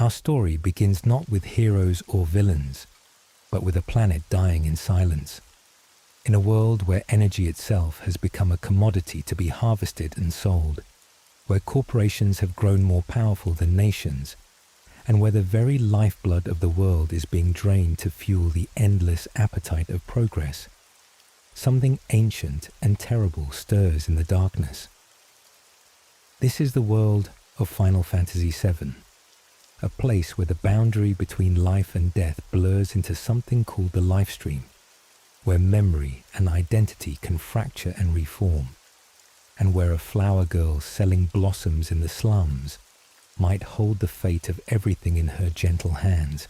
Our story begins not with heroes or villains, but with a planet dying in silence. In a world where energy itself has become a commodity to be harvested and sold, where corporations have grown more powerful than nations, and where the very lifeblood of the world is being drained to fuel the endless appetite of progress, something ancient and terrible stirs in the darkness. This is the world of Final Fantasy VII, a place where the boundary between life and death blurs into something called the life stream, where memory and identity can fracture and reform, and where a flower girl selling blossoms in the slums might hold the fate of everything in her gentle hands.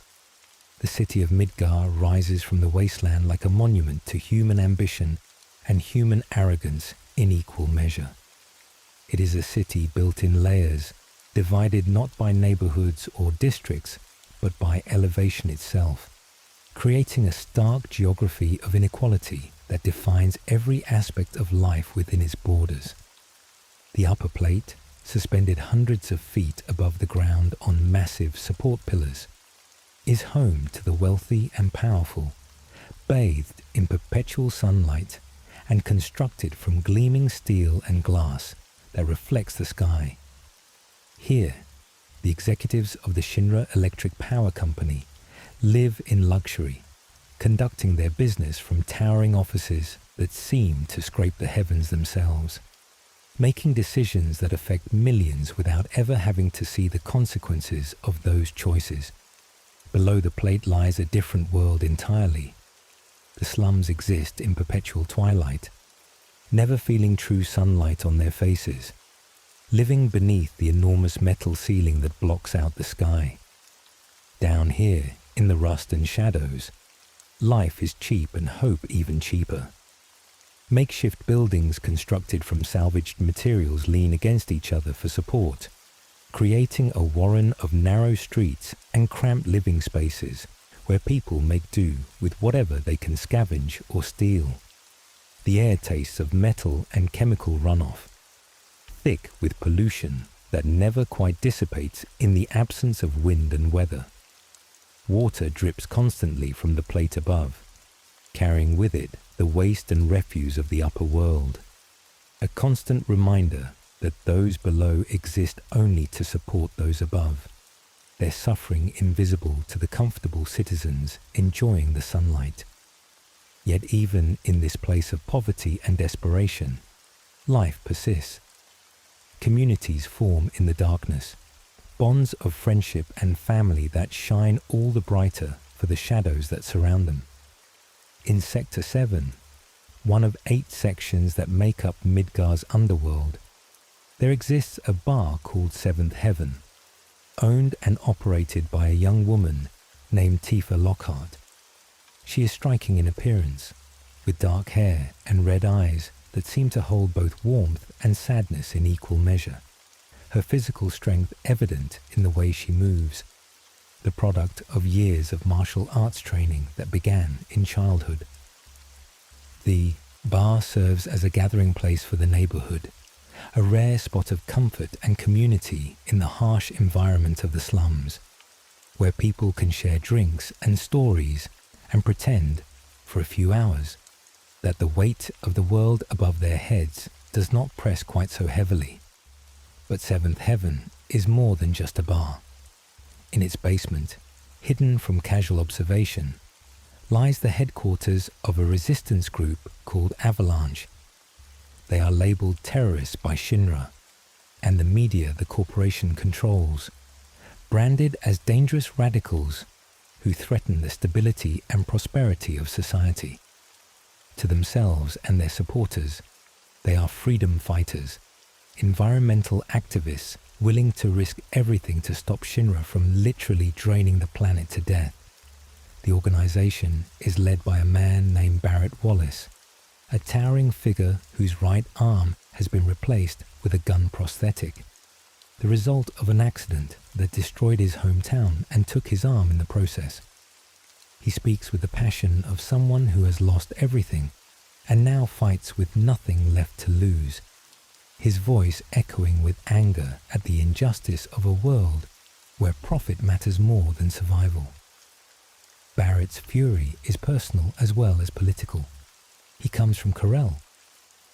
The city of Midgar rises from the wasteland like a monument to human ambition and human arrogance in equal measure. It is a city built in layers, divided not by neighborhoods or districts, but by elevation itself, creating a stark geography of inequality that defines every aspect of life within its borders. The upper plate, suspended hundreds of feet above the ground on massive support pillars, is home to the wealthy and powerful, bathed in perpetual sunlight and constructed from gleaming steel and glass that reflects the sky. Here, the executives of the Shinra Electric Power Company live in luxury, conducting their business from towering offices that seem to scrape the heavens themselves, making decisions that affect millions without ever having to see the consequences of those choices. Below the plate lies a different world entirely. The slums exist in perpetual twilight, never feeling true sunlight on their faces, living beneath the enormous metal ceiling that blocks out the sky. Down here, in the rust and shadows, life is cheap and hope even cheaper. Makeshift buildings constructed from salvaged materials lean against each other for support, creating a warren of narrow streets and cramped living spaces where people make do with whatever they can scavenge or steal. The air tastes of metal and chemical runoff, thick with pollution that never quite dissipates in the absence of wind and weather. Water drips constantly from the plate above, carrying with it the waste and refuse of the upper world, a constant reminder that those below exist only to support those above, their suffering invisible to the comfortable citizens enjoying the sunlight. Yet even in this place of poverty and desperation, life persists. Communities form in the darkness, bonds of friendship and family that shine all the brighter for the shadows that surround them. In Sector 7, one of 8 sections that make up Midgar's underworld, there exists a bar called 7th Heaven, owned and operated by a young woman named Tifa Lockhart. She is striking in appearance, with dark hair and red eyes that seem to hold both warmth and sadness in equal measure, her physical strength evident in the way she moves, the product of years of martial arts training that began in childhood. The bar serves as a gathering place for the neighborhood, a rare spot of comfort and community in the harsh environment of the slums, where people can share drinks and stories and pretend, for a few hours, that the weight of the world above their heads does not press quite so heavily. But 7th Heaven is more than just a bar. In its basement, hidden from casual observation, lies the headquarters of a resistance group called Avalanche. They are labeled terrorists by Shinra and the media the corporation controls, branded as dangerous radicals who threaten the stability and prosperity of society. To themselves and their supporters, they are freedom fighters, environmental activists willing to risk everything to stop Shinra from literally draining the planet to death. The organization is led by a man named Barrett Wallace, a towering figure whose right arm has been replaced with a gun prosthetic, the result of an accident that destroyed his hometown and took his arm in the process. He speaks with the passion of someone who has lost everything and now fights with nothing left to lose, his voice echoing with anger at the injustice of a world where profit matters more than survival. Barrett's fury is personal as well as political. He comes from Corel,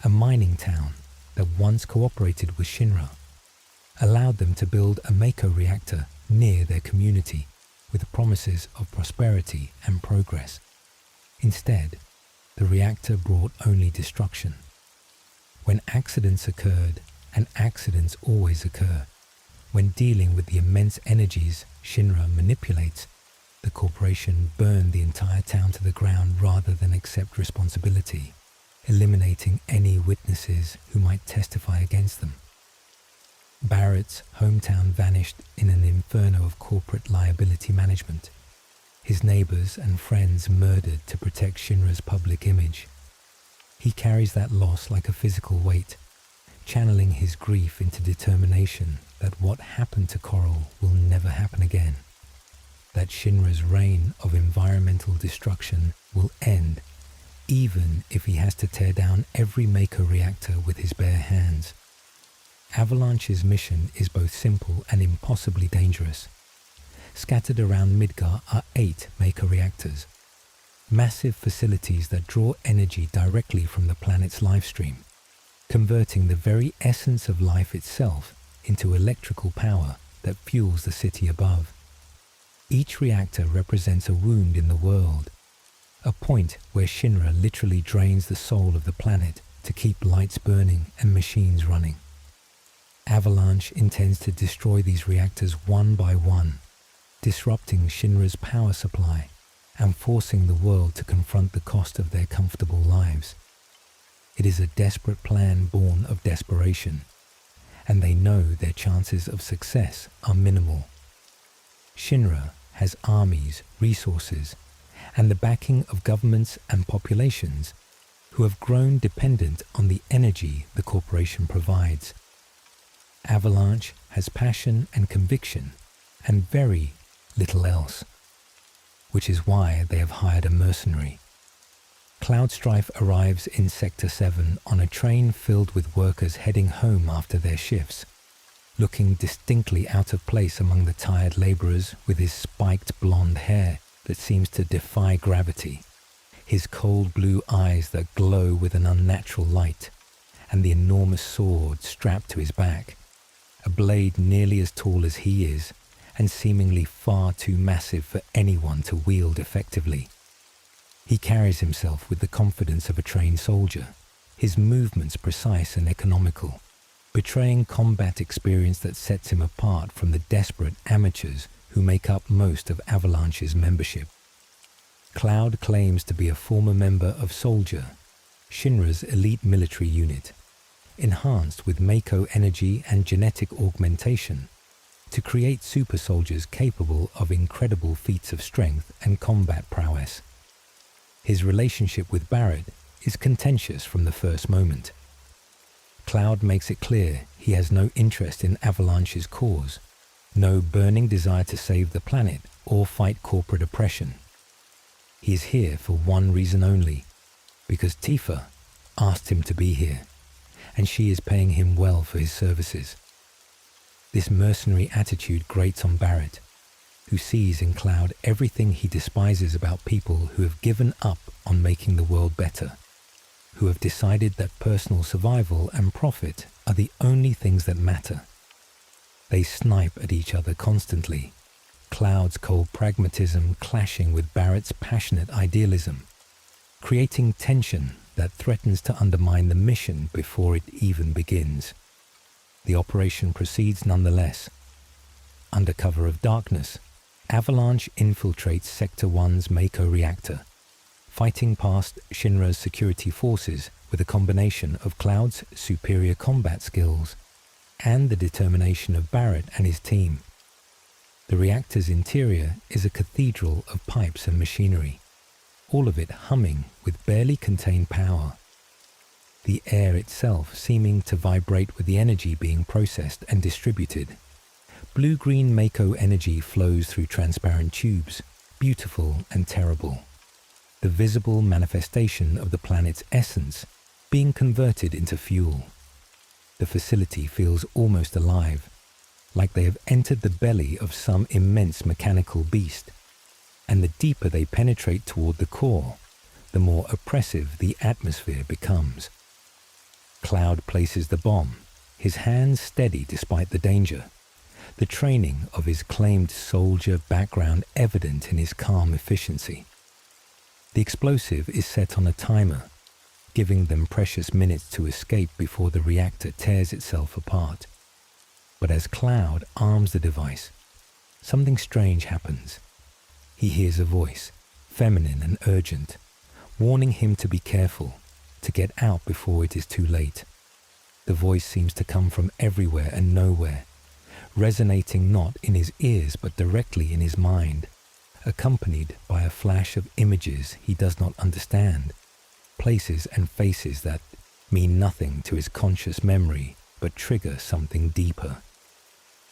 a mining town that once cooperated with Shinra, allowed them to build a Mako reactor near their community with promises of prosperity and progress. Instead, the reactor brought only destruction. When accidents occurred, and accidents always occur, when dealing with the immense energies Shinra manipulates, the corporation burned the entire town to the ground rather than accept responsibility, eliminating any witnesses who might testify against them. Barrett's hometown vanished in an inferno of corporate liability management, his neighbors and friends murdered to protect Shinra's public image. He carries that loss like a physical weight, channeling his grief into determination that what happened to Coral will never happen again, that Shinra's reign of environmental destruction will end, even if he has to tear down every Mako reactor with his bare hands. Avalanche's mission is both simple and impossibly dangerous. Scattered around Midgar are 8 Mako reactors, massive facilities that draw energy directly from the planet's lifestream, converting the very essence of life itself into electrical power that fuels the city above. Each reactor represents a wound in the world, a point where Shinra literally drains the soul of the planet to keep lights burning and machines running. Avalanche intends to destroy these reactors one by one, disrupting Shinra's power supply and forcing the world to confront the cost of their comfortable lives. It is a desperate plan born of desperation, and they know their chances of success are minimal. Shinra has armies, resources, and the backing of governments and populations who have grown dependent on the energy the corporation provides. Avalanche has passion and conviction, and very little else, which is why they have hired a mercenary. Cloudstrife arrives in Sector 7 on a train filled with workers heading home after their shifts, looking distinctly out of place among the tired laborers with his spiked blonde hair that seems to defy gravity, his cold blue eyes that glow with an unnatural light, and the enormous sword strapped to his back, a blade nearly as tall as he is, and seemingly far too massive for anyone to wield effectively. He carries himself with the confidence of a trained soldier, his movements precise and economical, betraying combat experience that sets him apart from the desperate amateurs who make up most of Avalanche's membership. Cloud claims to be a former member of Soldier, Shinra's elite military unit, enhanced with Mako energy and genetic augmentation to create super soldiers capable of incredible feats of strength and combat prowess. His relationship with Barrett is contentious from the first moment. Cloud makes it clear he has no interest in Avalanche's cause, no burning desire to save the planet or fight corporate oppression. He is here for one reason only, because Tifa asked him to be here, and she is paying him well for his services. This mercenary attitude grates on Barrett, who sees in Cloud everything he despises about people who have given up on making the world better, who have decided that personal survival and profit are the only things that matter. They snipe at each other constantly, Cloud's cold pragmatism clashing with Barrett's passionate idealism, creating tension that threatens to undermine the mission before it even begins. The operation proceeds nonetheless. Under cover of darkness, Avalanche infiltrates Sector 1's Mako reactor, fighting past Shinra's security forces with a combination of Cloud's superior combat skills and the determination of Barrett and his team. The reactor's interior is a cathedral of pipes and machinery, all of it humming with barely contained power. The air itself seeming to vibrate with the energy being processed and distributed. Blue-green Mako energy flows through transparent tubes, beautiful and terrible. The visible manifestation of the planet's essence being converted into fuel. The facility feels almost alive, like they have entered the belly of some immense mechanical beast. And the deeper they penetrate toward the core, the more oppressive the atmosphere becomes. Cloud places the bomb, his hands steady despite the danger, the training of his claimed soldier background evident in his calm efficiency. The explosive is set on a timer, giving them precious minutes to escape before the reactor tears itself apart. But as Cloud arms the device, something strange happens. He hears a voice, feminine and urgent, warning him to be careful, to get out before it is too late. The voice seems to come from everywhere and nowhere, resonating not in his ears but directly in his mind, accompanied by a flash of images he does not understand, places and faces that mean nothing to his conscious memory but trigger something deeper,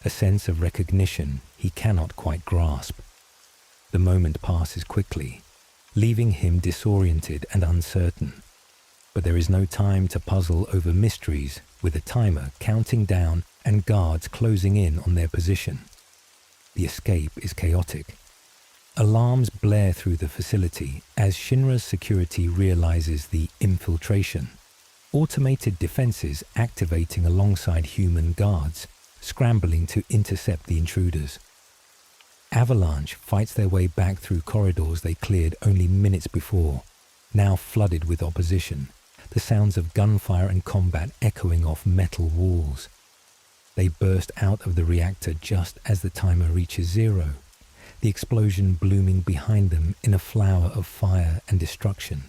a sense of recognition he cannot quite grasp. The moment passes quickly, leaving him disoriented and uncertain. But there is no time to puzzle over mysteries with a timer counting down and guards closing in on their position. The escape is chaotic. Alarms blare through the facility as Shinra's security realizes the infiltration. Automated defenses activating alongside human guards, scrambling to intercept the intruders. Avalanche fights their way back through corridors they cleared only minutes before, now flooded with opposition, the sounds of gunfire and combat echoing off metal walls. They burst out of the reactor just as the timer reaches zero, the explosion blooming behind them in a flower of fire and destruction,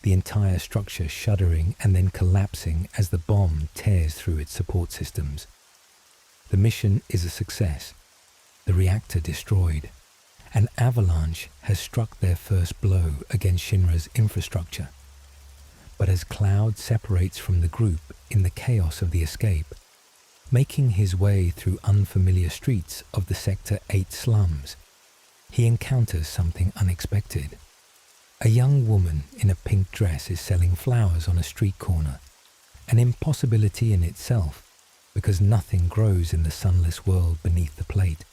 the entire structure shuddering and then collapsing as the bomb tears through its support systems. The mission is a success. The reactor destroyed. An avalanche has struck their first blow against Shinra's infrastructure. But as Cloud separates from the group in the chaos of the escape, making his way through unfamiliar streets of the Sector 8 slums, he encounters something unexpected. A young woman in a pink dress is selling flowers on a street corner, an impossibility in itself, because nothing grows in the sunless world beneath the plate.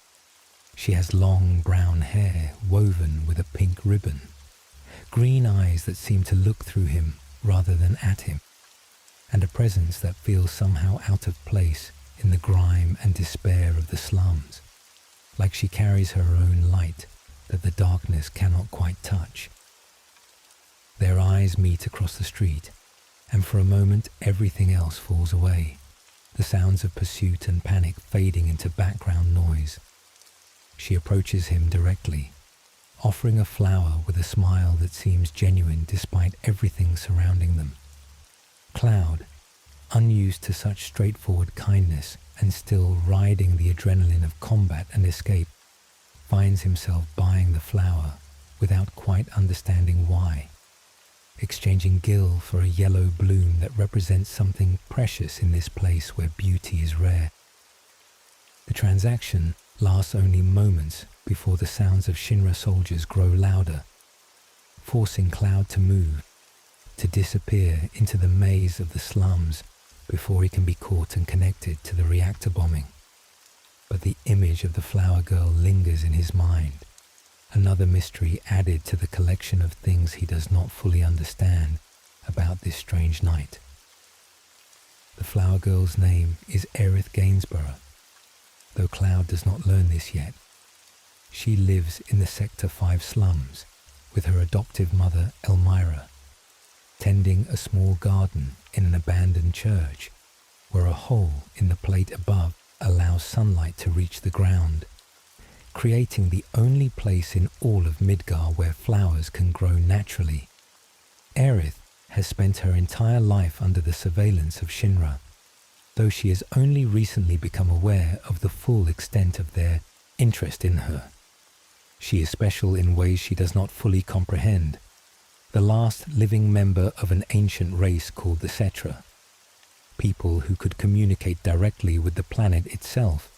She has long brown hair woven with a pink ribbon, green eyes that seem to look through him rather than at him, and a presence that feels somehow out of place in the grime and despair of the slums, like she carries her own light that the darkness cannot quite touch. Their eyes meet across the street, and for a moment everything else falls away, the sounds of pursuit and panic fading into background noise. She approaches him directly, offering a flower with a smile that seems genuine despite everything surrounding them. Cloud, unused to such straightforward kindness and still riding the adrenaline of combat and escape, finds himself buying the flower without quite understanding why, exchanging gil for a yellow bloom that represents something precious in this place where beauty is rare. The transaction lasts only moments before the sounds of Shinra soldiers grow louder, forcing Cloud to move, to disappear into the maze of the slums before he can be caught and connected to the reactor bombing. But the image of the flower girl lingers in his mind, another mystery added to the collection of things he does not fully understand about this strange night. The flower girl's name is Aerith Gainsborough, though Cloud does not learn this yet. She lives in the Sector 5 slums with her adoptive mother Elmira, tending a small garden in an abandoned church where a hole in the plate above allows sunlight to reach the ground, creating the only place in all of Midgar where flowers can grow naturally. Aerith has spent her entire life under the surveillance of Shinra, though she has only recently become aware of the full extent of their interest in her. She is special in ways she does not fully comprehend, the last living member of an ancient race called the Cetra, people who could communicate directly with the planet itself,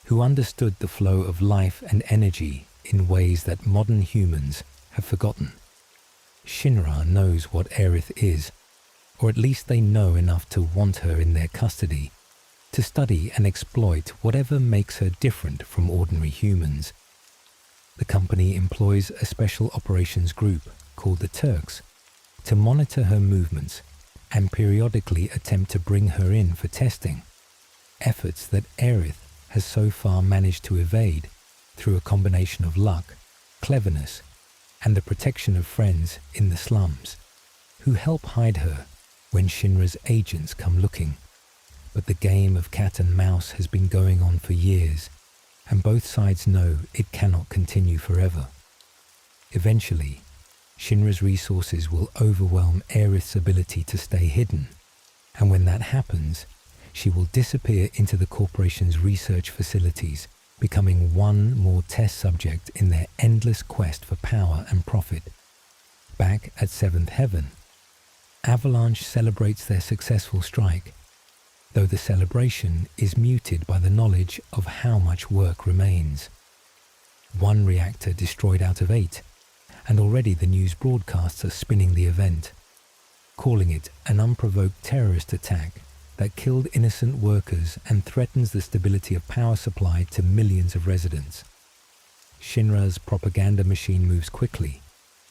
who understood the flow of life and energy in ways that modern humans have forgotten. Shinra knows what Aerith is, or at least they know enough to want her in their custody, to study and exploit whatever makes her different from ordinary humans. The company employs a special operations group called the Turks to monitor her movements and periodically attempt to bring her in for testing, efforts that Aerith has so far managed to evade through a combination of luck, cleverness, and the protection of friends in the slums, who help hide her when Shinra's agents come looking. But the game of cat and mouse has been going on for years, and both sides know it cannot continue forever. Eventually, Shinra's resources will overwhelm Aerith's ability to stay hidden, and when that happens, she will disappear into the corporation's research facilities, becoming one more test subject in their endless quest for power and profit. Back at Seventh Heaven, Avalanche celebrates their successful strike, though the celebration is muted by the knowledge of how much work remains. 1 reactor destroyed out of 8, and already the news broadcasts are spinning the event, calling it an unprovoked terrorist attack that killed innocent workers and threatens the stability of power supply to millions of residents. Shinra's propaganda machine moves quickly,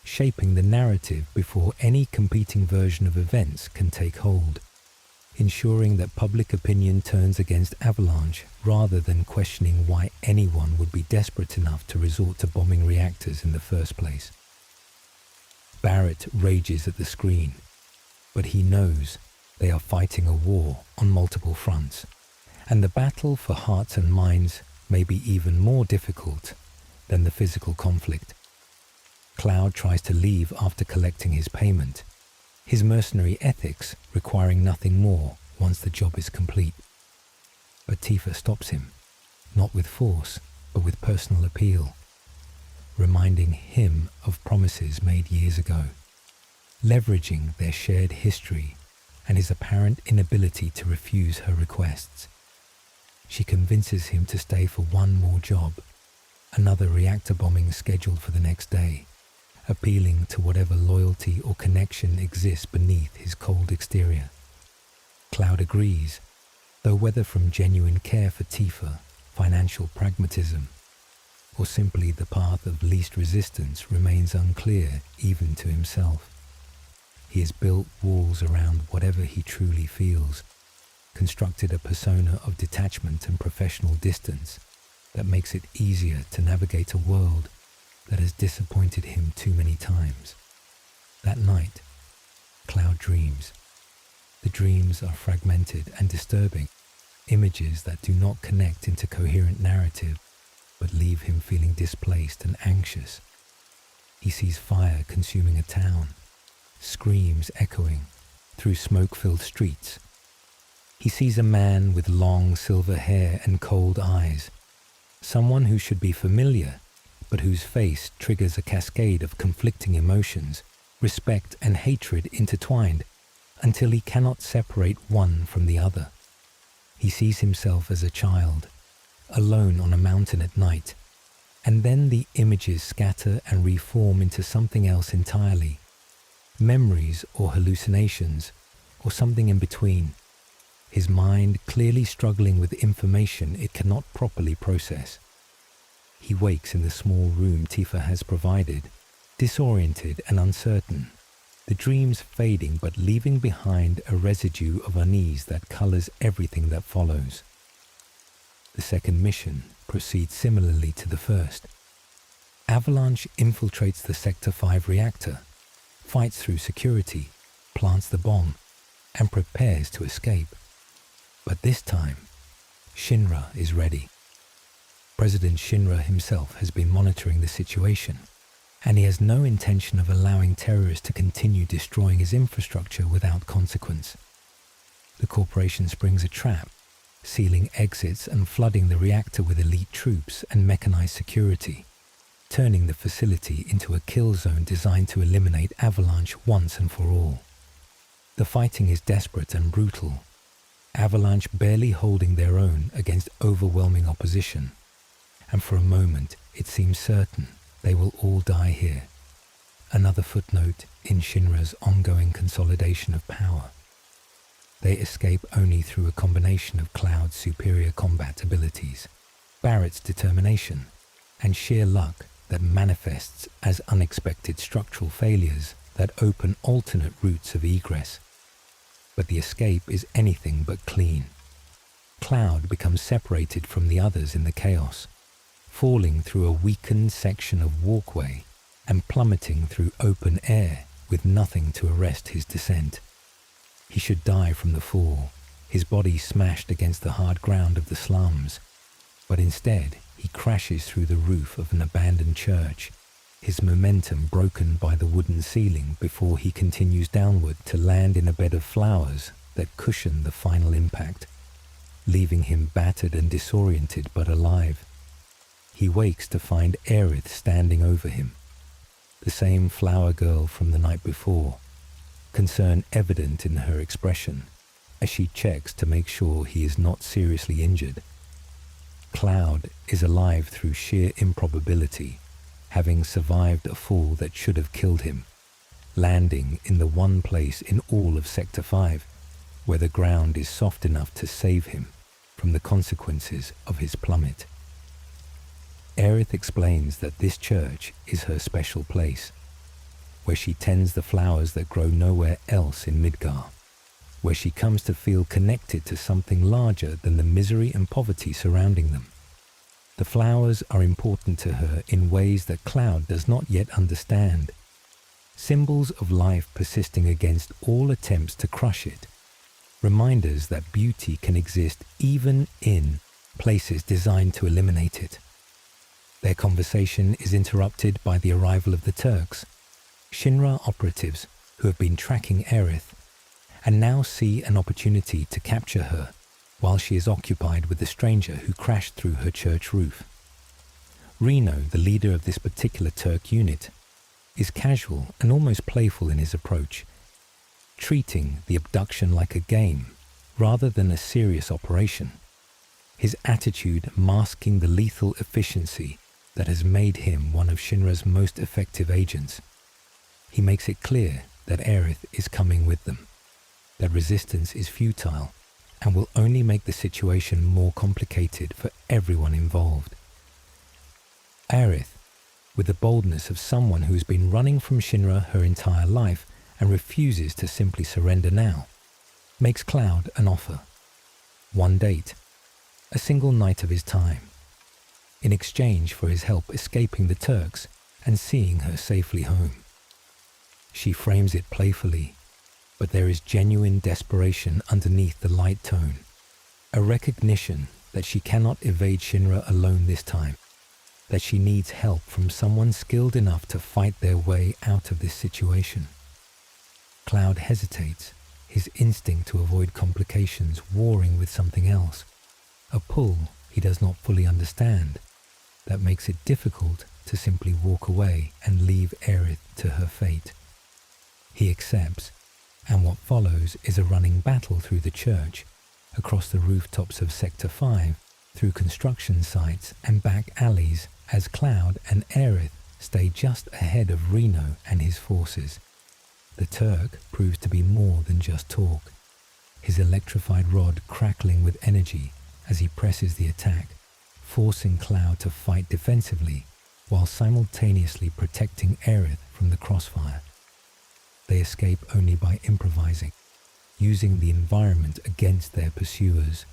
shaping the narrative before any competing version of events can take hold, ensuring that public opinion turns against Avalanche rather than questioning why anyone would be desperate enough to resort to bombing reactors in the first place. Barrett rages at the screen, but he knows they are fighting a war on multiple fronts, and the battle for hearts and minds may be even more difficult than the physical conflict. Cloud tries to leave after collecting his payment, his mercenary ethics requiring nothing more once the job is complete. But Tifa stops him, not with force, but with personal appeal, reminding him of promises made years ago, leveraging their shared history and his apparent inability to refuse her requests. She convinces him to stay for one more job, another reactor bombing scheduled for the next day, appealing to whatever loyalty or connection exists beneath his cold exterior. Cloud agrees, though whether from genuine care for Tifa, financial pragmatism, or simply the path of least resistance remains unclear even to himself. He has built walls around whatever he truly feels, constructed a persona of detachment and professional distance that makes it easier to navigate a world that has disappointed him too many times. That night, Cloud dreams. The dreams are fragmented and disturbing, images that do not connect into coherent narrative, but leave him feeling displaced and anxious. He sees fire consuming a town, screams echoing through smoke-filled streets. He sees a man with long silver hair and cold eyes, someone who should be familiar, but whose face triggers a cascade of conflicting emotions, respect and hatred intertwined, until he cannot separate one from the other. He sees himself as a child, alone on a mountain at night, and then the images scatter and reform into something else entirely, memories or hallucinations, or something in between, his mind clearly struggling with information it cannot properly process. He wakes in the small room Tifa has provided, disoriented and uncertain, the dreams fading but leaving behind a residue of unease that colors everything that follows. The second mission proceeds similarly to the first. Avalanche infiltrates the Sector 5 reactor, fights through security, plants the bomb, and prepares to escape. But this time, Shinra is ready. President Shinra himself has been monitoring the situation, and he has no intention of allowing terrorists to continue destroying his infrastructure without consequence. The corporation springs a trap, sealing exits and flooding the reactor with elite troops and mechanized security, turning the facility into a kill zone designed to eliminate Avalanche once and for all. The fighting is desperate and brutal, Avalanche barely holding their own against overwhelming opposition, and for a moment it seems certain they will all die here. Another footnote in Shinra's ongoing consolidation of power. They escape only through a combination of Cloud's superior combat abilities, Barrett's determination, and sheer luck that manifests as unexpected structural failures that open alternate routes of egress. But the escape is anything but clean. Cloud becomes separated from the others in the chaos, falling through a weakened section of walkway and plummeting through open air with nothing to arrest his descent. He should die from the fall, his body smashed against the hard ground of the slums, but instead he crashes through the roof of an abandoned church, his momentum broken by the wooden ceiling before he continues downward to land in a bed of flowers that cushion the final impact, leaving him battered and disoriented but alive. He wakes to find Aerith standing over him, the same flower girl from the night before, concern evident in her expression as she checks to make sure he is not seriously injured. Cloud is alive through sheer improbability, having survived a fall that should have killed him, landing in the one place in all of Sector 5 where the ground is soft enough to save him from the consequences of his plummet. Aerith explains that this church is her special place, where she tends the flowers that grow nowhere else in Midgar, where she comes to feel connected to something larger than the misery and poverty surrounding them. The flowers are important to her in ways that Cloud does not yet understand, symbols of life persisting against all attempts to crush it, reminders that beauty can exist even in places designed to eliminate it. Their conversation is interrupted by the arrival of the Turks, Shinra operatives who have been tracking Aerith and now see an opportunity to capture her while she is occupied with the stranger who crashed through her church roof. Reno, the leader of this particular Turk unit, is casual and almost playful in his approach, treating the abduction like a game rather than a serious operation, his attitude masking the lethal efficiency that has made him one of Shinra's most effective agents. He makes it clear that Aerith is coming with them, that resistance is futile and will only make the situation more complicated for everyone involved. Aerith, with the boldness of someone who has been running from Shinra her entire life and refuses to simply surrender now, makes Cloud an offer. One date, a single night of his time, in exchange for his help escaping the Turks and seeing her safely home. She frames it playfully, but there is genuine desperation underneath the light tone, a recognition that she cannot evade Shinra alone this time, that she needs help from someone skilled enough to fight their way out of this situation. Cloud hesitates, his instinct to avoid complications warring with something else, a pull he does not fully understand, that makes it difficult to simply walk away and leave Aerith to her fate. He accepts, and what follows is a running battle through the church, across the rooftops of Sector 5, through construction sites and back alleys as Cloud and Aerith stay just ahead of Reno and his forces. The Turk proves to be more than just talk, his electrified rod crackling with energy as he presses the attack, forcing Cloud to fight defensively while simultaneously protecting Aerith from the crossfire. They escape only by improvising, using the environment against their pursuers,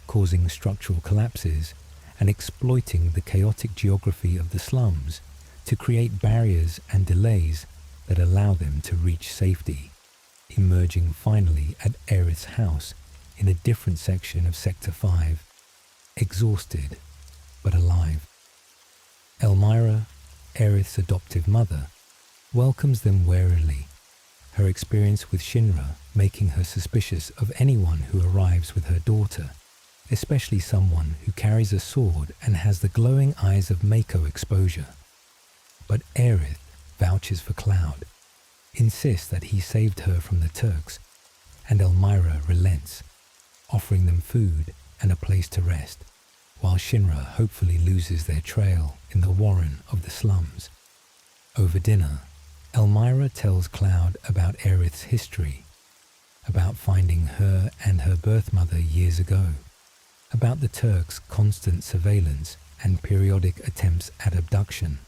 causing structural collapses and exploiting the chaotic geography of the slums to create barriers and delays that allow them to reach safety, emerging finally at Aerith's house in a different section of Sector 5, exhausted but alive. Elmira, Aerith's adoptive mother, welcomes them warily, her experience with Shinra making her suspicious of anyone who arrives with her daughter, especially someone who carries a sword and has the glowing eyes of Mako exposure. But Aerith vouches for Cloud, insists that he saved her from the Turks, and Elmira relents, offering them food and a place to rest, while Shinra hopefully loses their trail in the warren of the slums. Over dinner, Elmira tells Cloud about Aerith's history, about finding her and her birth mother years ago, about the Turks' constant surveillance and periodic attempts at abduction,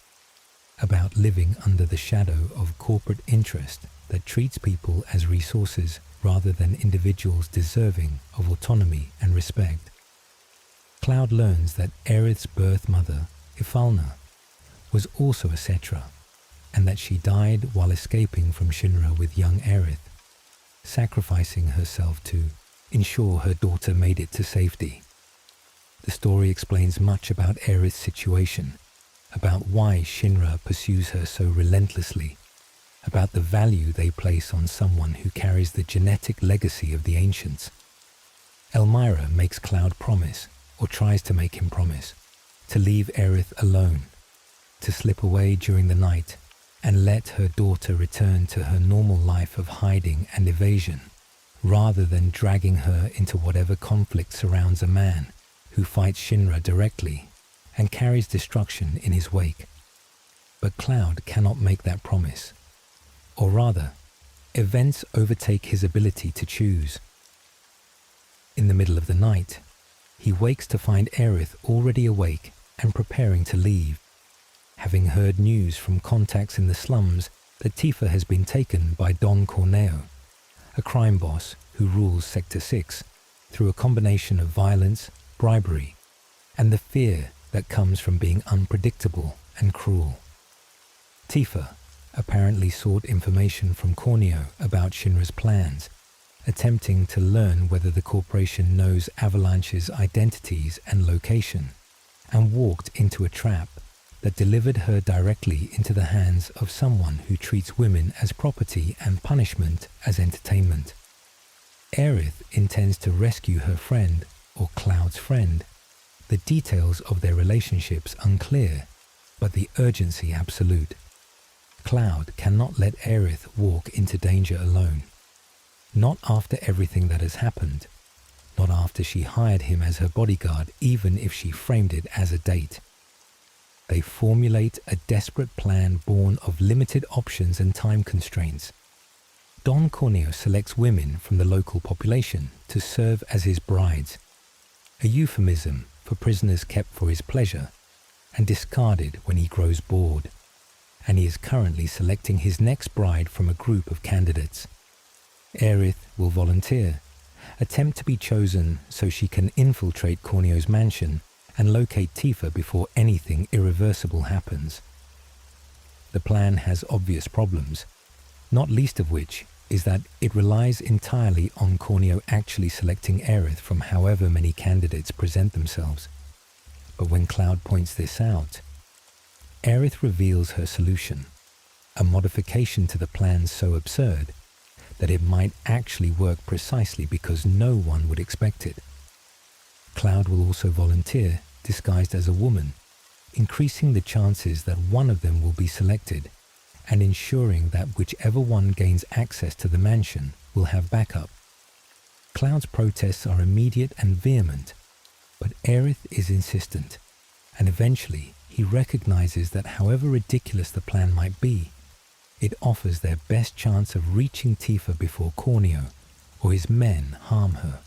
about living under the shadow of corporate interest that treats people as resources rather than individuals deserving of autonomy and respect. Cloud learns that Aerith's birth mother, Ifalna, was also a Cetra, and that she died while escaping from Shinra with young Aerith, sacrificing herself to ensure her daughter made it to safety. The story explains much about Aerith's situation, about why Shinra pursues her so relentlessly, about the value they place on someone who carries the genetic legacy of the ancients. Elmira makes Cloud promise, or tries to make him promise, to leave Aerith alone, to slip away during the night and let her daughter return to her normal life of hiding and evasion, rather than dragging her into whatever conflict surrounds a man who fights Shinra directly and carries destruction in his wake. But Cloud cannot make that promise. Or rather, events overtake his ability to choose. In the middle of the night, he wakes to find Aerith already awake and preparing to leave, having heard news from contacts in the slums that Tifa has been taken by Don Corneo, a crime boss who rules Sector 6 through a combination of violence, bribery, and the fear that comes from being unpredictable and cruel. Tifa apparently sought information from Corneo about Shinra's plans, attempting to learn whether the corporation knows Avalanche's identities and location, and walked into a trap that delivered her directly into the hands of someone who treats women as property and punishment as entertainment. Aerith intends to rescue her friend, or Cloud's friend. The details of their relationships unclear, but the urgency absolute. Cloud cannot let Aerith walk into danger alone. Not after everything that has happened. Not after she hired him as her bodyguard, even if she framed it as a date. They formulate a desperate plan born of limited options and time constraints. Don Corneo selects women from the local population to serve as his brides, a euphemism for prisoners kept for his pleasure and discarded when he grows bored, and he is currently selecting his next bride from a group of candidates. Aerith will volunteer, attempt to be chosen so she can infiltrate Corneo's mansion and locate Tifa before anything irreversible happens. The plan has obvious problems, not least of which is that it relies entirely on Corneo actually selecting Aerith from however many candidates present themselves. But when Cloud points this out, Aerith reveals her solution, a modification to the plan so absurd that it might actually work precisely because no one would expect it. Cloud will also volunteer, disguised as a woman, increasing the chances that one of them will be selected, and ensuring that whichever one gains access to the mansion will have backup. Cloud's protests are immediate and vehement, but Aerith is insistent, and eventually he recognizes that however ridiculous the plan might be, it offers their best chance of reaching Tifa before Corneo or his men harm her.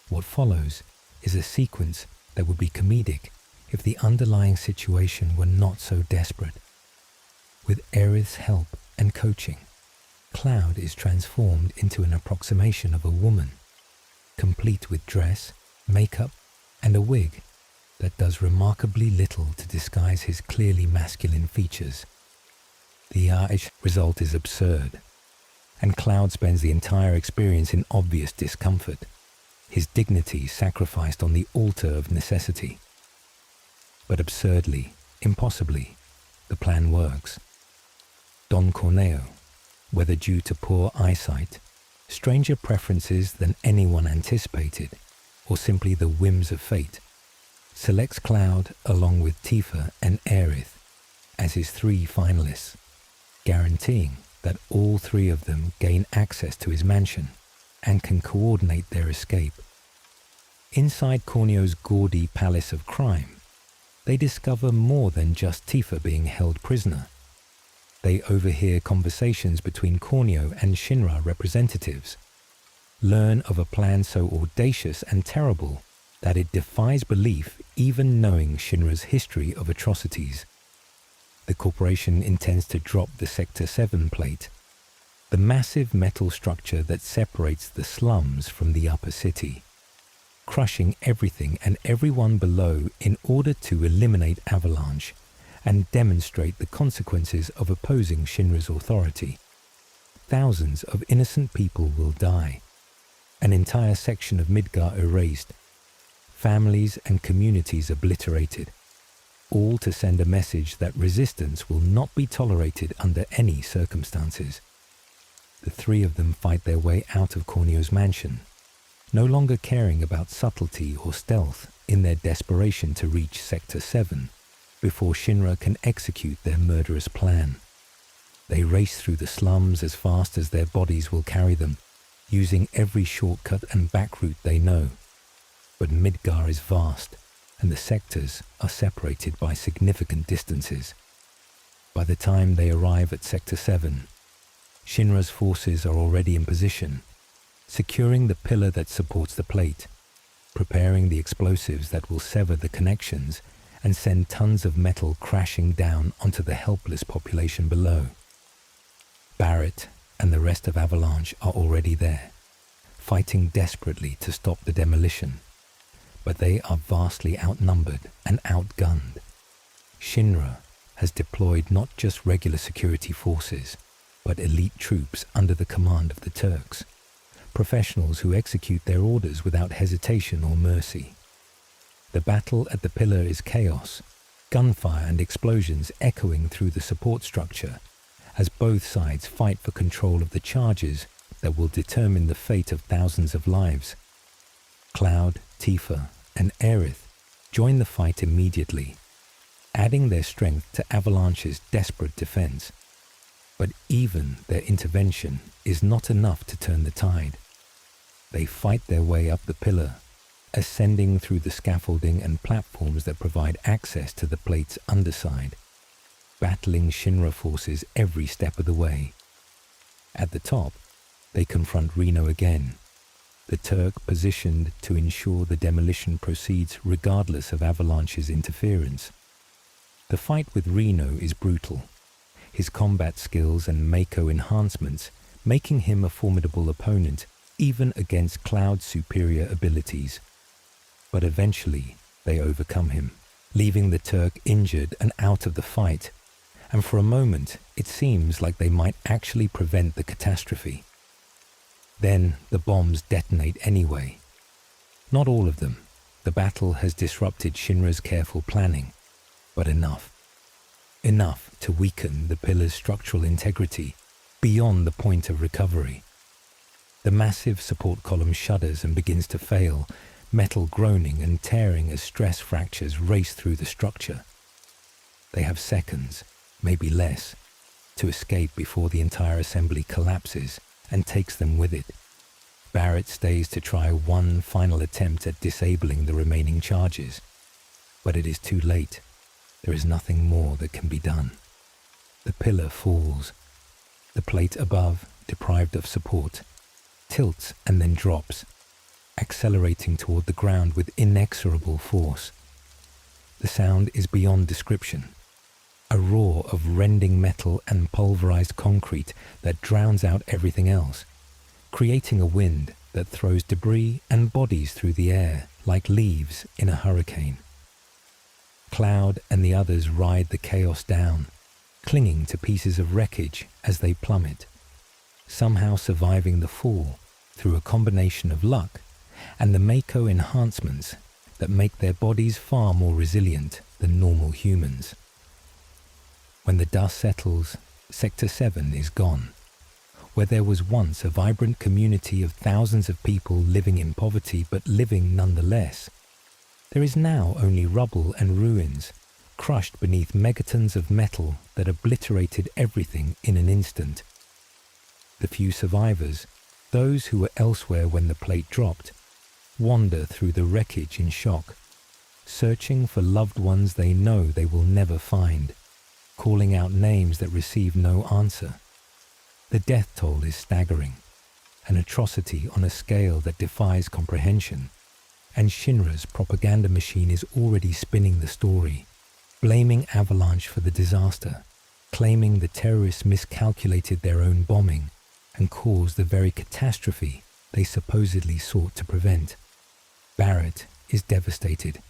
What follows is a sequence that would be comedic if the underlying situation were not so desperate. With Aerith's help and coaching, Cloud is transformed into an approximation of a woman, complete with dress, makeup, and a wig that does remarkably little to disguise his clearly masculine features. The result is absurd, and Cloud spends the entire experience in obvious discomfort, his dignity sacrificed on the altar of necessity. But absurdly, impossibly, the plan works. Don Corneo, whether due to poor eyesight, stranger preferences than anyone anticipated, or simply the whims of fate, selects Cloud along with Tifa and Aerith as his 3 finalists, guaranteeing that all 3 of them gain access to his mansion and can coordinate their escape. Inside Corneo's gaudy palace of crime, they discover more than just Tifa being held prisoner. They overhear conversations between Corneo and Shinra representatives, learn of a plan so audacious and terrible that it defies belief even knowing Shinra's history of atrocities. The corporation intends to drop the Sector 7 plate, the massive metal structure that separates the slums from the upper city, crushing everything and everyone below in order to eliminate Avalanche and demonstrate the consequences of opposing Shinra's authority. Thousands of innocent people will die, an entire section of Midgar erased, families and communities obliterated, all to send a message that resistance will not be tolerated under any circumstances. The three of them fight their way out of Corneo's mansion, no longer caring about subtlety or stealth in their desperation to reach Sector 7 before Shinra can execute their murderous plan. They race through the slums as fast as their bodies will carry them, using every shortcut and back route they know. But Midgar is vast, and the sectors are separated by significant distances. By the time they arrive at Sector 7, Shinra's forces are already in position, securing the pillar that supports the plate, preparing the explosives that will sever the connections and send tons of metal crashing down onto the helpless population below. Barrett and the rest of Avalanche are already there, fighting desperately to stop the demolition, but they are vastly outnumbered and outgunned. Shinra has deployed not just regular security forces, but elite troops under the command of the Turks, professionals who execute their orders without hesitation or mercy. The battle at the pillar is chaos, gunfire and explosions echoing through the support structure as both sides fight for control of the charges that will determine the fate of thousands of lives. Cloud, Tifa, and Aerith join the fight immediately, adding their strength to Avalanche's desperate defense. But even their intervention is not enough to turn the tide. They fight their way up the pillar, ascending through the scaffolding and platforms that provide access to the plate's underside, battling Shinra forces every step of the way. At the top, they confront Reno again, the Turk positioned to ensure the demolition proceeds regardless of Avalanche's interference. The fight with Reno is brutal, his combat skills and Mako enhancements making him a formidable opponent even against Cloud's superior abilities. But eventually they overcome him, leaving the Turk injured and out of the fight, and for a moment it seems like they might actually prevent the catastrophe. Then the bombs detonate anyway. Not all of them. The battle has disrupted Shinra's careful planning, but enough. Enough to weaken the pillar's structural integrity beyond the point of recovery. The massive support column shudders and begins to fail, metal groaning and tearing as stress fractures race through the structure. They have seconds, maybe less, to escape before the entire assembly collapses and takes them with it. Barrett stays to try one final attempt at disabling the remaining charges, but it is too late. There is nothing more that can be done. The pillar falls. The plate above, deprived of support, tilts and then drops, accelerating toward the ground with inexorable force. The sound is beyond description. A roar of rending metal and pulverized concrete that drowns out everything else, creating a wind that throws debris and bodies through the air like leaves in a hurricane. Cloud and the others ride the chaos down, clinging to pieces of wreckage as they plummet, somehow surviving the fall through a combination of luck and the Mako enhancements that make their bodies far more resilient than normal humans. When the dust settles, Sector 7 is gone. Where there was once a vibrant community of thousands of people living in poverty but living nonetheless, there is now only rubble and ruins, crushed beneath megatons of metal that obliterated everything in an instant. The few survivors, those who were elsewhere when the plate dropped, wander through the wreckage in shock, searching for loved ones they know they will never find. calling out names that receive no answer. The death toll is staggering, an atrocity on a scale that defies comprehension, and Shinra's propaganda machine is already spinning the story, blaming Avalanche for the disaster, claiming the terrorists miscalculated their own bombing and caused the very catastrophe they supposedly sought to prevent. Barrett is devastated,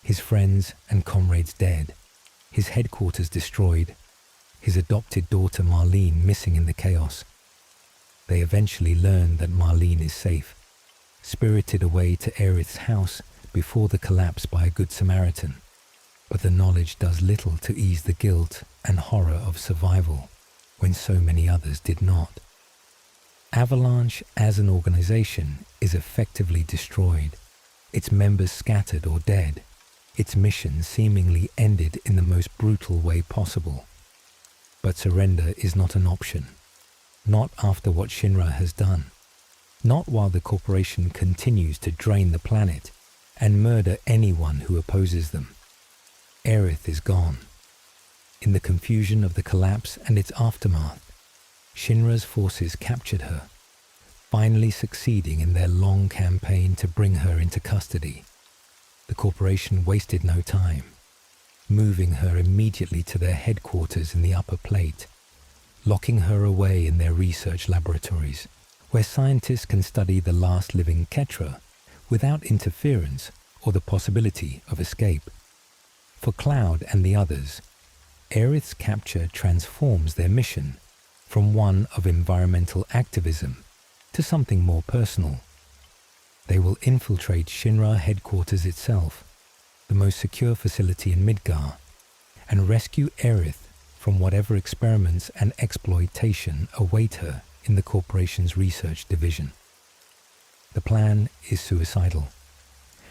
his friends and comrades dead, his headquarters destroyed, his adopted daughter Marlene missing in the chaos. They eventually learn that Marlene is safe, spirited away to Aerith's house before the collapse by a Good Samaritan, but the knowledge does little to ease the guilt and horror of survival when so many others did not. Avalanche as an organization is effectively destroyed, its members scattered or dead, its mission seemingly ended in the most brutal way possible. But surrender is not an option, not after what Shinra has done, not while the corporation continues to drain the planet and murder anyone who opposes them. Aerith is gone. In the confusion of the collapse and its aftermath, Shinra's forces captured her, finally succeeding in their long campaign to bring her into custody. The corporation wasted no time, moving her immediately to their headquarters in the upper plate, locking her away in their research laboratories, where scientists can study the last living Ketra without interference or the possibility of escape. For Cloud and the others, Aerith's capture transforms their mission from one of environmental activism to something more personal. They will infiltrate Shinra headquarters itself, the most secure facility in Midgar, and rescue Aerith from whatever experiments and exploitation await her in the corporation's research division. The plan is suicidal.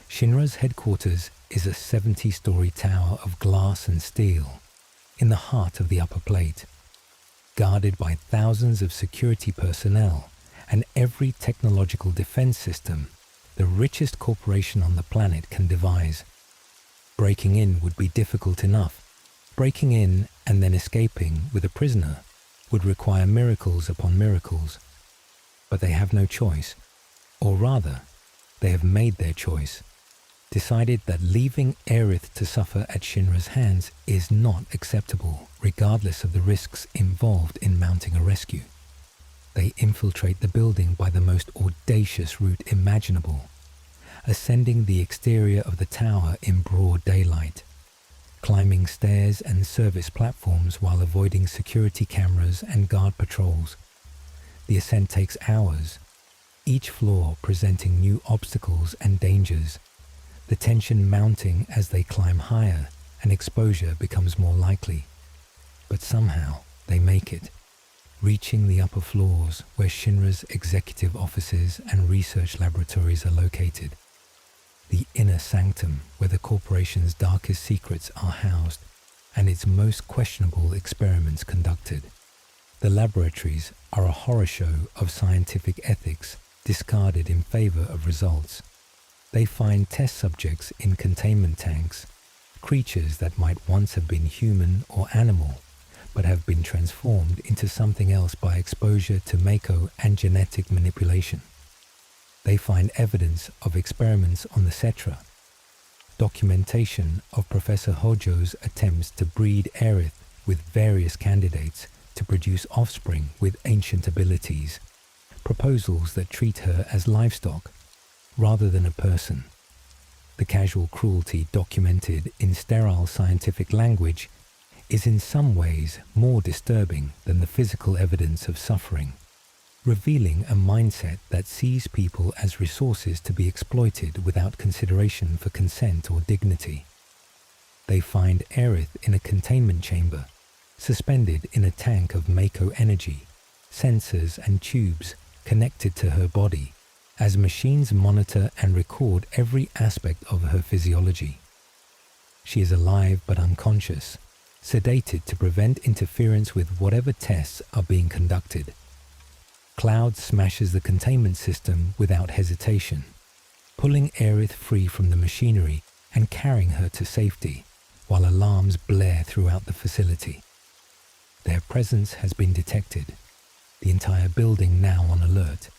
Shinra's headquarters is a 70-story tower of glass and steel in the heart of the upper plate, guarded by thousands of security personnel and every technological defense system the richest corporation on the planet can devise. Breaking in would be difficult enough. Breaking in and then escaping with a prisoner would require miracles upon miracles. But they have no choice, or rather, they have made their choice, decided that leaving Aerith to suffer at Shinra's hands is not acceptable, regardless of the risks involved in mounting a rescue. They infiltrate the building by the most audacious route imaginable, ascending the exterior of the tower in broad daylight, climbing stairs and service platforms while avoiding security cameras and guard patrols. The ascent takes hours, each floor presenting new obstacles and dangers, the tension mounting as they climb higher and exposure becomes more likely. But somehow they make it, reaching the upper floors where Shinra's executive offices and research laboratories are located, the inner sanctum where the corporation's darkest secrets are housed and its most questionable experiments conducted. The laboratories are a horror show of scientific ethics discarded in favor of results. They find test subjects in containment tanks, creatures that might once have been human or animal, but have been transformed into something else by exposure to Mako and genetic manipulation. They find evidence of experiments on the Cetra, documentation of Professor Hojo's attempts to breed Aerith with various candidates to produce offspring with ancient abilities, proposals that treat her as livestock rather than a person. The casual cruelty documented in sterile scientific language is in some ways more disturbing than the physical evidence of suffering, revealing a mindset that sees people as resources to be exploited without consideration for consent or dignity. They find Aerith in a containment chamber, suspended in a tank of Mako energy, sensors and tubes connected to her body, as machines monitor and record every aspect of her physiology. She is alive but unconscious, sedated to prevent interference with whatever tests are being conducted. Cloud smashes the containment system without hesitation, pulling Aerith free from the machinery and carrying her to safety, while alarms blare throughout the facility. Their presence has been detected. The entire building now on alert.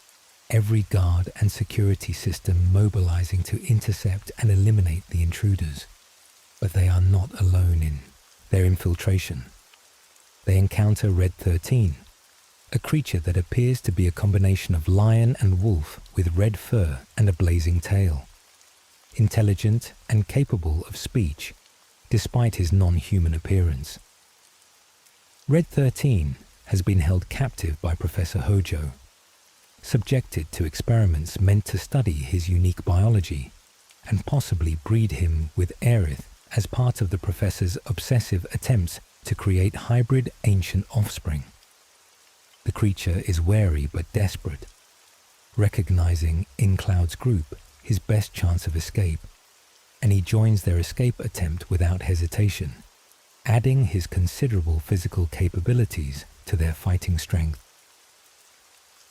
Every guard and security system mobilizing to intercept and eliminate the intruders. But they are not alone in their infiltration. They encounter Red 13, a creature that appears to be a combination of lion and wolf with red fur and a blazing tail. Intelligent and capable of speech, despite his non-human appearance. Red 13 has been held captive by Professor Hojo, subjected to experiments meant to study his unique biology and possibly breed him with Aerith as part of the professor's obsessive attempts to create hybrid ancient offspring. The creature is wary but desperate, recognizing in Cloud's group his best chance of escape, and he joins their escape attempt without hesitation, adding his considerable physical capabilities to their fighting strength.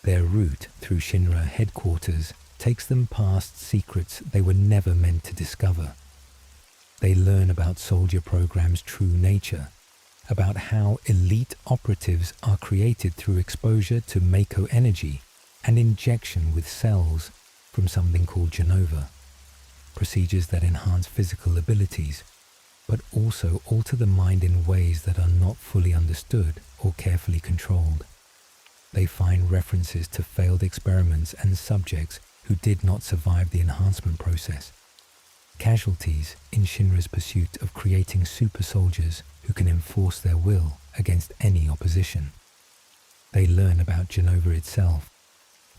Their route through Shinra headquarters takes them past secrets they were never meant to discover. They learn about soldier programs' true nature, about how elite operatives are created through exposure to Mako energy and injection with cells from something called Genova, procedures that enhance physical abilities, but also alter the mind in ways that are not fully understood or carefully controlled. They find references to failed experiments and subjects who did not survive the enhancement process, casualties in Shinra's pursuit of creating super soldiers who can enforce their will against any opposition. They learn about Genova itself,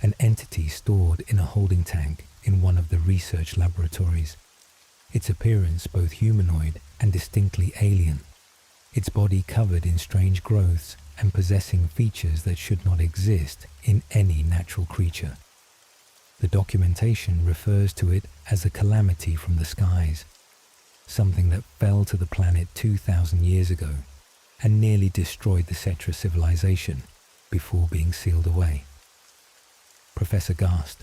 an entity stored in a holding tank in one of the research laboratories, its appearance both humanoid and distinctly alien, its body covered in strange growths and possessing features that should not exist in any natural creature. The documentation refers to it as a calamity from the skies, something that fell to the planet 2,000 years ago and nearly destroyed the Cetra civilization before being sealed away. Professor Gast,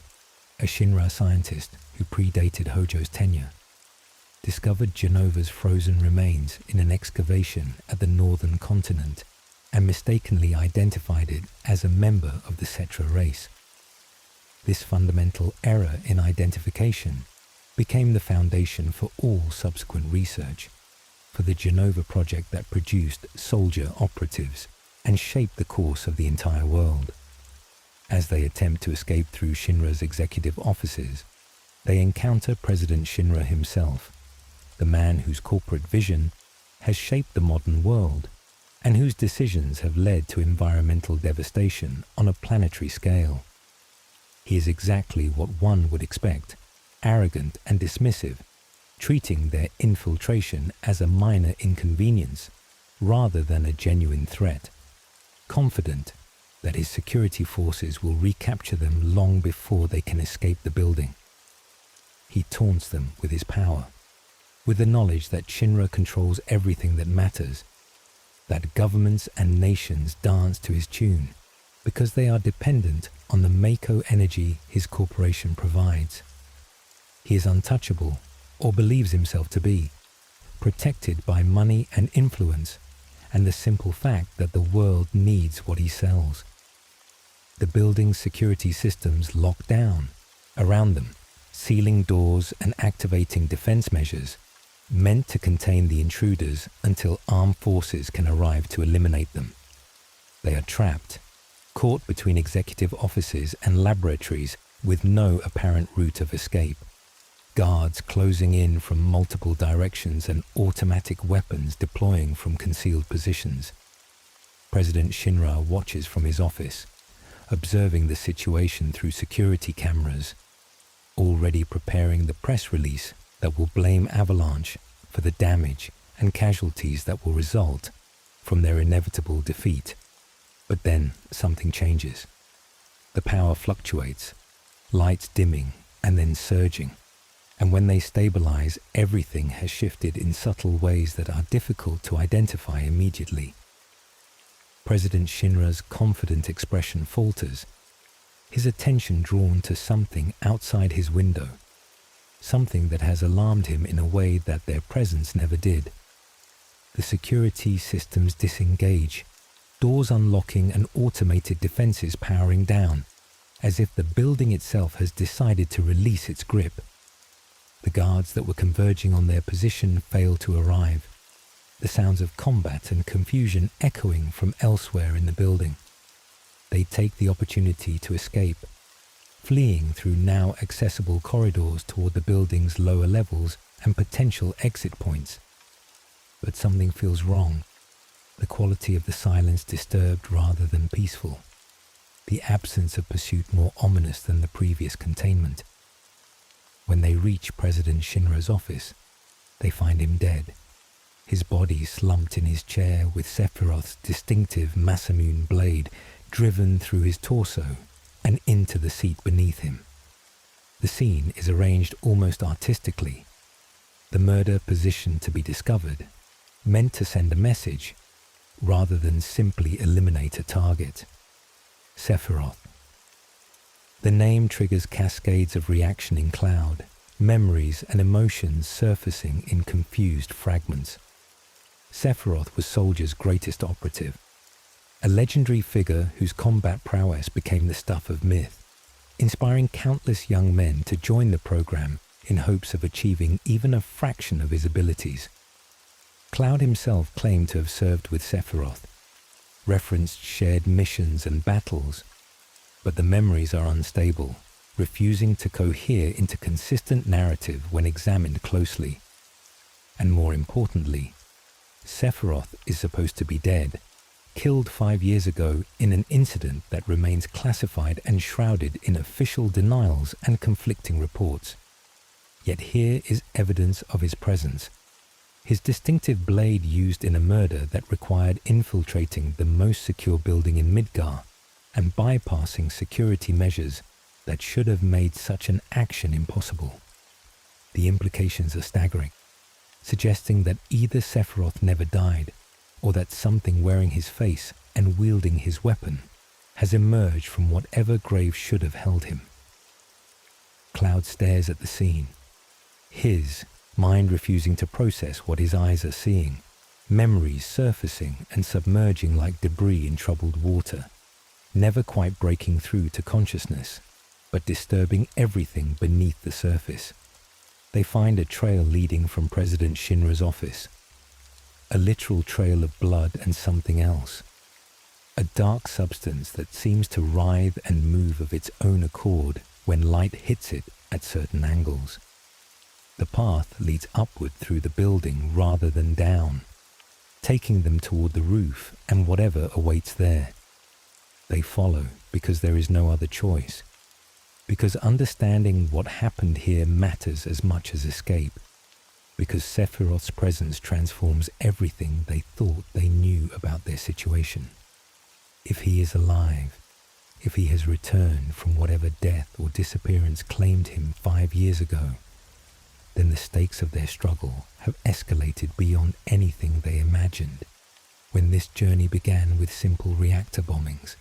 a Shinra scientist who predated Hojo's tenure, discovered Genova's frozen remains in an excavation at the northern continent and mistakenly identified it as a member of the Cetra race. This fundamental error in identification became the foundation for all subsequent research, for the Genova project that produced soldier operatives and shaped the course of the entire world. As they attempt to escape through Shinra's executive offices, they encounter President Shinra himself, the man whose corporate vision has shaped the modern world and whose decisions have led to environmental devastation on a planetary scale. He is exactly what one would expect, arrogant and dismissive, treating their infiltration as a minor inconvenience rather than a genuine threat, confident that his security forces will recapture them long before they can escape the building. He taunts them with his power, with the knowledge that Shinra controls everything that matters, that governments and nations dance to his tune because they are dependent on the Mako energy his corporation provides. He is untouchable, or believes himself to be, protected by money and influence and the simple fact that the world needs what he sells. The building's security systems lock down around them, sealing doors and activating defense measures meant to contain the intruders until armed forces can arrive to eliminate them. They are trapped, caught between executive offices and laboratories with no apparent route of escape. Guards closing in from multiple directions and automatic weapons deploying from concealed positions. President Shinra watches from his office, observing the situation through security cameras, already preparing the press release that will blame Avalanche for the damage and casualties that will result from their inevitable defeat. But then something changes. The power fluctuates, lights dimming and then surging, and when they stabilize, everything has shifted in subtle ways that are difficult to identify immediately. President Shinra's confident expression falters, his attention drawn to something outside his window, something that has alarmed him in a way that their presence never did. The security systems disengage, doors unlocking and automated defenses powering down, as if the building itself has decided to release its grip. The guards that were converging on their position fail to arrive, the sounds of combat and confusion echoing from elsewhere in the building. They take the opportunity to escape, fleeing through now accessible corridors toward the building's lower levels and potential exit points. But something feels wrong, the quality of the silence disturbed rather than peaceful, the absence of pursuit more ominous than the previous containment. When they reach President Shinra's office, they find him dead, his body slumped in his chair with Sephiroth's distinctive Masamune blade driven through his torso and into the seat beneath him. The scene is arranged almost artistically, the murder positioned to be discovered, meant to send a message, rather than simply eliminate a target. Sephiroth. The name triggers cascades of reaction in Cloud, memories and emotions surfacing in confused fragments. Sephiroth was Soldier's greatest operative, a legendary figure whose combat prowess became the stuff of myth, inspiring countless young men to join the program in hopes of achieving even a fraction of his abilities. Cloud himself claimed to have served with Sephiroth, referenced shared missions and battles, but the memories are unstable, refusing to cohere into consistent narrative when examined closely. And more importantly, Sephiroth is supposed to be dead, killed 5 years ago in an incident that remains classified and shrouded in official denials and conflicting reports. Yet here is evidence of his presence. His distinctive blade used in a murder that required infiltrating the most secure building in Midgar and bypassing security measures that should have made such an action impossible. The implications are staggering, suggesting that either Sephiroth never died, or that something wearing his face and wielding his weapon has emerged from whatever grave should have held him. Cloud stares at the scene, his mind refusing to process what his eyes are seeing, memories surfacing and submerging like debris in troubled water, never quite breaking through to consciousness, but disturbing everything beneath the surface. They find a trail leading from President Shinra's office, a literal trail of blood and something else, a dark substance that seems to writhe and move of its own accord when light hits it at certain angles. The path leads upward through the building rather than down, taking them toward the roof and whatever awaits there. They follow because there is no other choice, because understanding what happened here matters as much as escape, because Sephiroth's presence transforms everything they thought they knew about their situation. If he is alive, if he has returned from whatever death or disappearance claimed him 5 years ago, then the stakes of their struggle have escalated beyond anything they imagined. When this journey began with simple reactor bombings,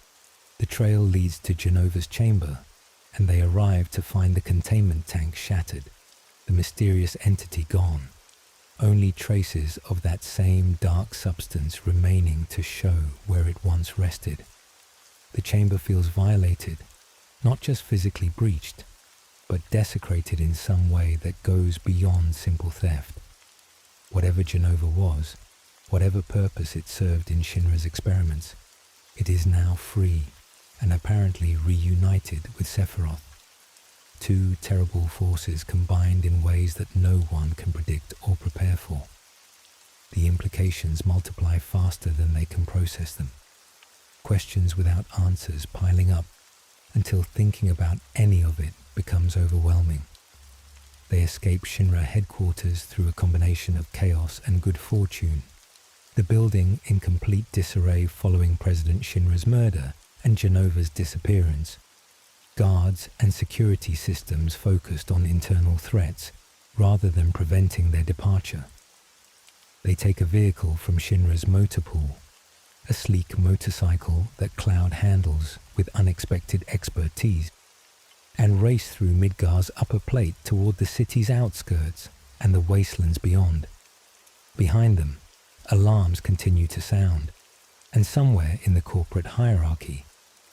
the trail leads to Genova's chamber, and they arrive to find the containment tank shattered, the mysterious entity gone, only traces of that same dark substance remaining to show where it once rested. The chamber feels violated, not just physically breached, but desecrated in some way that goes beyond simple theft. Whatever Genova was, whatever purpose it served in Shinra's experiments, it is now free and apparently reunited with Sephiroth. Two terrible forces combined in ways that no one can predict or prepare for. The implications multiply faster than they can process them. Questions without answers piling up until thinking about any of it becomes overwhelming. They escape Shinra headquarters through a combination of chaos and good fortune, the building in complete disarray following President Shinra's murder and Genova's disappearance, guards and security systems focused on internal threats rather than preventing their departure. They take a vehicle from Shinra's motor pool, a sleek motorcycle that Cloud handles with unexpected expertise, and race through Midgar's upper plate toward the city's outskirts and the wastelands beyond. Behind them, alarms continue to sound, And somewhere in the corporate hierarchy,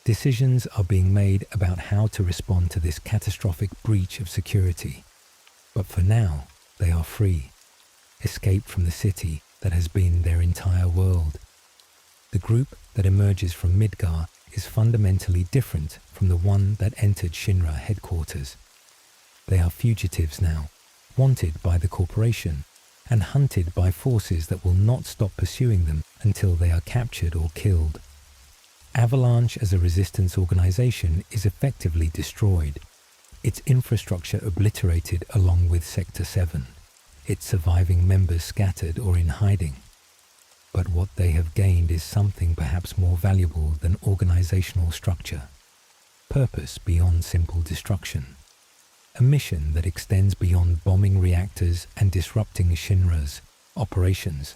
decisions are being made about how to respond to this catastrophic breach of security. But for now, they are free, escaped from the city that has been their entire world. The group that emerges from Midgar is fundamentally different from the one that entered Shinra headquarters. They are fugitives now, wanted by the corporation, and hunted by forces that will not stop pursuing them until they are captured or killed. Avalanche as a resistance organization is effectively destroyed, its infrastructure obliterated along with Sector 7, its surviving members scattered or in hiding. But what they have gained is something perhaps more valuable than organizational structure: purpose beyond simple destruction. A mission that extends beyond bombing reactors and disrupting Shinra's operations.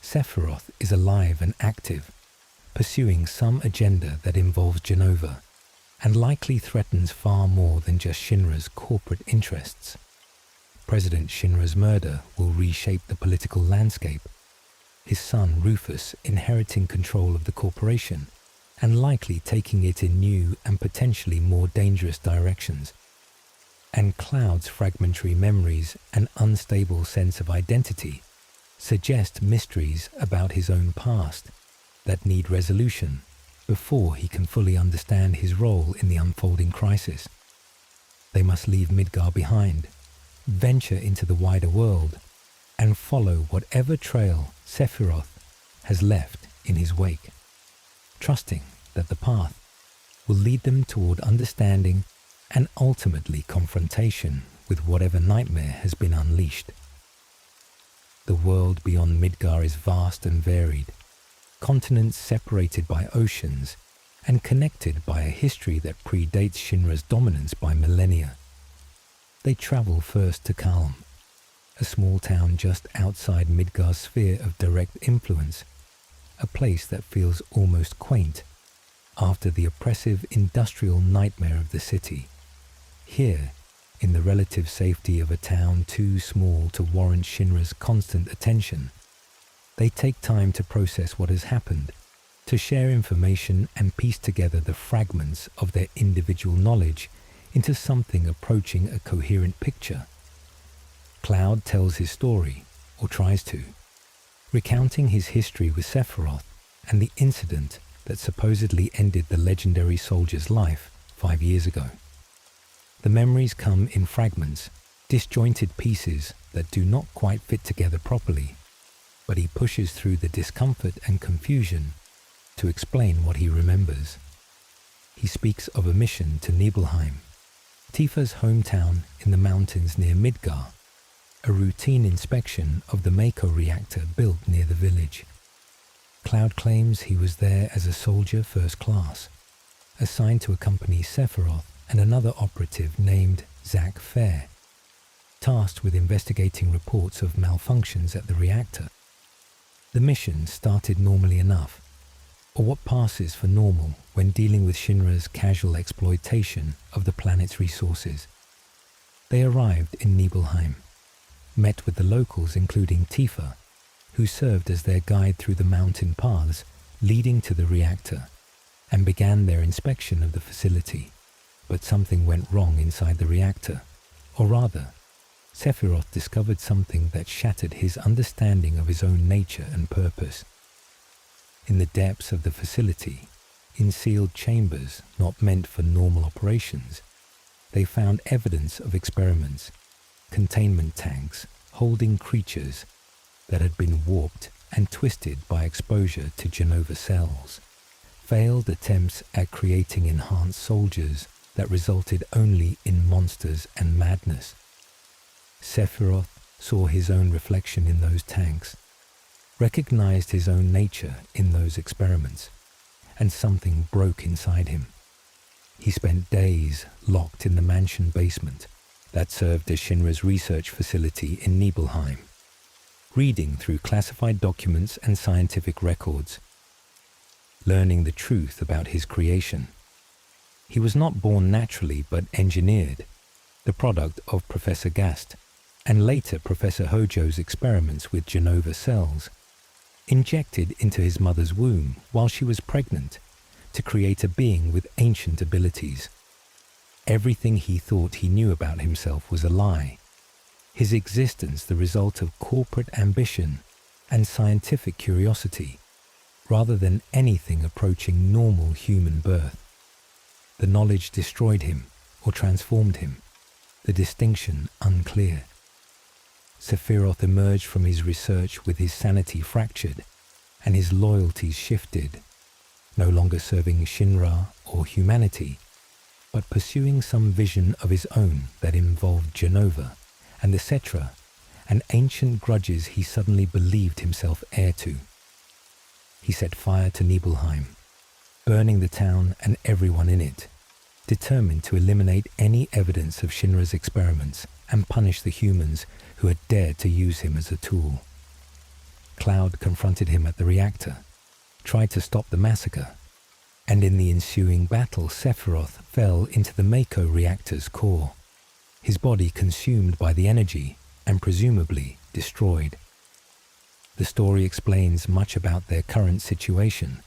Sephiroth is alive and active, pursuing some agenda that involves Jenova, and likely threatens far more than just Shinra's corporate interests. President Shinra's murder will reshape the political landscape, his son Rufus inheriting control of the corporation and likely taking it in new and potentially more dangerous directions. And Cloud's fragmentary memories and unstable sense of identity suggest mysteries about his own past that need resolution before he can fully understand his role in the unfolding crisis. They must leave Midgar behind, venture into the wider world, and follow whatever trail Sephiroth has left in his wake, trusting that the path will lead them toward understanding and ultimately confrontation with whatever nightmare has been unleashed. The world beyond Midgar is vast and varied, continents separated by oceans and connected by a history that predates Shinra's dominance by millennia. They travel first to Kalm, a small town just outside Midgar's sphere of direct influence, a place that feels almost quaint after the oppressive industrial nightmare of the city. Here, in the relative safety of a town too small to warrant Shinra's constant attention, they take time to process what has happened, to share information and piece together the fragments of their individual knowledge into something approaching a coherent picture. Cloud tells his story, or tries to, recounting his history with Sephiroth and the incident that supposedly ended the legendary soldier's life 5 years ago. The memories come in fragments, disjointed pieces that do not quite fit together properly, but he pushes through the discomfort and confusion to explain what he remembers. He speaks of a mission to Nibelheim, Tifa's hometown in the mountains near Midgar, a routine inspection of the Mako reactor built near the village. Cloud claims he was there as a soldier first class, assigned to accompany Sephiroth and another operative named Zack Fair, tasked with investigating reports of malfunctions at the reactor. The mission started normally enough, or what passes for normal when dealing with Shinra's casual exploitation of the planet's resources. They arrived in Nibelheim, met with the locals including Tifa, who served as their guide through the mountain paths leading to the reactor, and began their inspection of the facility. But something went wrong inside the reactor, or rather, Sephiroth discovered something that shattered his understanding of his own nature and purpose. In the depths of the facility, in sealed chambers not meant for normal operations, they found evidence of experiments, containment tanks holding creatures that had been warped and twisted by exposure to Jenova cells, failed attempts at creating enhanced soldiers that resulted only in monsters and madness. Sephiroth saw his own reflection in those tanks, recognized his own nature in those experiments, and something broke inside him. He spent days locked in the mansion basement that served as Shinra's research facility in Nibelheim, reading through classified documents and scientific records, learning the truth about his creation. He was not born naturally but engineered, the product of Professor Gast and later Professor Hojo's experiments with Jenova cells. injected into his mother's womb while she was pregnant to create a being with ancient abilities. Everything he thought he knew about himself was a lie, his existence the result of corporate ambition and scientific curiosity, rather than anything approaching normal human birth. The knowledge destroyed him or transformed him, the distinction unclear. Sephiroth emerged from his research with his sanity fractured and his loyalties shifted, no longer serving Shinra or humanity, but pursuing some vision of his own that involved Genova and the Cetra and ancient grudges he suddenly believed himself heir to. He set fire to Nibelheim, burning the town and everyone in it, determined to eliminate any evidence of Shinra's experiments and punish the humans who had dared to use him as a tool. Cloud confronted him at the reactor, tried to stop the massacre, and in the ensuing battle Sephiroth fell into the Mako reactor's core, his body consumed by the energy and presumably destroyed. The story explains much about their current situation,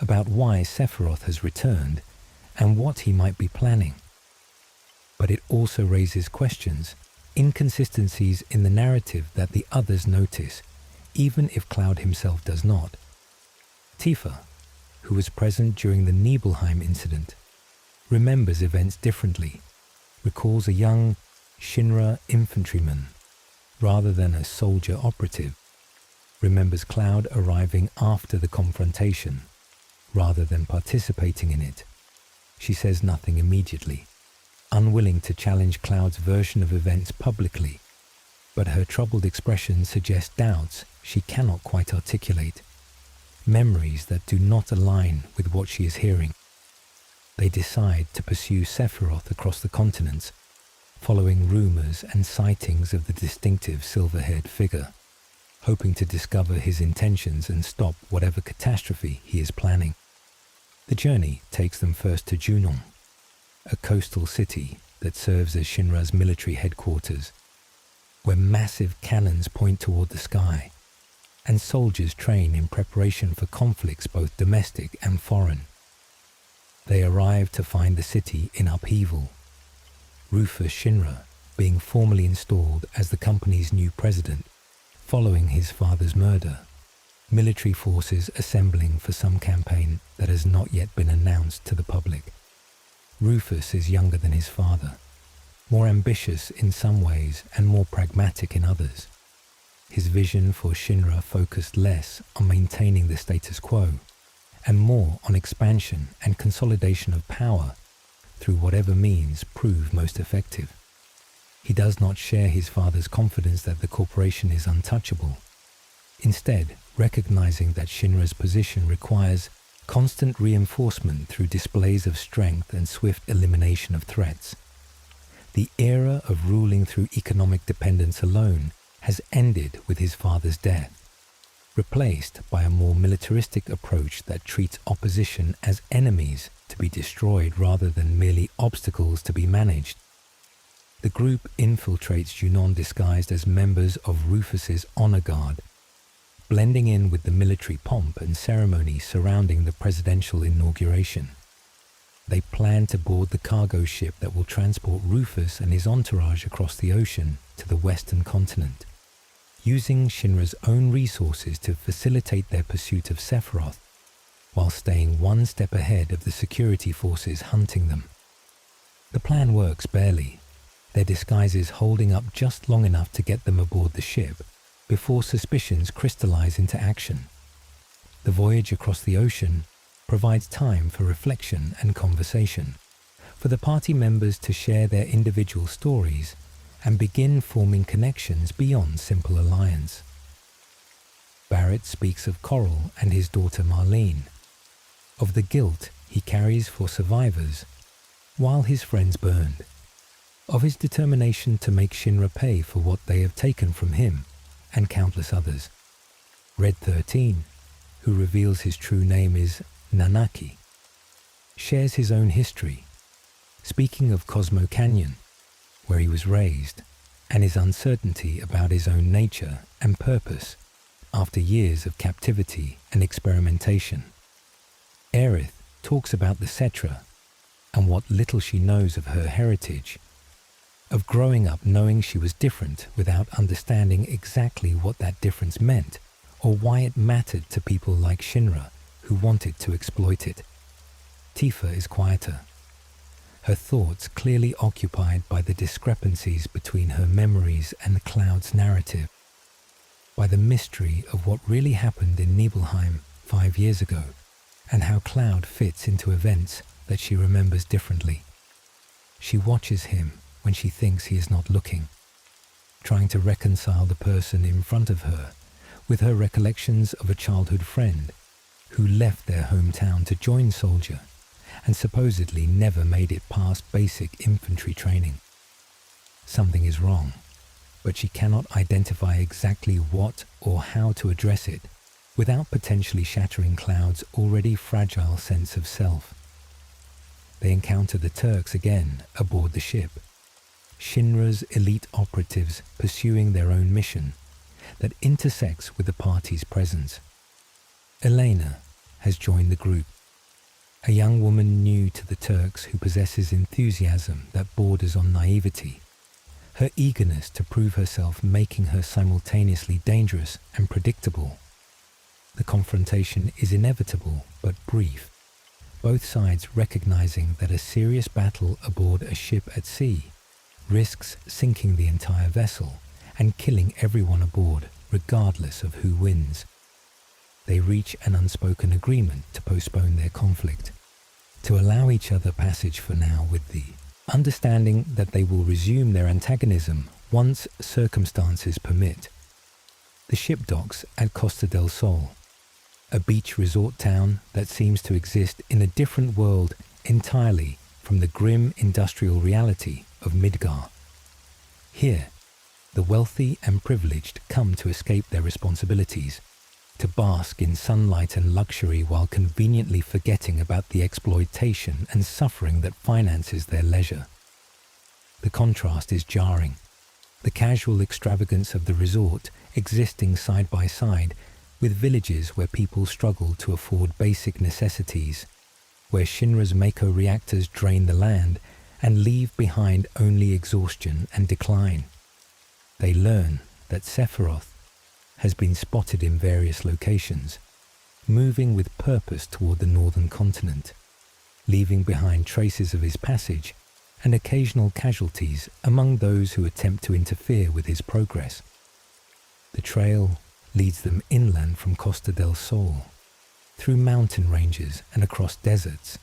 about why Sephiroth has returned and what he might be planning. But it also raises questions, inconsistencies in the narrative that the others notice, even if Cloud himself does not. Tifa, who was present during the Nibelheim incident, remembers events differently, recalls a young Shinra infantryman rather than a soldier operative, remembers Cloud arriving after the confrontation rather than participating in it. She says nothing immediately, unwilling to challenge Cloud's version of events publicly, but her troubled expression suggests doubts she cannot quite articulate, memories that do not align with what she is hearing. They decide to pursue Sephiroth across the continents, following rumors and sightings of the distinctive silver-haired figure, hoping to discover his intentions and stop whatever catastrophe he is planning. The journey takes them first to Junon, a coastal city that serves as Shinra's military headquarters, where massive cannons point toward the sky, and soldiers train in preparation for conflicts both domestic and foreign. They arrive to find the city in upheaval, Rufus Shinra being formally installed as the company's new president, following his father's murder, military forces assembling for some campaign that has not yet been announced to the public. Rufus is younger than his father, more ambitious in some ways and more pragmatic in others. His vision for Shinra focused less on maintaining the status quo and more on expansion and consolidation of power through whatever means prove most effective. He does not share his father's confidence that the corporation is untouchable, instead recognizing that Shinra's position requires constant reinforcement through displays of strength and swift elimination of threats. The era of ruling through economic dependence alone has ended with his father's death, replaced by a more militaristic approach that treats opposition as enemies to be destroyed rather than merely obstacles to be managed. The group infiltrates Junon disguised as members of Rufus's honor guard, blending in with the military pomp and ceremony surrounding the presidential inauguration. They plan to board the cargo ship that will transport Rufus and his entourage across the ocean to the western continent, using Shinra's own resources to facilitate their pursuit of Sephiroth, while staying one step ahead of the security forces hunting them. The plan works barely, their disguises holding up just long enough to get them aboard the ship before suspicions crystallize into action. The voyage across the ocean provides time for reflection and conversation, for the party members to share their individual stories and begin forming connections beyond simple alliance. Barrett speaks of Coral and his daughter Marlene, of the guilt he carries for survivors while his friends burned, of his determination to make Shinra pay for what they have taken from him and countless others. Red 13, who reveals his true name is Nanaki, shares his own history, speaking of Cosmo Canyon, where he was raised, and his uncertainty about his own nature and purpose, after years of captivity and experimentation. Aerith talks about the Cetra and what little she knows of her heritage, of growing up knowing she was different without understanding exactly what that difference meant or why it mattered to people like Shinra who wanted to exploit it. Tifa is quieter, her thoughts clearly occupied by the discrepancies between her memories and Cloud's narrative, by the mystery of what really happened in Nibelheim 5 years ago, and how Cloud fits into events that she remembers differently. She watches him when she thinks he is not looking, trying to reconcile the person in front of her with her recollections of a childhood friend who left their hometown to join Soldier and supposedly never made it past basic infantry training. Something is wrong, but she cannot identify exactly what or how to address it without potentially shattering Cloud's already fragile sense of self. They encounter the Turks again aboard the ship, Shinra's elite operatives pursuing their own mission that intersects with the party's presence. Elena has joined the group, a young woman new to the Turks who possesses enthusiasm that borders on naivety, her eagerness to prove herself making her simultaneously dangerous and predictable. The confrontation is inevitable but brief, both sides recognizing that a serious battle aboard a ship at sea risks sinking the entire vessel and killing everyone aboard regardless of who wins. They reach an unspoken agreement to postpone their conflict, to allow each other passage for now with the understanding that they will resume their antagonism once circumstances permit. The ship docks at Costa del Sol, a beach resort town that seems to exist in a different world entirely from the grim industrial reality of Midgar. Here, the wealthy and privileged come to escape their responsibilities, to bask in sunlight and luxury while conveniently forgetting about the exploitation and suffering that finances their leisure. The contrast is jarring, the casual extravagance of the resort existing side by side with villages where people struggle to afford basic necessities, where Shinra's Mako reactors drain the land and leave behind only exhaustion and decline. They learn that Sephiroth has been spotted in various locations, moving with purpose toward the northern continent, leaving behind traces of his passage and occasional casualties among those who attempt to interfere with his progress. The trail leads them inland from Costa del Sol, through mountain ranges and across deserts,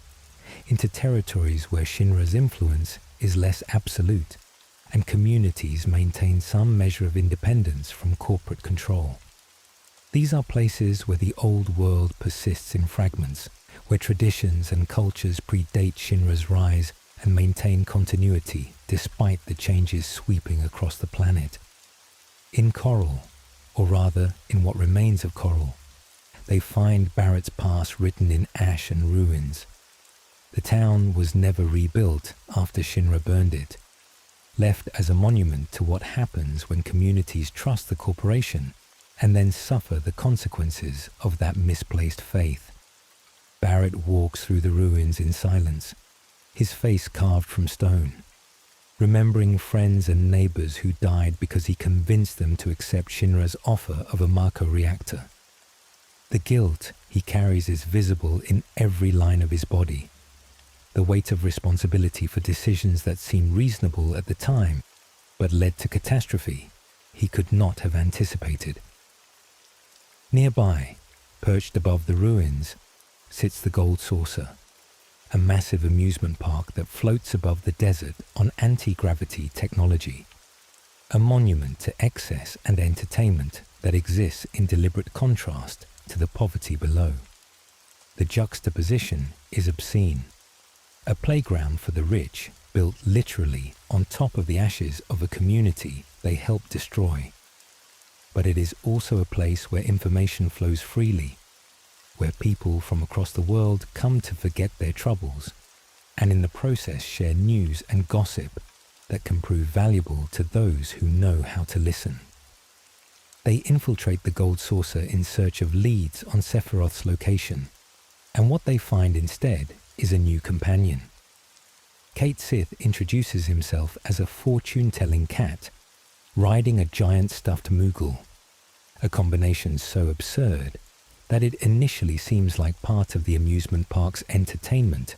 into territories where Shinra's influence is less absolute and communities maintain some measure of independence from corporate control. These are places where the old world persists in fragments, where traditions and cultures predate Shinra's rise and maintain continuity despite the changes sweeping across the planet. In Coral, or rather in what remains of Coral, they find Barrett's past written in ash and ruins. The town was never rebuilt after Shinra burned it, left as a monument to what happens when communities trust the corporation and then suffer the consequences of that misplaced faith. Barrett walks through the ruins in silence, his face carved from stone, remembering friends and neighbors who died because he convinced them to accept Shinra's offer of a Mako reactor. The guilt he carries is visible in every line of his body, the weight of responsibility for decisions that seemed reasonable at the time, but led to catastrophe he could not have anticipated. Nearby, perched above the ruins, sits the Gold Saucer, a massive amusement park that floats above the desert on anti-gravity technology, a monument to excess and entertainment that exists in deliberate contrast to the poverty below. The juxtaposition is obscene. A playground for the rich, built literally on top of the ashes of a community they helped destroy. But it is also a place where information flows freely, where people from across the world come to forget their troubles, and in the process share news and gossip that can prove valuable to those who know how to listen. They infiltrate the gold saucer in search of leads on Sephiroth's location, and what they find instead is a new companion. Cait Sith introduces himself as a fortune-telling cat, riding a giant stuffed Moogle, a combination so absurd that it initially seems like part of the amusement park's entertainment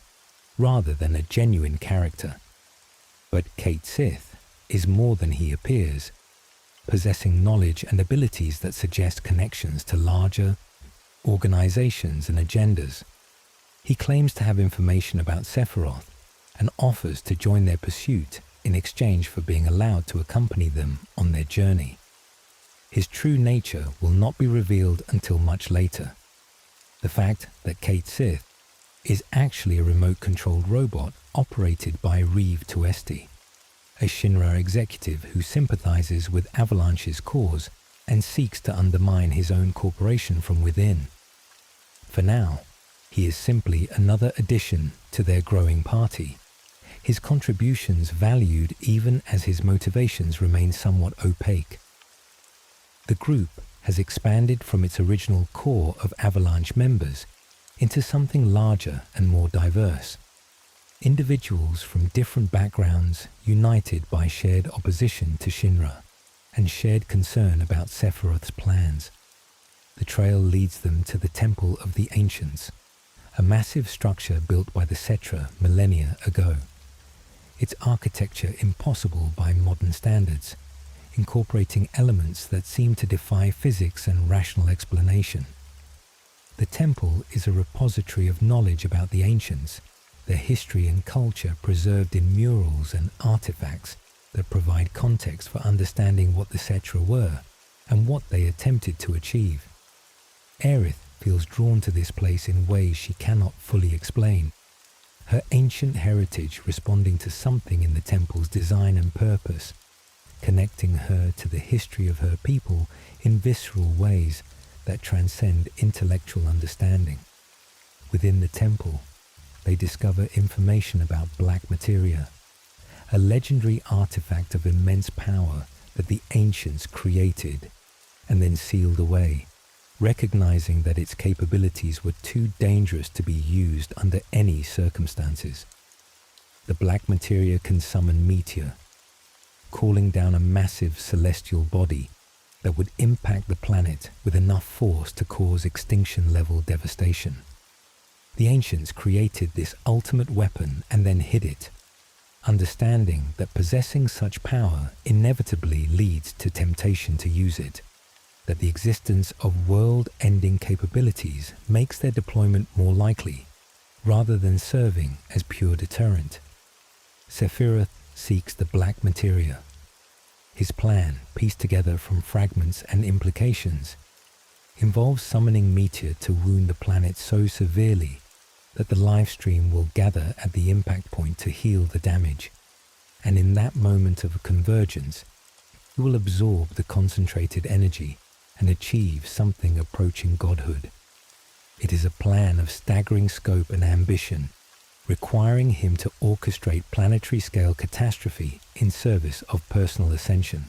rather than a genuine character. But Cait Sith is more than he appears, possessing knowledge and abilities that suggest connections to larger organizations and agendas. He claims to have information about Sephiroth and offers to join their pursuit in exchange for being allowed to accompany them on their journey. His true nature will not be revealed until much later. The fact that Cait Sith is actually a remote-controlled robot operated by Reeve Tuesti, a Shinra executive who sympathizes with Avalanche's cause and seeks to undermine his own corporation from within. For now, he is simply another addition to their growing party, his contributions valued even as his motivations remain somewhat opaque. The group has expanded from its original core of Avalanche members into something larger and more diverse. Individuals from different backgrounds united by shared opposition to Shinra and shared concern about Sephiroth's plans. The trail leads them to the Temple of the Ancients, a massive structure built by the Cetra millennia ago. Its architecture impossible by modern standards, incorporating elements that seem to defy physics and rational explanation. The temple is a repository of knowledge about the ancients, their history and culture preserved in murals and artifacts that provide context for understanding what the Cetra were and what they attempted to achieve. Aerith feels drawn to this place in ways she cannot fully explain, her ancient heritage responding to something in the temple's design and purpose, connecting her to the history of her people in visceral ways that transcend intellectual understanding. Within the temple, they discover information about black materia, a legendary artifact of immense power that the ancients created and then sealed away, recognizing that its capabilities were too dangerous to be used under any circumstances. The black materia can summon meteor, calling down a massive celestial body that would impact the planet with enough force to cause extinction-level devastation. The ancients created this ultimate weapon and then hid it, understanding that possessing such power inevitably leads to temptation to use it, that the existence of world-ending capabilities makes their deployment more likely, rather than serving as pure deterrent. Sephiroth seeks the black materia. His plan, pieced together from fragments and implications, involves summoning meteor to wound the planet so severely that the live stream will gather at the impact point to heal the damage, and in that moment of convergence, he will absorb the concentrated energy and achieve something approaching godhood. It is a plan of staggering scope and ambition, requiring him to orchestrate planetary-scale catastrophe in service of personal ascension.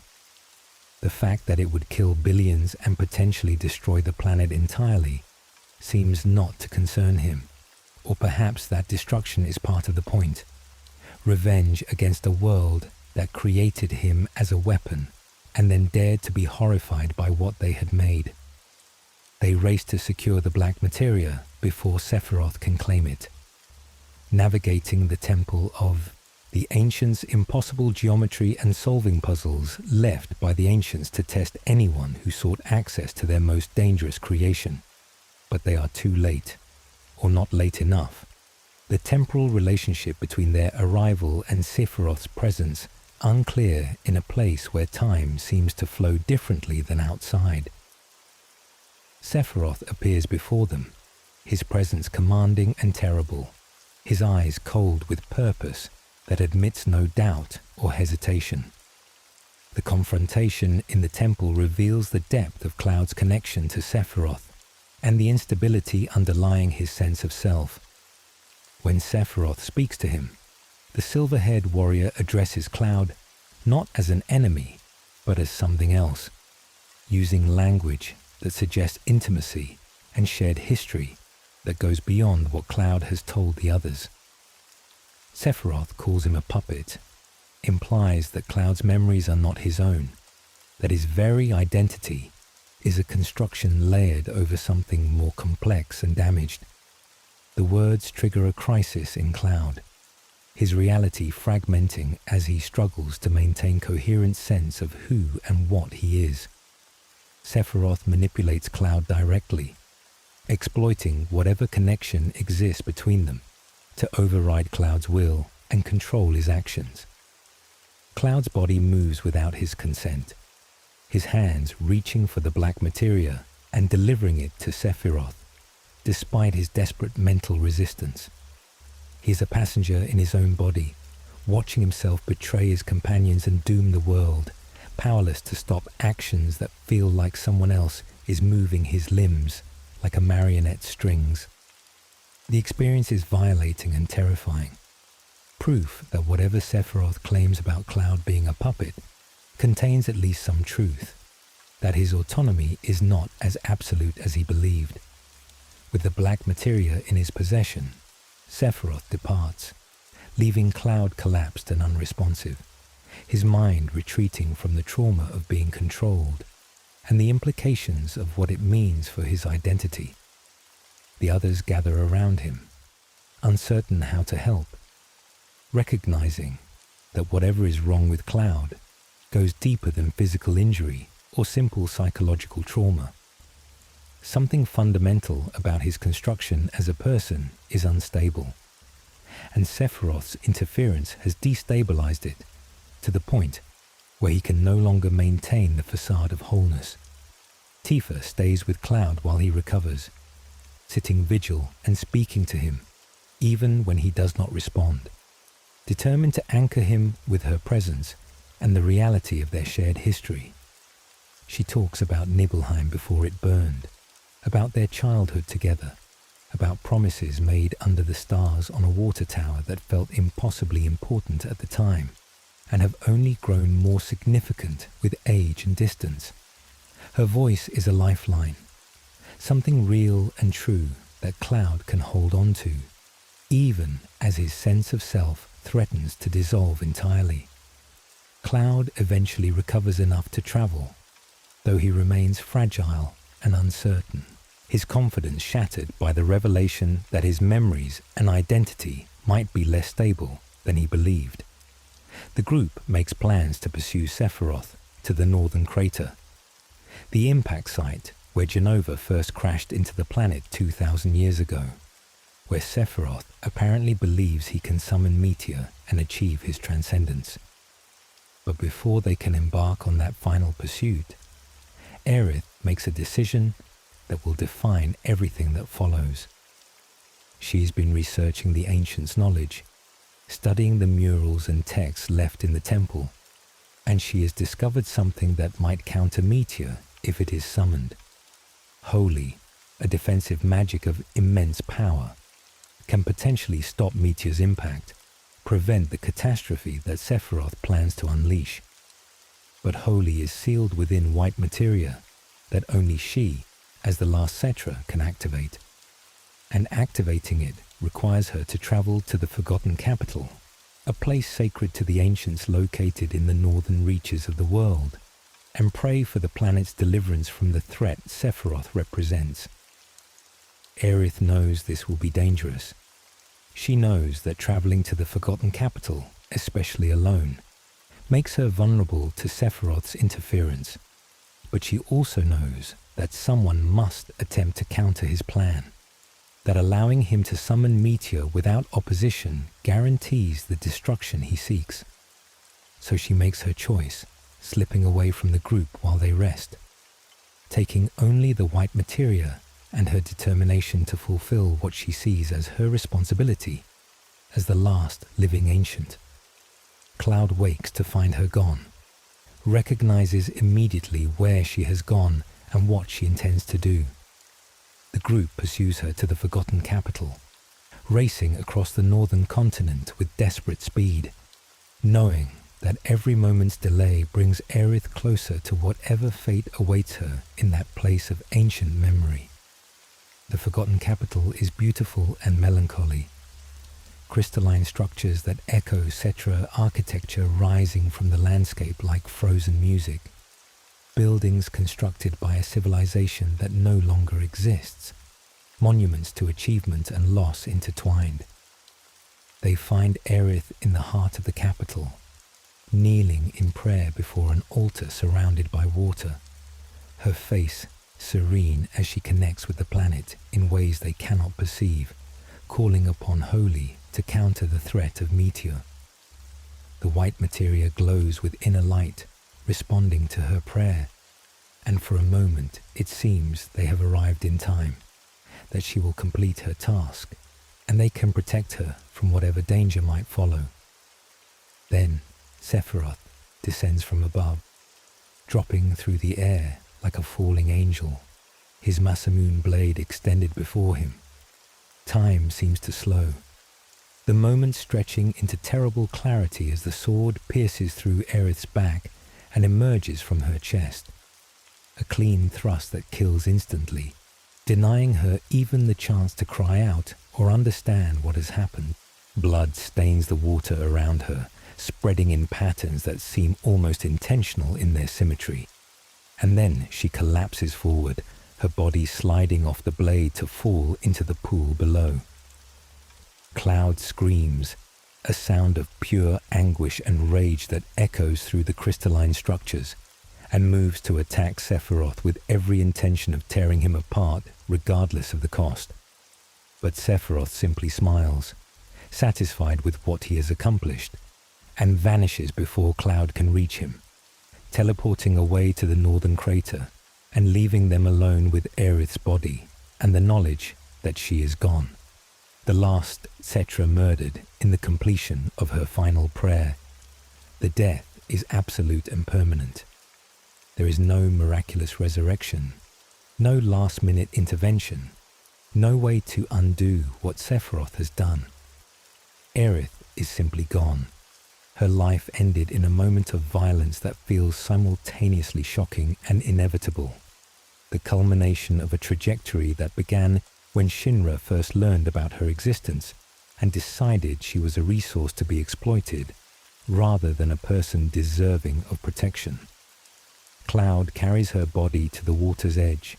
The fact that it would kill billions and potentially destroy the planet entirely seems not to concern him, or perhaps that destruction is part of the point. Revenge against a world that created him as a weapon and then dared to be horrified by what they had made. They race to secure the black materia before Sephiroth can claim it. Navigating the temple of the ancients' impossible geometry and solving puzzles left by the ancients to test anyone who sought access to their most dangerous creation. But they are too late, or not late enough. The temporal relationship between their arrival and Sephiroth's presence unclear in a place where time seems to flow differently than outside. Sephiroth appears before them, his presence commanding and terrible, his eyes cold with purpose that admits no doubt or hesitation. The confrontation in the temple reveals the depth of Cloud's connection to Sephiroth and the instability underlying his sense of self. When Sephiroth speaks to him, the silver-haired warrior addresses Cloud not as an enemy, but as something else. using language that suggests intimacy and shared history that goes beyond what Cloud has told the others. Sephiroth calls him a puppet, implies that Cloud's memories are not his own, that his very identity is a construction layered over something more complex and damaged. The words trigger a crisis in Cloud, his reality fragmenting as he struggles to maintain coherent sense of who and what he is. Sephiroth manipulates Cloud directly, exploiting whatever connection exists between them to override Cloud's will and control his actions. Cloud's body moves without his consent, his hands reaching for the black materia and delivering it to Sephiroth, despite his desperate mental resistance. He is a passenger in his own body, watching himself betray his companions and doom the world, powerless to stop actions that feel like someone else is moving his limbs like a marionette's strings. The experience is violating and terrifying, proof that whatever Sephiroth claims about Cloud being a puppet contains at least some truth, that his autonomy is not as absolute as he believed. With the black materia in his possession, Sephiroth departs, leaving Cloud collapsed and unresponsive, his mind retreating from the trauma of being controlled and the implications of what it means for his identity. The others gather around him, uncertain how to help, recognizing that whatever is wrong with Cloud goes deeper than physical injury or simple psychological trauma. Something fundamental about his construction as a person is unstable, and Sephiroth's interference has destabilized it to the point where he can no longer maintain the facade of wholeness. Tifa stays with Cloud while he recovers, sitting vigil and speaking to him, even when he does not respond, determined to anchor him with her presence and the reality of their shared history. She talks about Nibelheim before it burned, about their childhood together, about promises made under the stars on a water tower that felt impossibly important at the time, and have only grown more significant with age and distance. Her voice is a lifeline, something real and true that Cloud can hold on to, even as his sense of self threatens to dissolve entirely. Cloud eventually recovers enough to travel, though he remains fragile and uncertain, his confidence shattered by the revelation that his memories and identity might be less stable than he believed. The group makes plans to pursue Sephiroth to the northern crater, the impact site where Genova first crashed into the planet 2,000 years ago, where Sephiroth apparently believes he can summon Meteor and achieve his transcendence. But before they can embark on that final pursuit, Aerith makes a decision that will define everything that follows. She's been researching the ancients' knowledge, studying the murals and texts left in the temple, and she has discovered something that might counter Meteor if it is summoned. Holy, a defensive magic of immense power, can potentially stop Meteor's impact, prevent the catastrophe that Sephiroth plans to unleash. But Holy is sealed within white materia that only she, as the last Cetra, can activate. And activating it requires her to travel to the Forgotten Capital, a place sacred to the ancients located in the northern reaches of the world, and pray for the planet's deliverance from the threat Sephiroth represents. Aerith knows this will be dangerous. She knows that traveling to the Forgotten Capital, especially alone, makes her vulnerable to Sephiroth's interference, but she also knows that someone must attempt to counter his plan, that allowing him to summon Meteor without opposition guarantees the destruction he seeks. So she makes her choice, slipping away from the group while they rest, taking only the white materia and her determination to fulfill what she sees as her responsibility as the last living ancient. Cloud wakes to find her gone, recognizes immediately where she has gone and what she intends to do. The group pursues her to the Forgotten Capital, racing across the northern continent with desperate speed, knowing that every moment's delay brings Aerith closer to whatever fate awaits her in that place of ancient memory. The forgotten capital is beautiful and melancholy. Crystalline structures that echo Cetra architecture rising from the landscape like frozen music. Buildings constructed by a civilization that no longer exists. Monuments to achievement and loss intertwined. They find Aerith in the heart of the capital, kneeling in prayer before an altar surrounded by water, her face serene as she connects with the planet in ways they cannot perceive, calling upon Holy to counter the threat of Meteor. The white materia glows with inner light, responding to her prayer, and for a moment it seems they have arrived in time, that she will complete her task, and they can protect her from whatever danger might follow. Then Sephiroth descends from above, dropping through the air like a falling angel, his Masamune blade extended before him. Time seems to slow, the moment stretching into terrible clarity as the sword pierces through Aerith's back and emerges from her chest. A clean thrust that kills instantly, denying her even the chance to cry out or understand what has happened. Blood stains the water around her, spreading in patterns that seem almost intentional in their symmetry. And then she collapses forward, her body sliding off the blade to fall into the pool below. Cloud screams, a sound of pure anguish and rage that echoes through the crystalline structures, and moves to attack Sephiroth with every intention of tearing him apart, regardless of the cost. But Sephiroth simply smiles, satisfied with what he has accomplished, and vanishes before Cloud can reach him, teleporting away to the northern crater and leaving them alone with Aerith's body and the knowledge that she is gone. The last Cetra murdered in the completion of her final prayer. The death is absolute and permanent. There is no miraculous resurrection, no last-minute intervention, no way to undo what Sephiroth has done. Aerith is simply gone. Her life ended in a moment of violence that feels simultaneously shocking and inevitable. The culmination of a trajectory that began when Shinra first learned about her existence and decided she was a resource to be exploited, rather than a person deserving of protection. Cloud carries her body to the water's edge,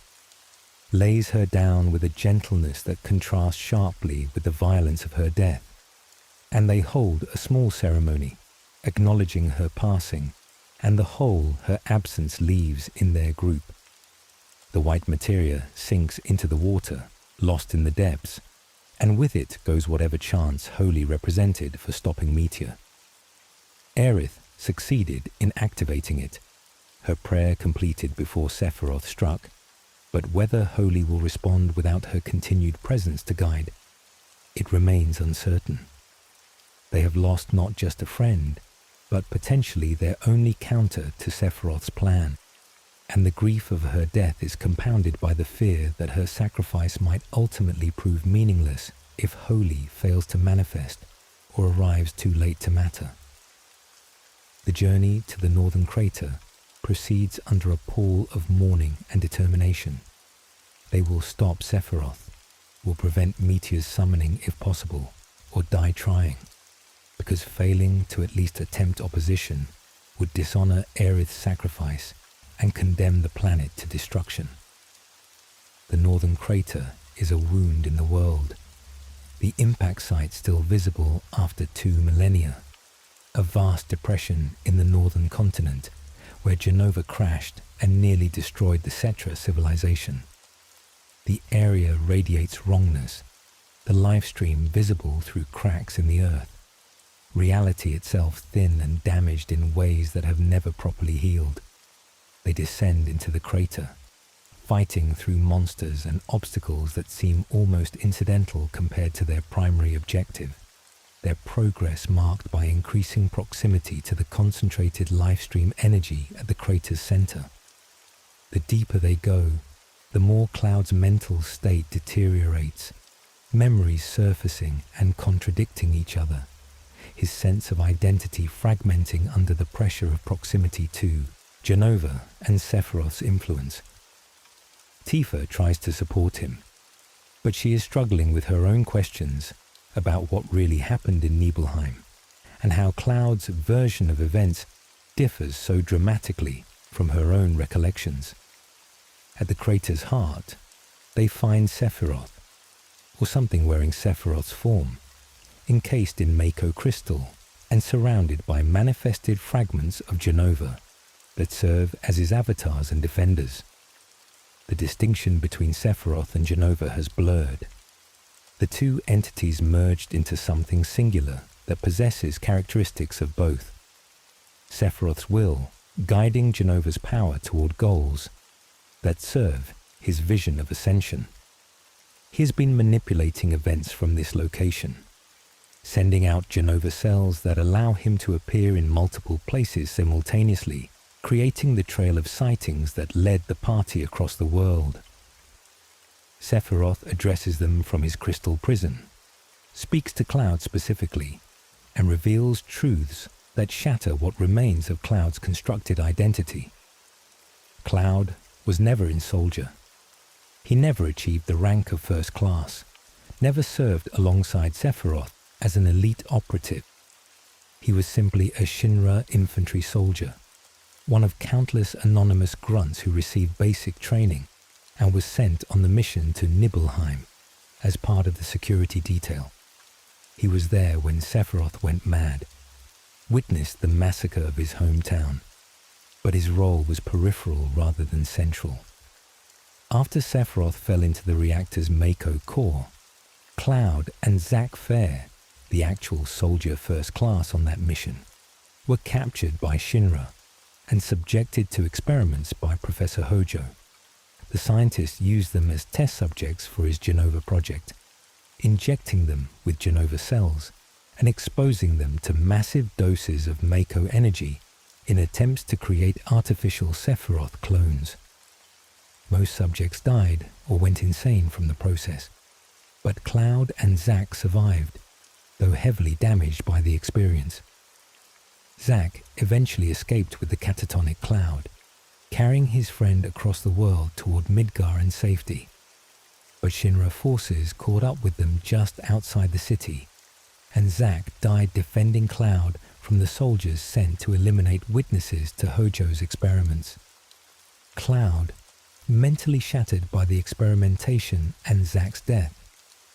lays her down with a gentleness that contrasts sharply with the violence of her death, and they hold a small ceremony, acknowledging her passing and the hole her absence leaves in their group. The white materia sinks into the water, lost in the depths, and with it goes whatever chance Holy represented for stopping Meteor. Aerith succeeded in activating it, her prayer completed before Sephiroth struck, but whether Holy will respond without her continued presence to guide, it remains uncertain. They have lost not just a friend, but potentially their only counter to Sephiroth's plan, and the grief of her death is compounded by the fear that her sacrifice might ultimately prove meaningless if Holy fails to manifest or arrives too late to matter. The journey to the northern crater proceeds under a pall of mourning and determination. They will stop Sephiroth, will prevent Meteor's summoning if possible, or die trying, because failing to at least attempt opposition would dishonor Aerith's sacrifice and condemn the planet to destruction. The northern crater is a wound in the world, the impact site still visible after 2 millennia, a vast depression in the northern continent where Genova crashed and nearly destroyed the Cetra civilization. The area radiates wrongness, the life stream visible through cracks in the earth, reality itself thin and damaged in ways that have never properly healed. They descend into the crater, fighting through monsters and obstacles that seem almost incidental compared to their primary objective, their progress marked by increasing proximity to the concentrated life stream energy at the crater's center. The deeper they go, the more Cloud's mental state deteriorates, memories surfacing and contradicting each other. his sense of identity fragmenting under the pressure of proximity to Jenova and Sephiroth's influence. Tifa tries to support him, but she is struggling with her own questions about what really happened in Nibelheim and how Cloud's version of events differs so dramatically from her own recollections. At the crater's heart, they find Sephiroth, or something wearing Sephiroth's form, encased in Mako crystal and surrounded by manifested fragments of Jenova that serve as his avatars and defenders. The distinction between Sephiroth and Jenova has blurred. The two entities merged into something singular that possesses characteristics of both. Sephiroth's will guiding Jenova's power toward goals that serve his vision of ascension. He has been manipulating events from this location, sending out Jenova cells that allow him to appear in multiple places simultaneously, creating the trail of sightings that led the party across the world. Sephiroth addresses them from his crystal prison, speaks to Cloud specifically, and reveals truths that shatter what remains of Cloud's constructed identity. Cloud was never in Soldier. He never achieved the rank of first class, never served alongside Sephiroth as an elite operative. He was simply a Shinra infantry soldier, one of countless anonymous grunts who received basic training and was sent on the mission to Nibelheim as part of the security detail. He was there when Sephiroth went mad, witnessed the massacre of his hometown, but his role was peripheral rather than central. After Sephiroth fell into the reactor's Mako core, Cloud and Zack Fair, the actual soldier first class on that mission, were captured by Shinra and subjected to experiments by Professor Hojo. The scientist used them as test subjects for his Jenova project, injecting them with Jenova cells and exposing them to massive doses of Mako energy in attempts to create artificial Sephiroth clones. Most subjects died or went insane from the process, but Cloud and Zack survived, though heavily damaged by the experience. Zack eventually escaped with the catatonic Cloud, carrying his friend across the world toward Midgar and safety. But Shinra forces caught up with them just outside the city, and Zack died defending Cloud from the soldiers sent to eliminate witnesses to Hojo's experiments. Cloud, mentally shattered by the experimentation and Zack's death,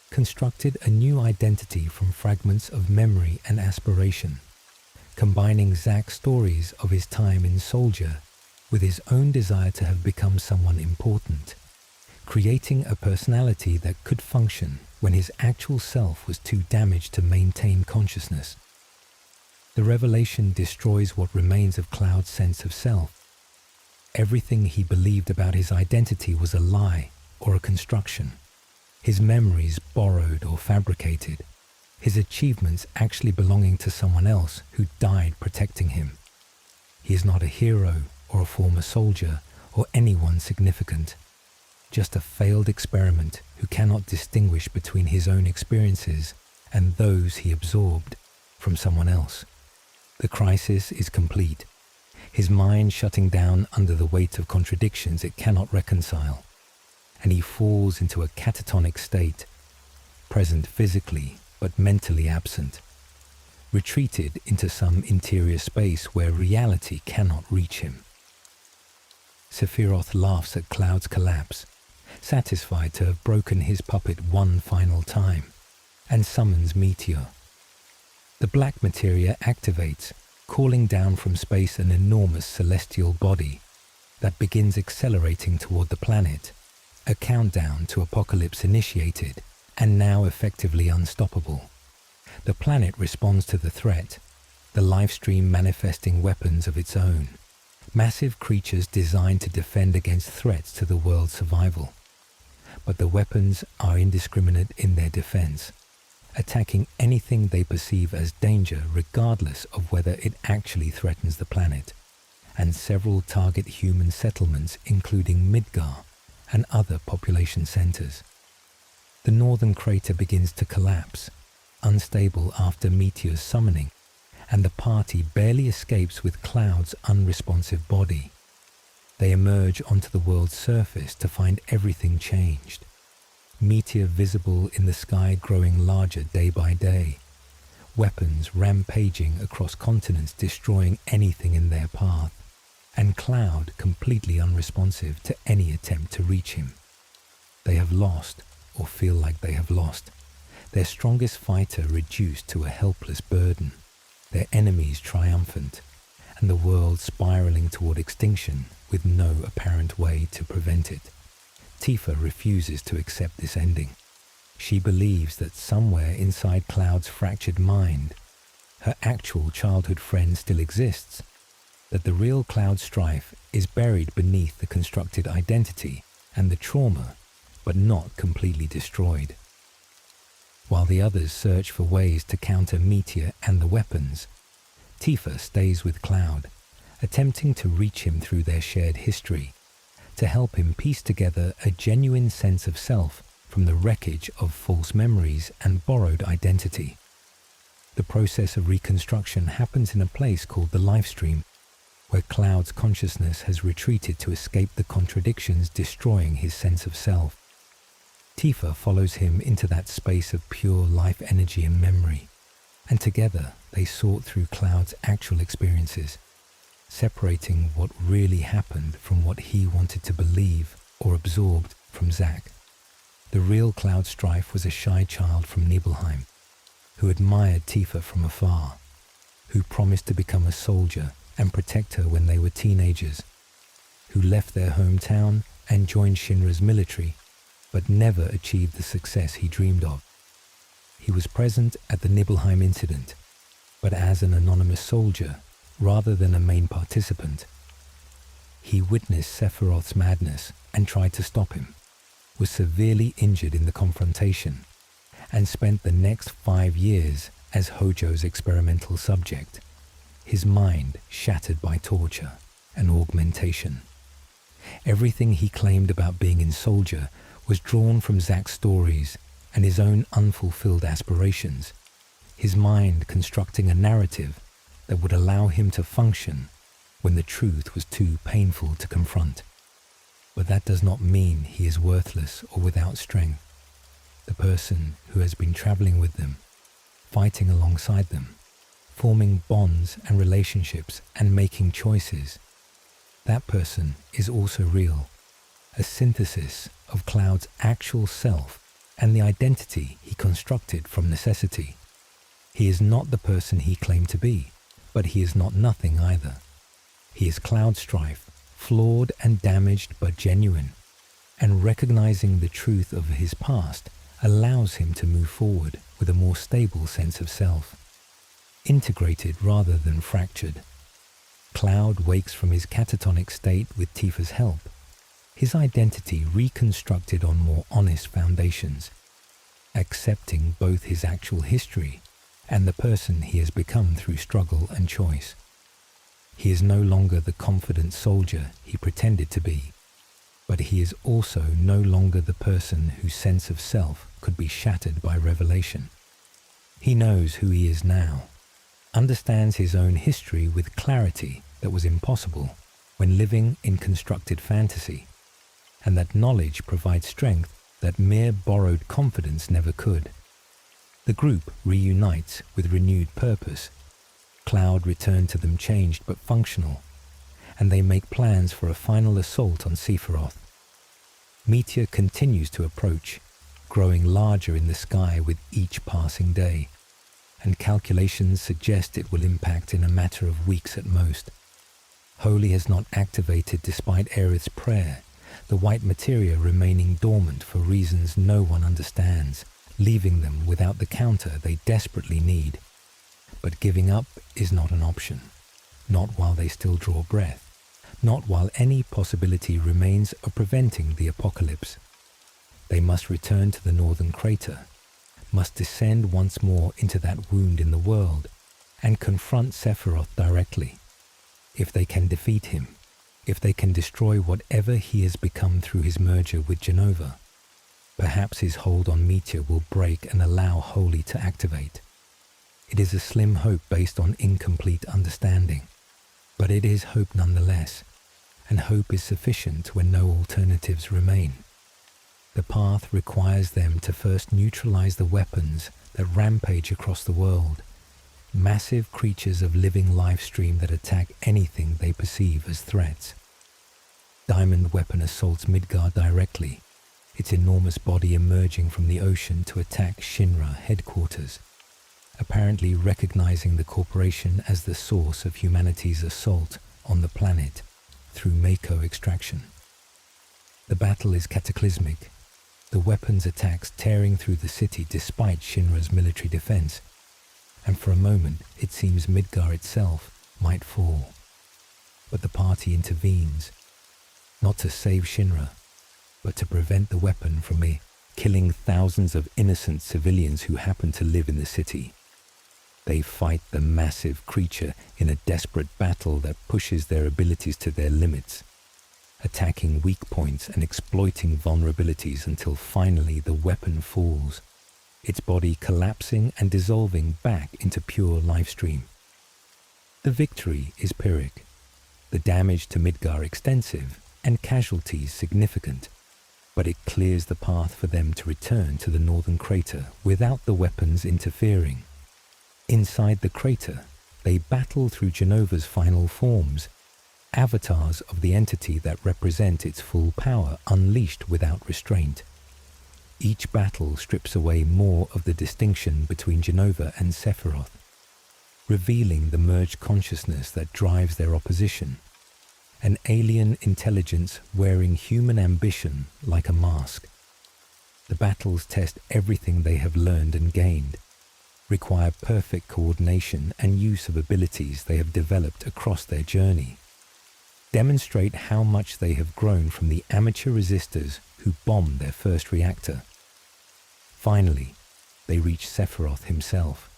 constructed a new identity from fragments of memory and aspiration, combining Zack's stories of his time in Soldier with his own desire to have become someone important, creating a personality that could function when his actual self was too damaged to maintain consciousness. The revelation destroys what remains of Cloud's sense of self. Everything he believed about his identity was a lie or a construction, his memories borrowed or fabricated, his achievements actually belonging to someone else who died protecting him. He is not a hero or a former soldier or anyone significant, just a failed experiment who cannot distinguish between his own experiences and those he absorbed from someone else. The crisis is complete, his mind shutting down under the weight of contradictions it cannot reconcile, and he falls into a catatonic state, present physically but mentally absent, retreated into some interior space where reality cannot reach him. Sephiroth laughs at Cloud's collapse, satisfied to have broken his puppet one final time, and summons Meteor. The black materia activates, calling down from space an enormous celestial body that begins accelerating toward the planet, a countdown to apocalypse initiated and now effectively unstoppable. The planet responds to the threat, the lifestream manifesting weapons of its own, massive creatures designed to defend against threats to the world's survival. But the weapons are indiscriminate in their defense, attacking anything they perceive as danger regardless of whether it actually threatens the planet, and several target human settlements including Midgar and other population centers. The northern crater begins to collapse, unstable after Meteor's summoning, and the party barely escapes with Cloud's unresponsive body. They emerge onto the world's surface to find everything changed. Meteor visible in the sky growing larger day by day. Weapons rampaging across continents destroying anything in their path. And Cloud completely unresponsive to any attempt to reach him. They have lost, or feel like they have lost, their strongest fighter reduced to a helpless burden, their enemies triumphant, and the world spiraling toward extinction with no apparent way to prevent it. Tifa refuses to accept this ending. She believes that somewhere inside Cloud's fractured mind, her actual childhood friend still exists, that the real Cloud Strife is buried beneath the constructed identity and the trauma, but not completely destroyed. While the others search for ways to counter Meteor and the weapons, Tifa stays with Cloud, attempting to reach him through their shared history, to help him piece together a genuine sense of self from the wreckage of false memories and borrowed identity. The process of reconstruction happens in a place called the Lifestream, where Cloud's consciousness has retreated to escape the contradictions destroying his sense of self. Tifa follows him into that space of pure life energy and memory, and together they sort through Cloud's actual experiences, separating what really happened from what he wanted to believe or absorbed from Zack. The real Cloud Strife was a shy child from Nibelheim, who admired Tifa from afar, who promised to become a soldier and protect her when they were teenagers, who left their hometown and joined Shinra's military, but never achieved the success he dreamed of. He was present at the Nibelheim incident, but as an anonymous soldier rather than a main participant. He witnessed Sephiroth's madness and tried to stop him, was severely injured in the confrontation, and spent the next 5 years as Hojo's experimental subject, his mind shattered by torture and augmentation. Everything he claimed about being in Soldier was drawn from Zack's stories and his own unfulfilled aspirations, his mind constructing a narrative that would allow him to function when the truth was too painful to confront. But that does not mean he is worthless or without strength. The person who has been traveling with them, fighting alongside them, forming bonds and relationships and making choices, that person is also real, a synthesis of Cloud's actual self and the identity he constructed from necessity. He is not the person he claimed to be, but he is not nothing either. He is Cloud Strife, flawed and damaged but genuine, and recognizing the truth of his past allows him to move forward with a more stable sense of self, integrated rather than fractured. Cloud wakes from his catatonic state with Tifa's help, his identity reconstructed on more honest foundations, accepting both his actual history and the person he has become through struggle and choice. He is no longer the confident soldier he pretended to be, but he is also no longer the person whose sense of self could be shattered by revelation. He knows who he is now, understands his own history with clarity that was impossible when living in constructed fantasy, and that knowledge provides strength that mere borrowed confidence never could. The group reunites with renewed purpose. Cloud returned to them changed but functional, and they make plans for a final assault on Sephiroth. Meteor continues to approach, growing larger in the sky with each passing day, and calculations suggest it will impact in a matter of weeks at most. Holy has not activated despite Aerith's prayer, the white materia remaining dormant for reasons no one understands, leaving them without the counter they desperately need. But giving up is not an option, not while they still draw breath, not while any possibility remains of preventing the apocalypse. They must return to the northern crater, must descend once more into that wound in the world, and confront Sephiroth directly. If they can defeat him, if they can destroy whatever he has become through his merger with Genova. Perhaps his hold on Meteor will break and allow Holy to activate. It is a slim hope based on incomplete understanding, but it is hope nonetheless, and hope is sufficient when no alternatives remain. The path requires them to first neutralize the weapons that rampage across the world, massive creatures of living life stream that attack anything they perceive as threats. Diamond Weapon assaults Midgar directly, its enormous body emerging from the ocean to attack Shinra headquarters, apparently recognizing the corporation as the source of humanity's assault on the planet through Mako extraction. The battle is cataclysmic, the weapons attacks tearing through the city despite Shinra's military defense, and for a moment it seems Midgar itself might fall. But the party intervenes, not to save Shinra, but to prevent the weapon from killing thousands of innocent civilians who happen to live in the city. They fight the massive creature in a desperate battle that pushes their abilities to their limits, attacking weak points and exploiting vulnerabilities until finally the weapon falls, its body collapsing and dissolving back into pure life stream. The victory is Pyrrhic, the damage to Midgar extensive and casualties significant, but it clears the path for them to return to the northern crater without the weapons interfering. Inside the crater, they battle through Genova's final forms, avatars of the entity that represent its full power unleashed without restraint. Each battle strips away more of the distinction between Genova and Sephiroth, revealing the merged consciousness that drives their opposition, an alien intelligence wearing human ambition like a mask. The battles test everything they have learned and gained, require perfect coordination and use of abilities they have developed across their journey, demonstrate how much they have grown from the amateur resistors who bombed their first reactor. Finally, they reach Sephiroth himself,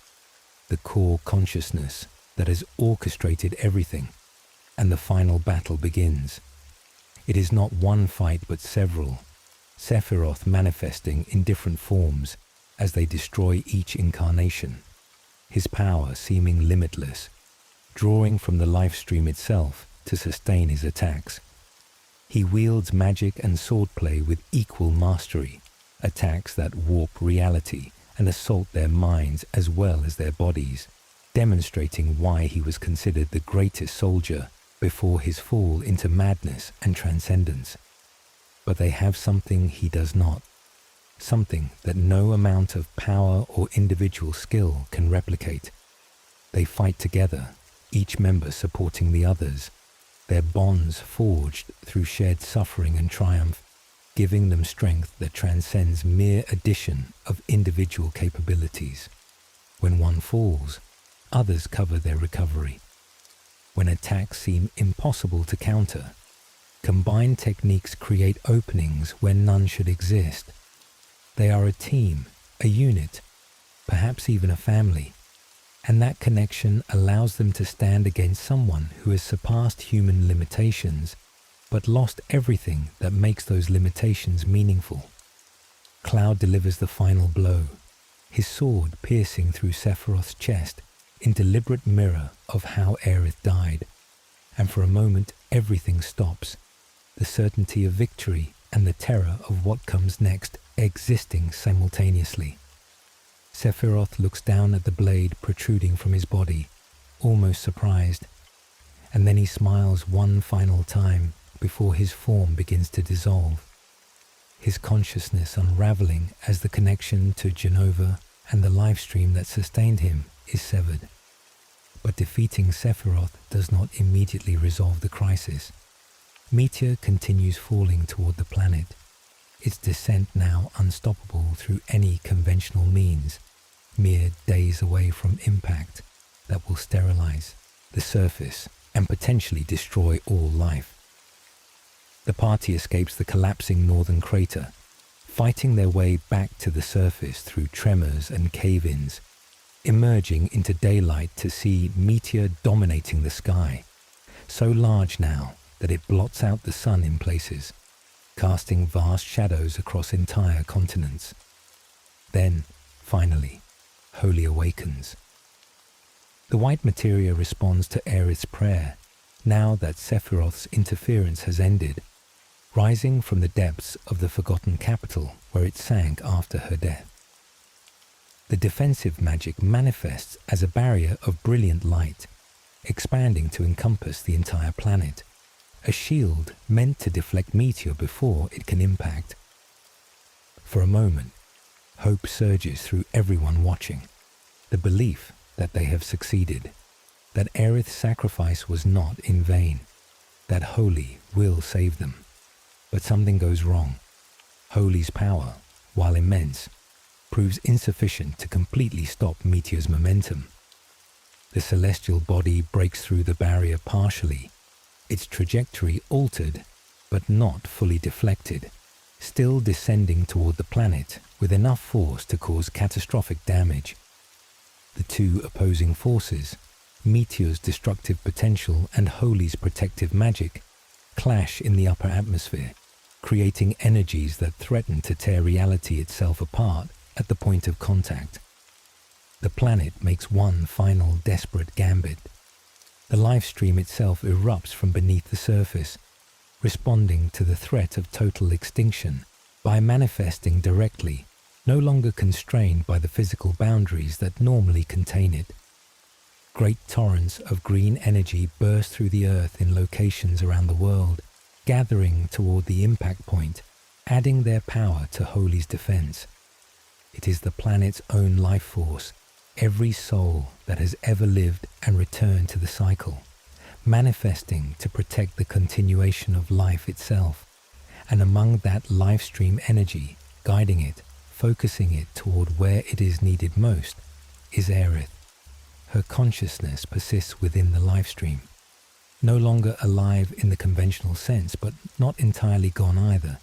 the core consciousness that has orchestrated everything, and the final battle begins. It is not one fight but several, Sephiroth manifesting in different forms as they destroy each incarnation, his power seeming limitless, drawing from the life stream itself to sustain his attacks. He wields magic and swordplay with equal mastery, attacks that warp reality and assault their minds as well as their bodies, demonstrating why he was considered the greatest soldier before his fall into madness and transcendence. But they have something he does not, something that no amount of power or individual skill can replicate. They fight together, each member supporting the others, their bonds forged through shared suffering and triumph, giving them strength that transcends mere addition of individual capabilities. When one falls, others cover their recovery. When attacks seem impossible to counter, combined techniques create openings where none should exist. They are a team, a unit, perhaps even a family, and that connection allows them to stand against someone who has surpassed human limitations, but lost everything that makes those limitations meaningful. Cloud delivers the final blow, his sword piercing through Sephiroth's chest in deliberate mirror of how Aerith died, and for a moment everything stops, the certainty of victory and the terror of what comes next existing simultaneously. Sephiroth looks down at the blade protruding from his body, almost surprised, and then he smiles one final time before his form begins to dissolve, his consciousness unraveling as the connection to Genova and the life stream that sustained him is severed. But defeating Sephiroth does not immediately resolve the crisis. Meteor continues falling toward the planet, its descent now unstoppable through any conventional means, mere days away from impact that will sterilize the surface and potentially destroy all life. The party escapes the collapsing northern crater, fighting their way back to the surface through tremors and cave-ins, emerging into daylight to see Meteor dominating the sky, so large now that it blots out the sun in places. casting vast shadows across entire continents. Then, finally, Holy awakens. The white materia responds to Aerith's prayer, now that Sephiroth's interference has ended, rising from the depths of the forgotten capital where it sank after her death. The defensive magic manifests as a barrier of brilliant light, expanding to encompass the entire planet, a shield meant to deflect meteor before it can impact. For a moment, hope surges through everyone watching, the belief that they have succeeded, that Aerith's sacrifice was not in vain, that Holy will save them. But something goes wrong. Holy's power, while immense, proves insufficient to completely stop Meteor's momentum. The celestial body breaks through the barrier partially, its trajectory altered, but not fully deflected, still descending toward the planet with enough force to cause catastrophic damage. The two opposing forces, Meteor's destructive potential and Holy's protective magic, clash in the upper atmosphere, creating energies that threaten to tear reality itself apart at the point of contact. The planet makes one final desperate gambit. The life stream itself erupts from beneath the surface, responding to the threat of total extinction by manifesting directly, no longer constrained by the physical boundaries that normally contain it. Great torrents of green energy burst through the earth in locations around the world, gathering toward the impact point, adding their power to Holy's defense. It is the planet's own life force, every soul that has ever lived and returned to the cycle, manifesting to protect the continuation of life itself. And among that life stream energy, guiding it, focusing it toward where it is needed most, is Aerith. Her consciousness persists within the life stream, no longer alive in the conventional sense, but not entirely gone either.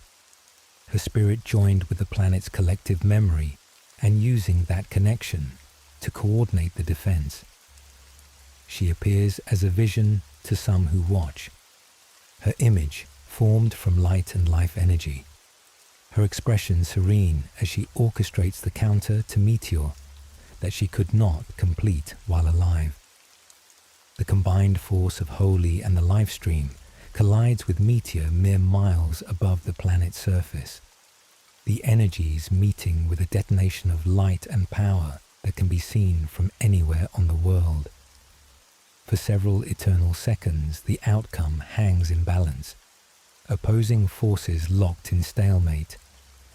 Her spirit joined with the planet's collective memory and using that connection to coordinate the defense. She appears as a vision to some who watch, her image formed from light and life energy, her expression serene as she orchestrates the counter to Meteor that she could not complete while alive. The combined force of Holy and the life stream collides with Meteor mere miles above the planet's surface, the energies meeting with a detonation of light and power that can be seen from anywhere on the world. For several eternal seconds, the outcome hangs in balance, opposing forces locked in stalemate,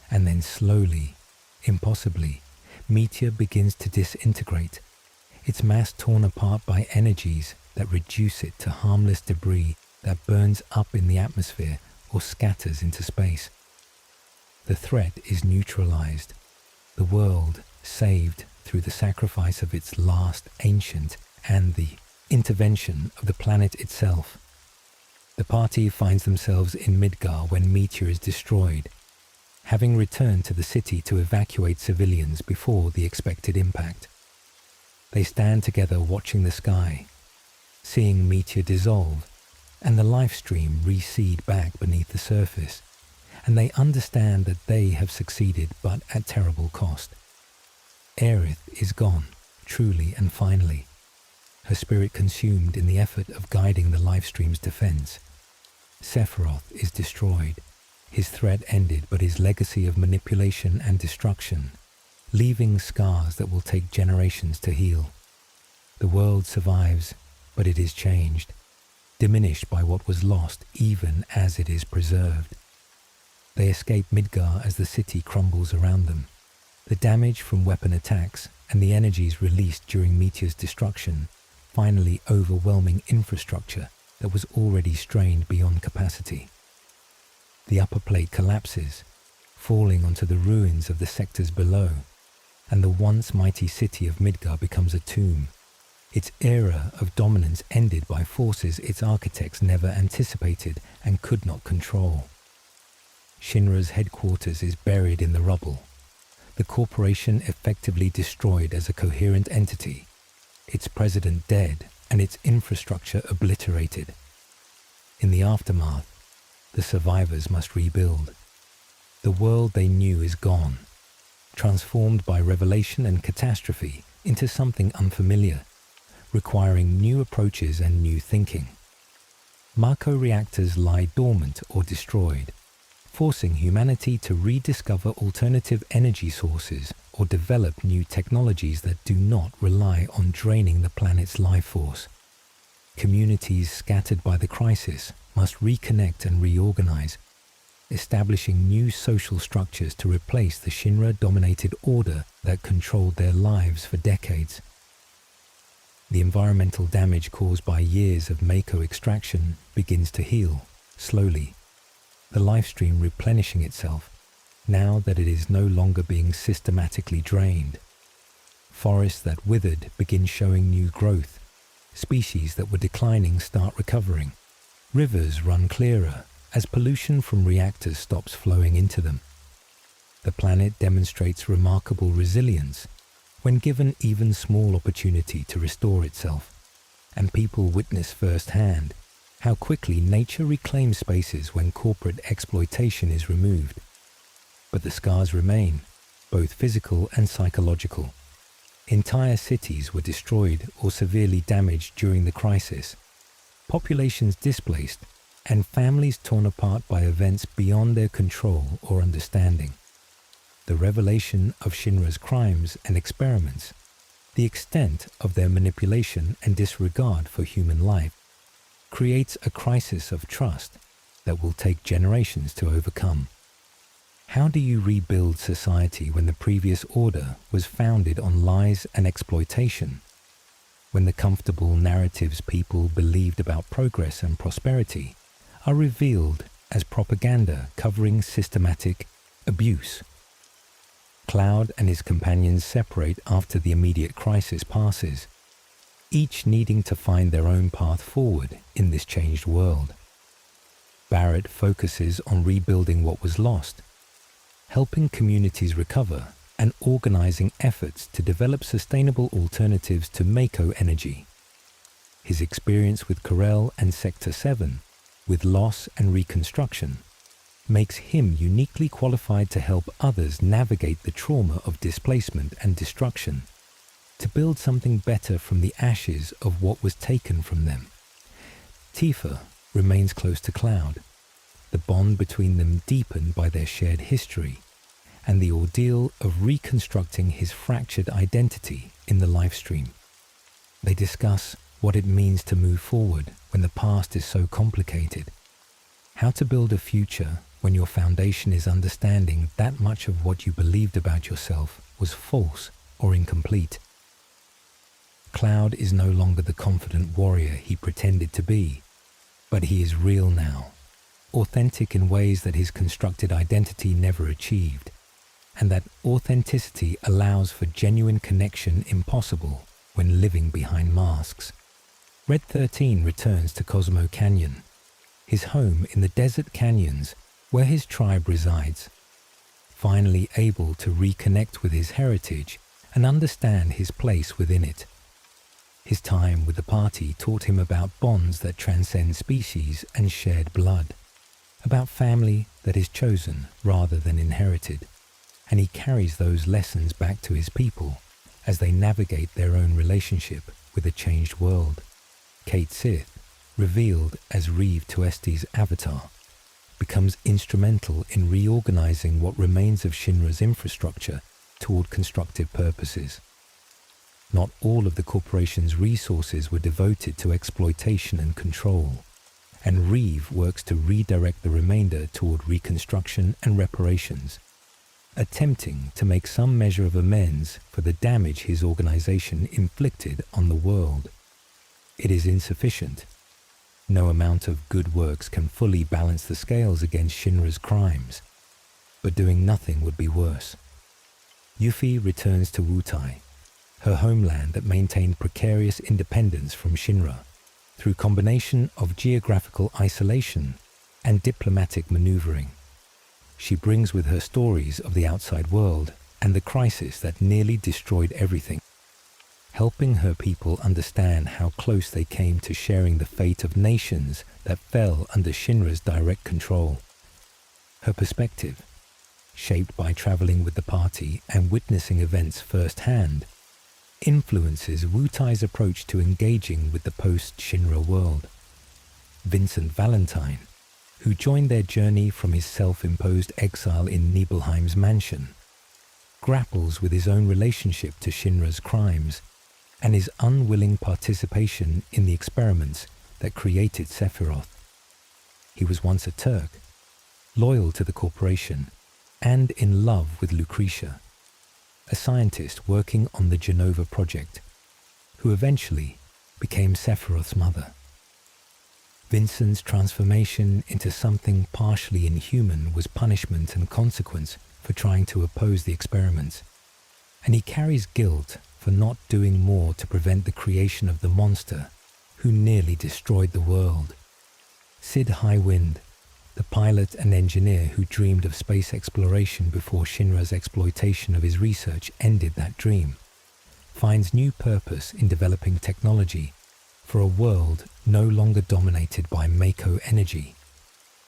and then slowly, impossibly, Meteor begins to disintegrate, its mass torn apart by energies that reduce it to harmless debris that burns up in the atmosphere or scatters into space. The threat is neutralized, the world saved through the sacrifice of its last ancient and the intervention of the planet itself. The party finds themselves in Midgar when Meteor is destroyed, having returned to the city to evacuate civilians before the expected impact. They stand together watching the sky, seeing Meteor dissolve and the life stream recede back beneath the surface, and they understand that they have succeeded but at terrible cost. Aerith is gone, truly and finally, her spirit consumed in the effort of guiding the life stream's defense. Sephiroth is destroyed, his threat ended, but his legacy of manipulation and destruction, leaving scars that will take generations to heal. The world survives, but it is changed, diminished by what was lost even as it is preserved. They escape Midgar as the city crumbles around them. The damage from weapon attacks and the energies released during Meteor's destruction finally overwhelming infrastructure that was already strained beyond capacity. The upper plate collapses, falling onto the ruins of the sectors below, and the once mighty city of Midgar becomes a tomb, its era of dominance ended by forces its architects never anticipated and could not control. Shinra's headquarters is buried in the rubble, the corporation effectively destroyed as a coherent entity, its president dead and its infrastructure obliterated. In the aftermath, the survivors must rebuild. The world they knew is gone, transformed by revelation and catastrophe into something unfamiliar, requiring new approaches and new thinking. Mako reactors lie dormant or destroyed, forcing humanity to rediscover alternative energy sources or develop new technologies that do not rely on draining the planet's life force. Communities scattered by the crisis must reconnect and reorganize, establishing new social structures to replace the Shinra-dominated order that controlled their lives for decades. The environmental damage caused by years of Mako extraction begins to heal, slowly, the lifestream replenishing itself now that it is no longer being systematically drained. Forests that withered begin showing new growth. Species that were declining start recovering. Rivers run clearer as pollution from reactors stops flowing into them. The planet demonstrates remarkable resilience when given even small opportunity to restore itself, and people witness firsthand how quickly nature reclaims spaces when corporate exploitation is removed. But the scars remain, both physical and psychological. Entire cities were destroyed or severely damaged during the crisis, populations displaced, and families torn apart by events beyond their control or understanding. The revelation of Shinra's crimes and experiments, the extent of their manipulation and disregard for human life, creates a crisis of trust that will take generations to overcome. How do you rebuild society when the previous order was founded on lies and exploitation? When the comfortable narratives people believed about progress and prosperity are revealed as propaganda covering systematic abuse? Cloud and his companions separate after the immediate crisis passes, each needing to find their own path forward in this changed world. Barrett focuses on rebuilding what was lost, helping communities recover and organizing efforts to develop sustainable alternatives to Mako energy. His experience with Corel and Sector 7, with loss and reconstruction, makes him uniquely qualified to help others navigate the trauma of displacement and destruction, to build something better from the ashes of what was taken from them. Tifa remains close to Cloud, the bond between them deepened by their shared history and the ordeal of reconstructing his fractured identity in the livestream. They discuss what it means to move forward when the past is so complicated, how to build a future when your foundation is understanding that much of what you believed about yourself was false or incomplete. Cloud is no longer the confident warrior he pretended to be, but he is real now, authentic in ways that his constructed identity never achieved, and that authenticity allows for genuine connection impossible when living behind masks. Red 13 returns to Cosmo Canyon, his home in the desert canyons where his tribe resides, finally able to reconnect with his heritage and understand his place within it. His time with the party taught him about bonds that transcend species and shared blood, about family that is chosen rather than inherited, and he carries those lessons back to his people as they navigate their own relationship with a changed world. Kate Sith, revealed as Reeve Tuesti's avatar, becomes instrumental in reorganizing what remains of Shinra's infrastructure toward constructive purposes. Not all of the corporation's resources were devoted to exploitation and control, and Reeve works to redirect the remainder toward reconstruction and reparations, attempting to make some measure of amends for the damage his organization inflicted on the world. It is insufficient. No amount of good works can fully balance the scales against Shinra's crimes, but doing nothing would be worse. Yuffie returns to Wutai, her homeland that maintained precarious independence from Shinra, through combination of geographical isolation and diplomatic maneuvering. She brings with her stories of the outside world and the crisis that nearly destroyed everything. helping her people understand how close they came to sharing the fate of nations that fell under Shinra's direct control. Her perspective, shaped by traveling with the party and witnessing events firsthand, influences Wutai's approach to engaging with the post-Shinra world. Vincent Valentine, who joined their journey from his self-imposed exile in Nibelheim's mansion, grapples with his own relationship to Shinra's crimes and his unwilling participation in the experiments that created Sephiroth. He was once a Turk, loyal to the corporation, and in love with Lucretia, a scientist working on the Genova project, who eventually became Sephiroth's mother. Vincent's transformation into something partially inhuman was punishment and consequence for trying to oppose the experiments, and he carries guilt for not doing more to prevent the creation of the monster who nearly destroyed the world. Sid Highwind, the pilot and engineer who dreamed of space exploration before Shinra's exploitation of his research ended that dream, finds new purpose in developing technology for a world no longer dominated by Mako energy.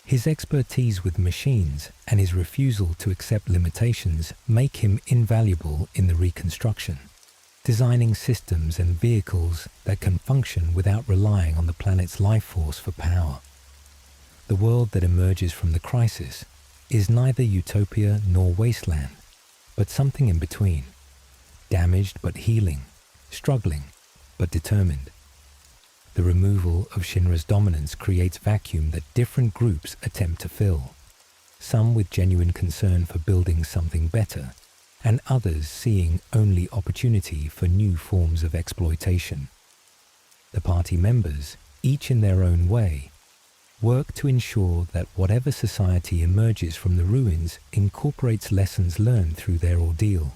His expertise with machines and his refusal to accept limitations make him invaluable in the reconstruction, designing systems and vehicles that can function without relying on the planet's life force for power. The world that emerges from the crisis is neither utopia nor wasteland, but something in between, damaged but healing, struggling but determined. The removal of Shinra's dominance creates vacuum that different groups attempt to fill, some with genuine concern for building something better, and others seeing only opportunity for new forms of exploitation. The party members, each in their own way, work to ensure that whatever society emerges from the ruins incorporates lessons learned through their ordeal,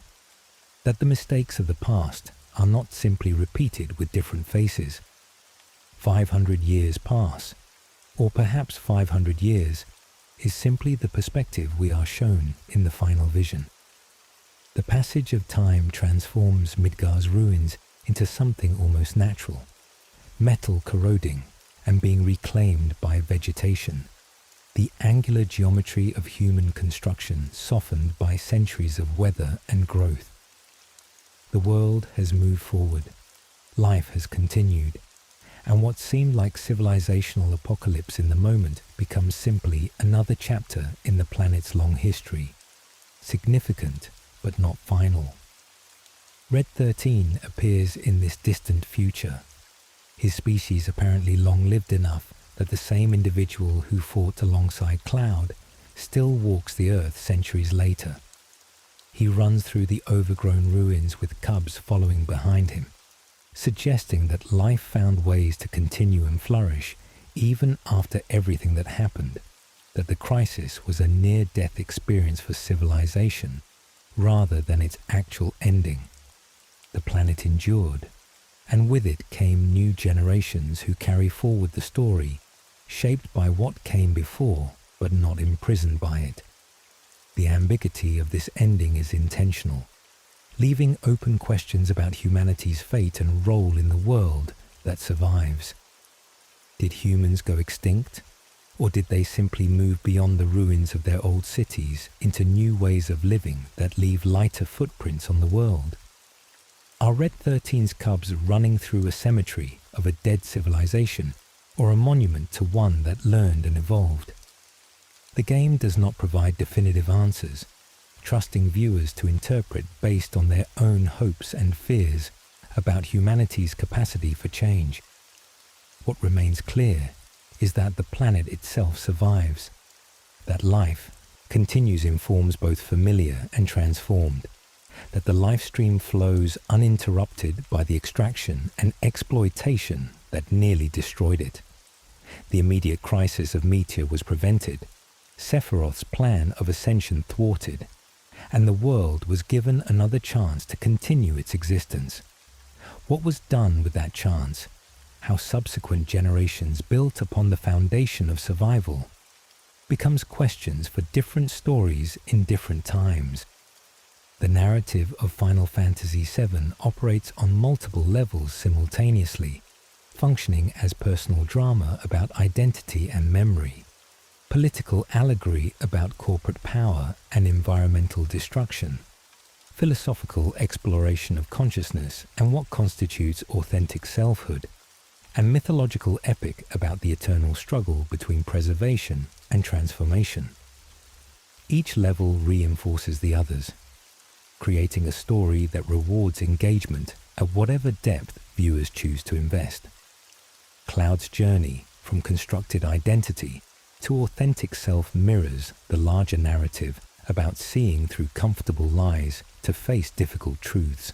that the mistakes of the past are not simply repeated with different faces. 500 years pass, or perhaps 500 years, is simply the perspective we are shown in the final vision. The passage of time transforms Midgar's ruins into something almost natural, metal corroding and being reclaimed by vegetation, the angular geometry of human construction softened by centuries of weather and growth. The world has moved forward, life has continued, and what seemed like civilizational apocalypse in the moment becomes simply another chapter in the planet's long history, significant but not final. Red 13 appears in this distant future, his species apparently long-lived enough that the same individual who fought alongside Cloud still walks the Earth centuries later. He runs through the overgrown ruins with cubs following behind him, suggesting that life found ways to continue and flourish even after everything that happened, that the crisis was a near-death experience for civilization rather than its actual ending. The planet endured, and with it came new generations who carry forward the story, shaped by what came before but not imprisoned by it. The ambiguity of this ending is intentional, leaving open questions about humanity's fate and role in the world that survives. Did humans go extinct, or did they simply move beyond the ruins of their old cities into new ways of living that leave lighter footprints on the world? Are Red 13's cubs running through a cemetery of a dead civilization, or a monument to one that learned and evolved? The game does not provide definitive answers, trusting viewers to interpret based on their own hopes and fears about humanity's capacity for change. What remains clear is that the planet itself survives, that life continues in forms both familiar and transformed, that the life stream flows uninterrupted by the extraction and exploitation that nearly destroyed it. The immediate crisis of Meteor was prevented, Sephiroth's plan of ascension thwarted, and the world was given another chance to continue its existence. What was done with that chance? How subsequent generations built upon the foundation of survival becomes questions for different stories in different times. The narrative of Final Fantasy VII operates on multiple levels simultaneously, functioning as personal drama about identity and memory, political allegory about corporate power and environmental destruction, philosophical exploration of consciousness and what constitutes authentic selfhood, and mythological epic about the eternal struggle between preservation and transformation. Each level reinforces the others, creating a story that rewards engagement at whatever depth viewers choose to invest. Cloud's journey from constructed identity to authentic self mirrors the larger narrative about seeing through comfortable lies to face difficult truths.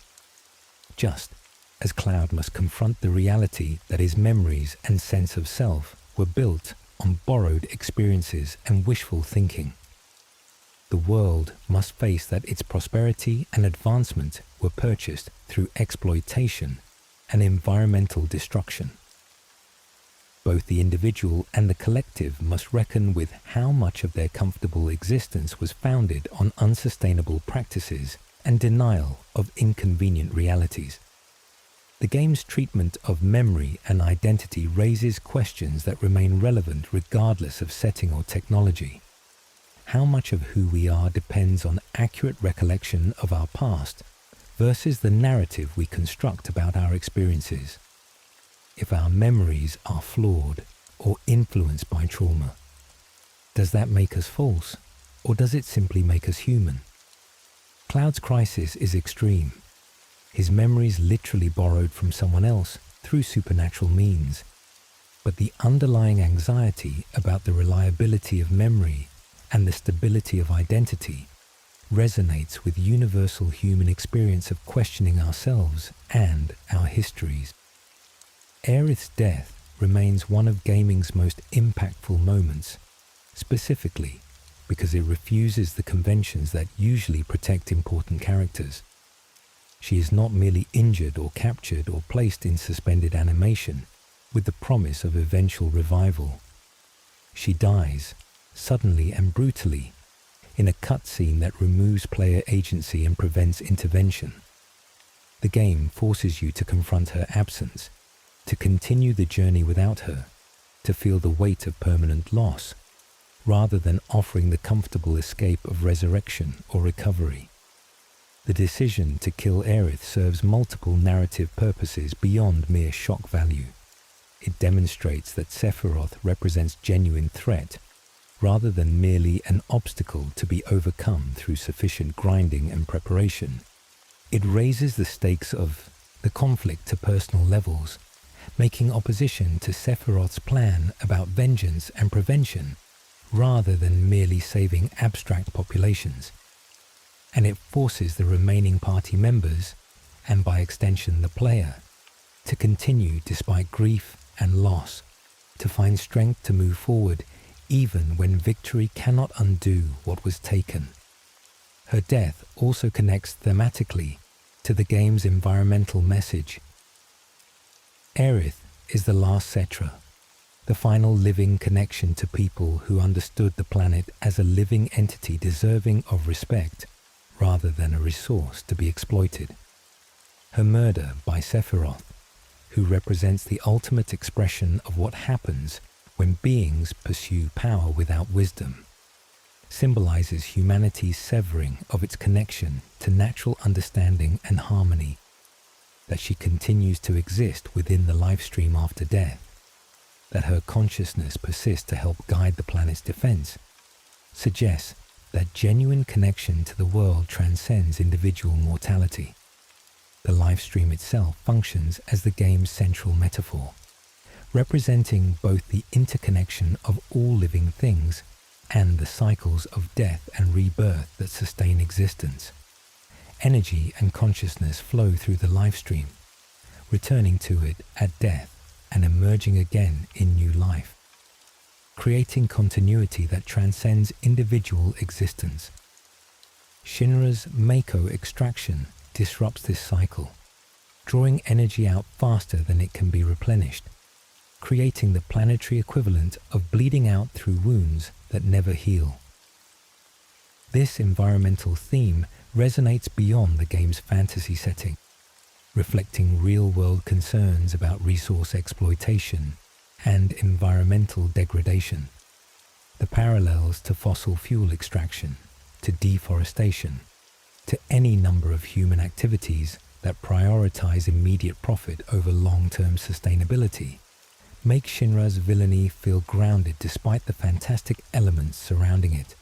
Just as Cloud must confront the reality that his memories and sense of self were built on borrowed experiences and wishful thinking. The world must face that its prosperity and advancement were purchased through exploitation and environmental destruction. Both the individual and the collective must reckon with how much of their comfortable existence was founded on unsustainable practices and denial of inconvenient realities. The game's treatment of memory and identity raises questions that remain relevant regardless of setting or technology. How much of who we are depends on accurate recollection of our past versus the narrative we construct about our experiences? If our memories are flawed or influenced by trauma, does that make us false, or does it simply make us human? Cloud's crisis is extreme. His memories literally borrowed from someone else through supernatural means. But the underlying anxiety about the reliability of memory and the stability of identity resonates with universal human experience of questioning ourselves and our histories. Aerith's death remains one of gaming's most impactful moments, specifically because it refuses the conventions that usually protect important characters. She is not merely injured or captured or placed in suspended animation with the promise of eventual revival. She dies, suddenly and brutally, in a cutscene that removes player agency and prevents intervention. The game forces you to confront her absence, to continue the journey without her, to feel the weight of permanent loss, rather than offering the comfortable escape of resurrection or recovery. The decision to kill Aerith serves multiple narrative purposes beyond mere shock value. It demonstrates that Sephiroth represents genuine threat, rather than merely an obstacle to be overcome through sufficient grinding and preparation. It raises the stakes of the conflict to personal levels, making opposition to Sephiroth's plan about vengeance and prevention, rather than merely saving abstract populations. And it forces the remaining party members, and by extension the player, to continue despite grief and loss, to find strength to move forward even when victory cannot undo what was taken. Her death also connects thematically to the game's environmental message. Aerith is the last Cetra, the final living connection to people who understood the planet as a living entity deserving of respect, rather than a resource to be exploited. Her murder by Sephiroth, who represents the ultimate expression of what happens when beings pursue power without wisdom, symbolizes humanity's severing of its connection to natural understanding and harmony, that she continues to exist within the lifestream after death, that her consciousness persists to help guide the planet's defense, suggests that genuine connection to the world transcends individual mortality. The lifestream itself functions as the game's central metaphor, representing both the interconnection of all living things and the cycles of death and rebirth that sustain existence. Energy and consciousness flow through the lifestream, returning to it at death and emerging again in new life, creating continuity that transcends individual existence. Shinra's Mako extraction disrupts this cycle, drawing energy out faster than it can be replenished, creating the planetary equivalent of bleeding out through wounds that never heal. This environmental theme resonates beyond the game's fantasy setting, reflecting real-world concerns about resource exploitation and environmental degradation. The parallels to fossil fuel extraction, to deforestation, to any number of human activities that prioritize immediate profit over long-term sustainability make Shinra's villainy feel grounded despite the fantastic elements surrounding it.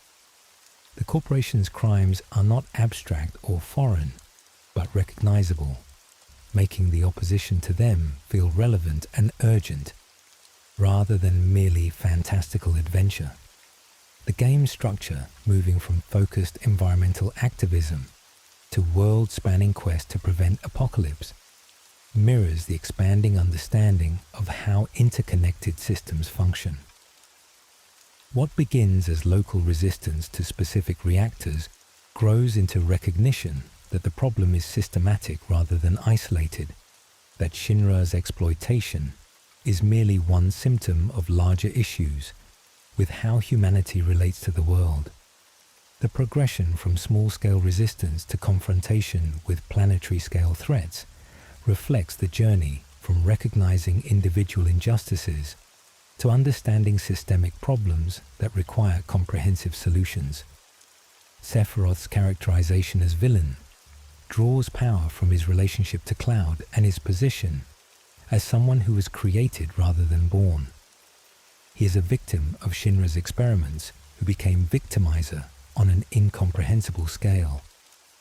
The corporation's crimes are not abstract or foreign, but recognizable, making the opposition to them feel relevant and urgent, rather than merely fantastical adventure. The game's structure, moving from focused environmental activism to world-spanning quest to prevent apocalypse, mirrors the expanding understanding of how interconnected systems function. What begins as local resistance to specific reactors grows into recognition that the problem is systematic rather than isolated, that Shinra's exploitation is merely one symptom of larger issues with how humanity relates to the world. The progression from small-scale resistance to confrontation with planetary-scale threats reflects the journey from recognizing individual injustices to understanding systemic problems that require comprehensive solutions. Sephiroth's characterization as villain draws power from his relationship to Cloud and his position as someone who was created rather than born. He is a victim of Shinra's experiments who became victimizer on an incomprehensible scale,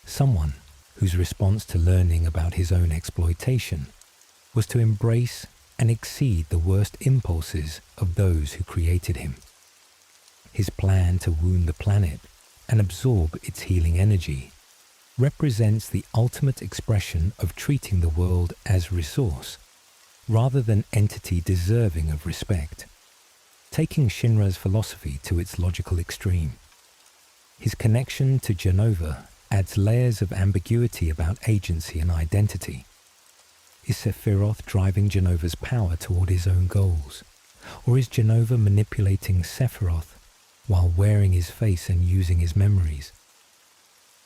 someone whose response to learning about his own exploitation was to embrace and exceed the worst impulses of those who created him. His plan to wound the planet and absorb its healing energy represents the ultimate expression of treating the world as resource rather than entity deserving of respect, taking Shinra's philosophy to its logical extreme. His connection to Genova adds layers of ambiguity about agency and identity. Is Sephiroth driving Genova's power toward his own goals? Or is Genova manipulating Sephiroth while wearing his face and using his memories?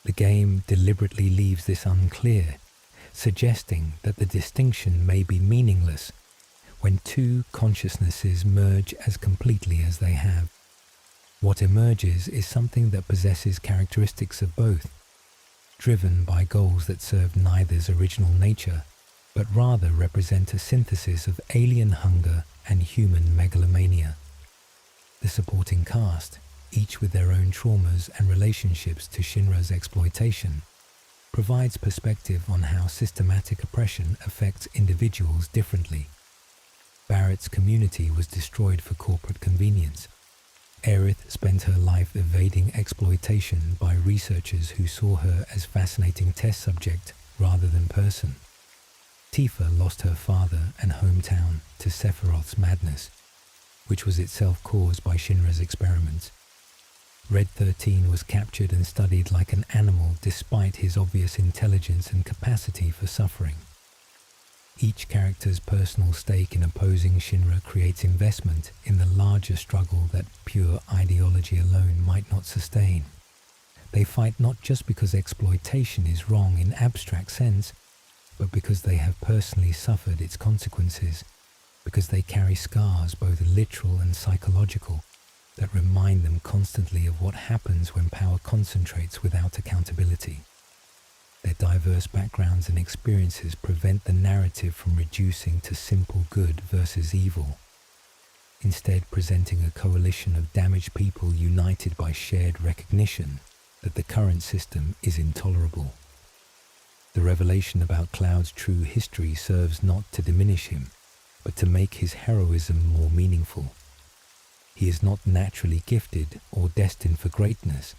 The game deliberately leaves this unclear, suggesting that the distinction may be meaningless when two consciousnesses merge as completely as they have. What emerges is something that possesses characteristics of both, driven by goals that serve neither's original nature, but rather represent a synthesis of alien hunger and human megalomania. The supporting cast, each with their own traumas and relationships to Shinra's exploitation, provides perspective on how systematic oppression affects individuals differently. Barrett's community was destroyed for corporate convenience. Aerith spent her life evading exploitation by researchers who saw her as fascinating test subject rather than person. Tifa lost her father and hometown to Sephiroth's madness, which was itself caused by Shinra's experiments. Red 13 was captured and studied like an animal despite his obvious intelligence and capacity for suffering. Each character's personal stake in opposing Shinra creates investment in the larger struggle that pure ideology alone might not sustain. They fight not just because exploitation is wrong in abstract sense, but because they have personally suffered its consequences, because they carry scars both literal and psychological that remind them constantly of what happens when power concentrates without accountability. Their diverse backgrounds and experiences prevent the narrative from reducing to simple good versus evil, instead presenting a coalition of damaged people united by shared recognition that the current system is intolerable. The revelation about Cloud's true history serves not to diminish him, but to make his heroism more meaningful. He is not naturally gifted or destined for greatness,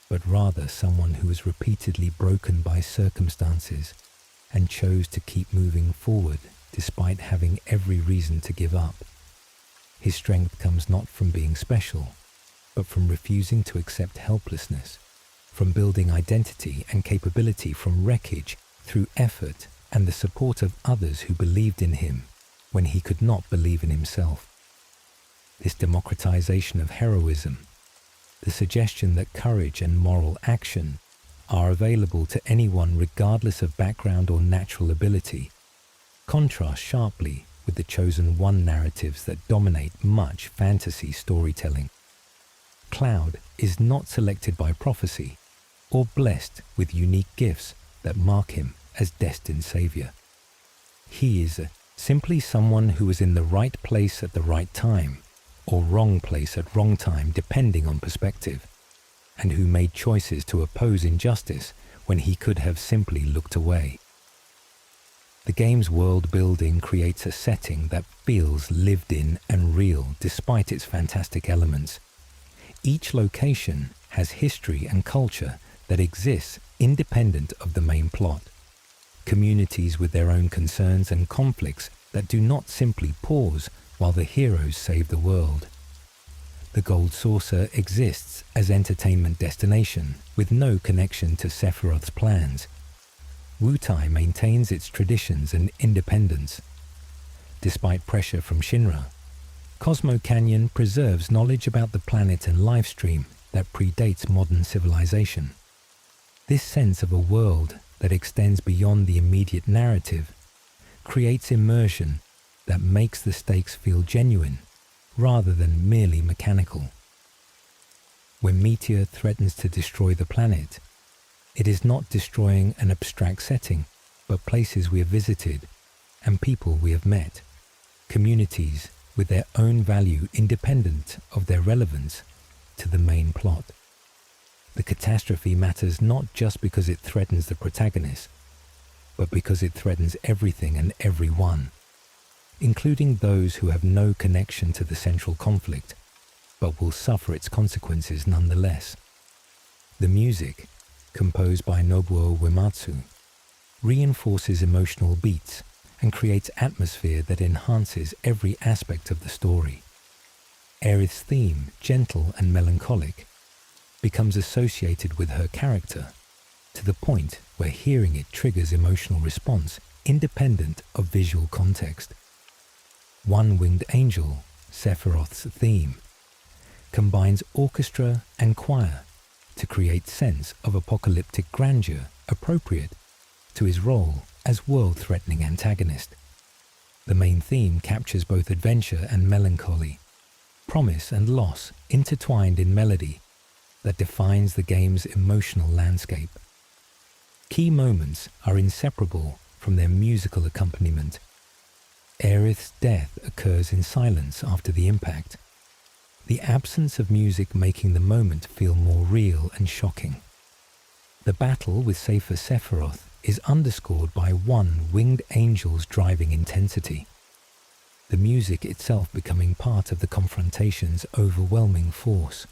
but rather someone who was repeatedly broken by circumstances and chose to keep moving forward despite having every reason to give up. His strength comes not from being special, but from refusing to accept helplessness, from building identity and capability from wreckage through effort and the support of others who believed in him when he could not believe in himself. This democratization of heroism, the suggestion that courage and moral action are available to anyone regardless of background or natural ability, contrast sharply with the chosen one narratives that dominate much fantasy storytelling. Cloud is not selected by prophecy or blessed with unique gifts that mark him as destined savior. He is simply someone who was in the right place at the right time, or wrong place at wrong time depending on perspective, and who made choices to oppose injustice when he could have simply looked away. The game's world building creates a setting that feels lived in and real despite its fantastic elements. Each location has history and culture that exists independent of the main plot. Communities with their own concerns and conflicts that do not simply pause while the heroes save the world. The Gold Saucer exists as entertainment destination with no connection to Sephiroth's plans. Wutai maintains its traditions and independence. Despite pressure from Shinra, Cosmo Canyon preserves knowledge about the planet and life stream that predates modern civilization. This sense of a world that extends beyond the immediate narrative creates immersion that makes the stakes feel genuine rather than merely mechanical. When Meteor threatens to destroy the planet, it is not destroying an abstract setting, but places we have visited and people we have met, communities with their own value independent of their relevance to the main plot. The catastrophe matters not just because it threatens the protagonist, but because it threatens everything and everyone, including those who have no connection to the central conflict, but will suffer its consequences nonetheless. The music, composed by Nobuo Uematsu, reinforces emotional beats and creates atmosphere that enhances every aspect of the story. Aerith's theme, gentle and melancholic, becomes associated with her character to the point where hearing it triggers emotional response independent of visual context. One-Winged Angel, Sephiroth's theme, combines orchestra and choir to create sense of apocalyptic grandeur appropriate to his role as world-threatening antagonist. The main theme captures both adventure and melancholy, promise and loss intertwined in melody that defines the game's emotional landscape. Key moments are inseparable from their musical accompaniment. Aerith's death occurs in silence after the impact, the absence of music making the moment feel more real and shocking. The battle with Safer Sephiroth is underscored by one winged angel's driving intensity, the music itself becoming part of the confrontation's overwhelming force.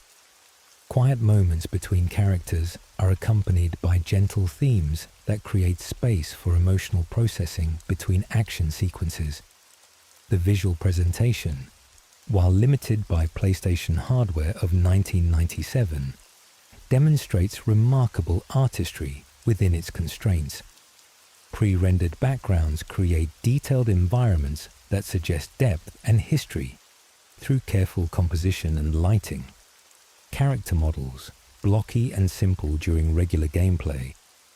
Quiet moments between characters are accompanied by gentle themes that create space for emotional processing between action sequences. The visual presentation, while limited by PlayStation hardware of 1997, demonstrates remarkable artistry within its constraints. Pre-rendered backgrounds create detailed environments that suggest depth and history through careful composition and lighting. Character models, blocky and simple during regular gameplay,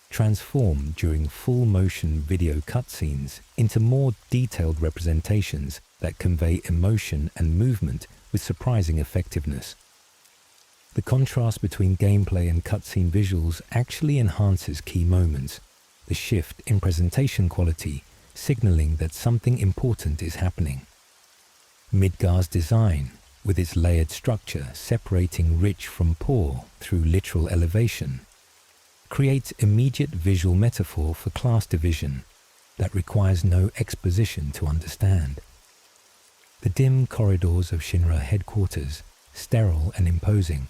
transform during full-motion video cutscenes into more detailed representations that convey emotion and movement with surprising effectiveness. The contrast between gameplay and cutscene visuals actually enhances key moments, the shift in presentation quality signaling that something important is happening. Midgar's design, with its layered structure separating rich from poor through literal elevation, creates immediate visual metaphor for class division that requires no exposition to understand. The dim corridors of Shinra headquarters, sterile and imposing,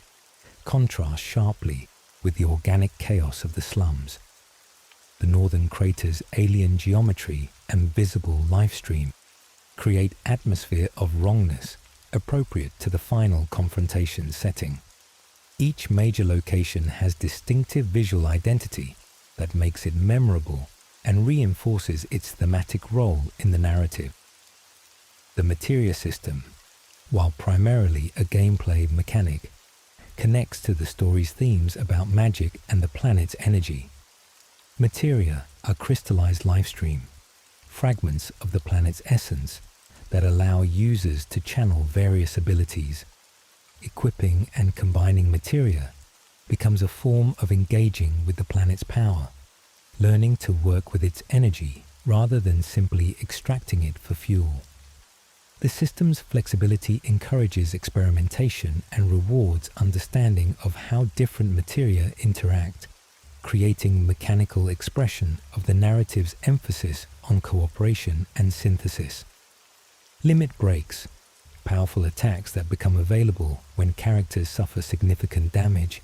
contrast sharply with the organic chaos of the slums. The northern crater's alien geometry and visible life stream create atmosphere of wrongness appropriate to the final confrontation setting. Each major location has distinctive visual identity that makes it memorable and reinforces its thematic role in the narrative. The materia system, while primarily a gameplay mechanic, connects to the story's themes about magic and the planet's energy. Materia are crystallized lifestream, fragments of the planet's essence that allow users to channel various abilities. Equipping and combining materia becomes a form of engaging with the planet's power, learning to work with its energy rather than simply extracting it for fuel. The system's flexibility encourages experimentation and rewards understanding of how different materia interact, creating mechanical expression of the narrative's emphasis on cooperation and synthesis. Limit breaks, powerful attacks that become available when characters suffer significant damage,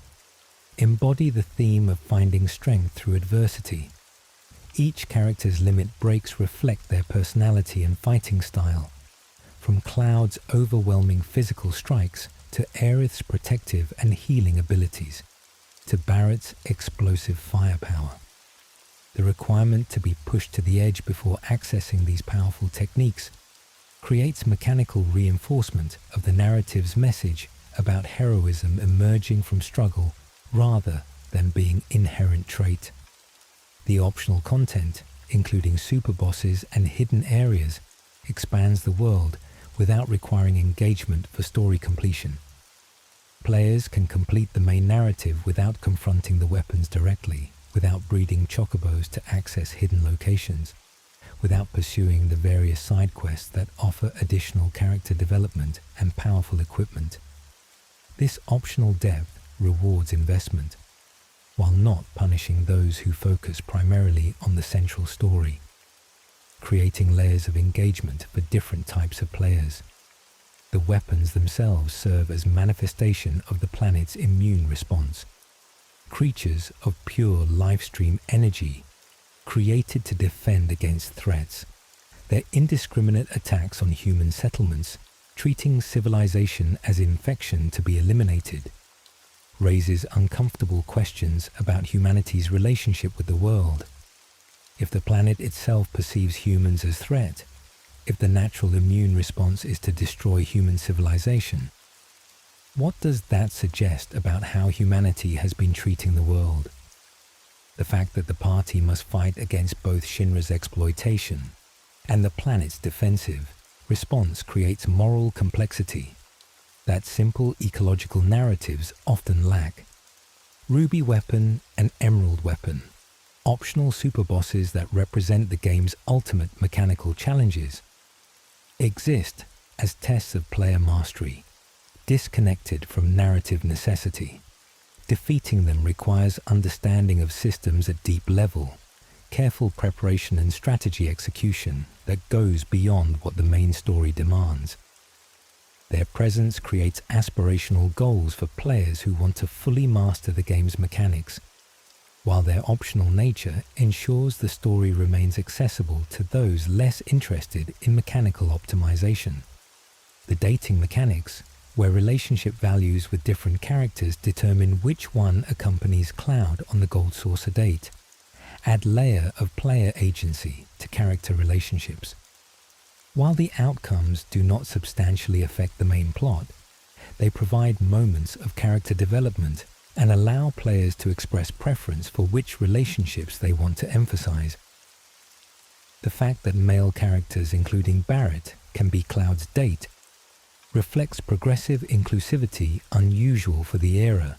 embody the theme of finding strength through adversity. Each character's limit breaks reflect their personality and fighting style, from Cloud's overwhelming physical strikes to Aerith's protective and healing abilities, to Barrett's explosive firepower. The requirement to be pushed to the edge before accessing these powerful techniques creates mechanical reinforcement of the narrative's message about heroism emerging from struggle rather than being inherent trait. The optional content, including super bosses and hidden areas, expands the world without requiring engagement for story completion. Players can complete the main narrative without confronting the weapons directly, without breeding chocobos to access hidden locations, without pursuing the various side quests that offer additional character development and powerful equipment. This optional depth rewards investment, while not punishing those who focus primarily on the central story, creating layers of engagement for different types of players. The weapons themselves serve as manifestation of the planet's immune response. Creatures of pure life-stream energy, created to defend against threats. Their indiscriminate attacks on human settlements, treating civilization as infection to be eliminated, raises uncomfortable questions about humanity's relationship with the world. If the planet itself perceives humans as threat, if the natural immune response is to destroy human civilization, what does that suggest about how humanity has been treating the world? The fact that the party must fight against both Shinra's exploitation and the planet's defensive response creates moral complexity that simple ecological narratives often lack. Ruby Weapon and Emerald Weapon, optional superbosses that represent the game's ultimate mechanical challenges, exist as tests of player mastery, disconnected from narrative necessity. Defeating them requires understanding of systems at deep level, careful preparation and strategy execution that goes beyond what the main story demands. Their presence creates aspirational goals for players who want to fully master the game's mechanics, while their optional nature ensures the story remains accessible to those less interested in mechanical optimization. The dating mechanics, where relationship values with different characters determine which one accompanies Cloud on the Gold Saucer date, add layer of player agency to character relationships. While the outcomes do not substantially affect the main plot, they provide moments of character development and allow players to express preference for which relationships they want to emphasize. The fact that male characters, including Barrett, can be Cloud's date reflects progressive inclusivity unusual for the era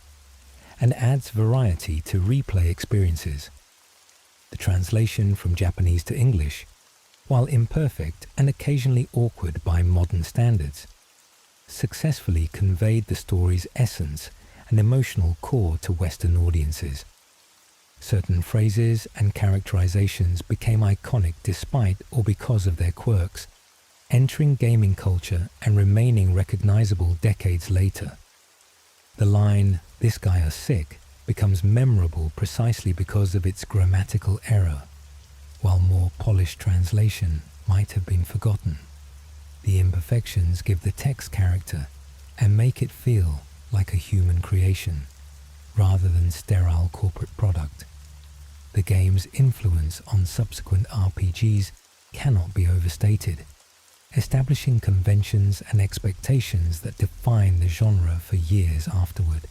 and adds variety to replay experiences. The translation from Japanese to English, while imperfect and occasionally awkward by modern standards, successfully conveyed the story's essence and emotional core to Western audiences. Certain phrases and characterizations became iconic despite or because of their quirks, entering gaming culture and remaining recognizable decades later. The line, "This guy is sick," becomes memorable precisely because of its grammatical error, while more polished translation might have been forgotten. The imperfections give the text character and make it feel like a human creation, rather than sterile corporate product. The game's influence on subsequent RPGs cannot be overstated, establishing conventions and expectations that define the genre for years afterward.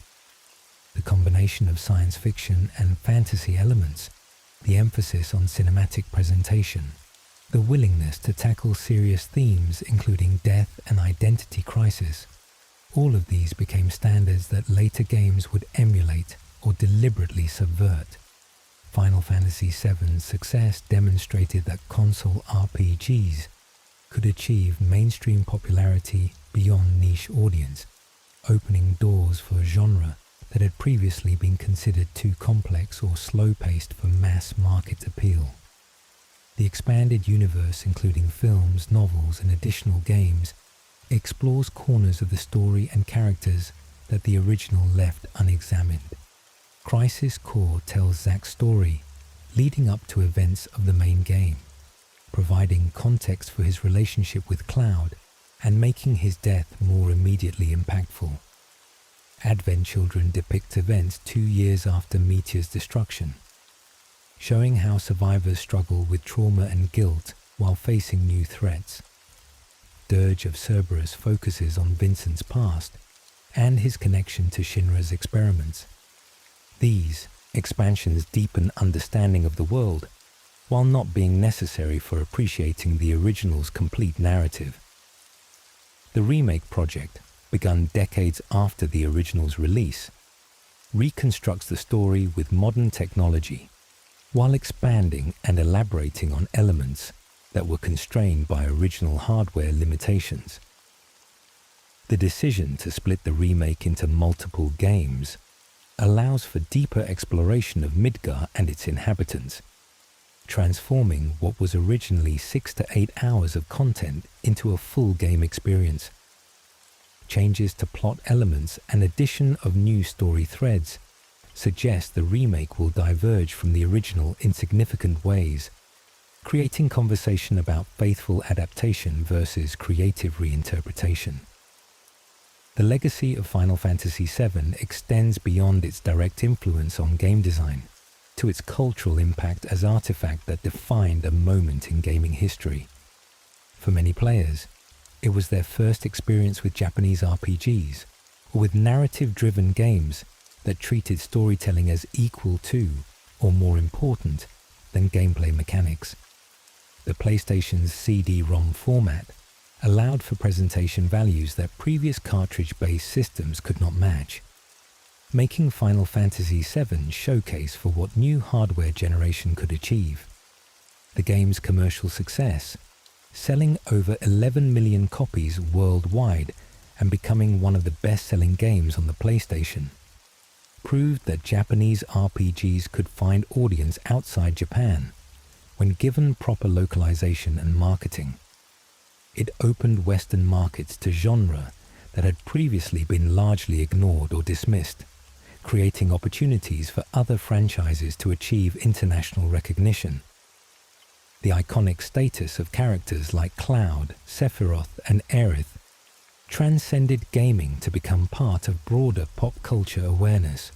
The combination of science fiction and fantasy elements, the emphasis on cinematic presentation, the willingness to tackle serious themes including death and identity crisis, all of these became standards that later games would emulate or deliberately subvert. Final Fantasy VII's success demonstrated that console RPGs could achieve mainstream popularity beyond niche audience, opening doors for a genre that had previously been considered too complex or slow-paced for mass market appeal. The expanded universe, including films, novels, and additional games, explores corners of the story and characters that the original left unexamined. Crisis Core tells Zack's story leading up to events of the main game, providing context for his relationship with Cloud and making his death more immediately impactful. Advent Children depicts events 2 years after Meteor's destruction, showing how survivors struggle with trauma and guilt while facing new threats. Dirge of Cerberus focuses on Vincent's past and his connection to Shinra's experiments. These expansions deepen understanding of the world, while not being necessary for appreciating the original's complete narrative. The remake project, begun decades after the original's release, reconstructs the story with modern technology, while expanding and elaborating on elements that were constrained by original hardware limitations. The decision to split the remake into multiple games allows for deeper exploration of Midgar and its inhabitants, transforming what was originally 6 to 8 hours of content into a full game experience. Changes to plot elements and addition of new story threads suggest the remake will diverge from the original in significant ways, creating conversation about faithful adaptation versus creative reinterpretation. The legacy of Final Fantasy VII extends beyond its direct influence on game design to its cultural impact as artifact that defined a moment in gaming history. For many players, it was their first experience with Japanese RPGs, or with narrative-driven games that treated storytelling as equal to, or more important, than gameplay mechanics. The PlayStation's CD-ROM format allowed for presentation values that previous cartridge-based systems could not match, making Final Fantasy VII showcase for what new hardware generation could achieve. The game's commercial success, selling over 11 million copies worldwide and becoming one of the best-selling games on the PlayStation, proved that Japanese RPGs could find audience outside Japan when given proper localization and marketing. It opened Western markets to genre that had previously been largely ignored or dismissed, creating opportunities for other franchises to achieve international recognition. The iconic status of characters like Cloud, Sephiroth, and Aerith transcended gaming to become part of broader pop culture awareness.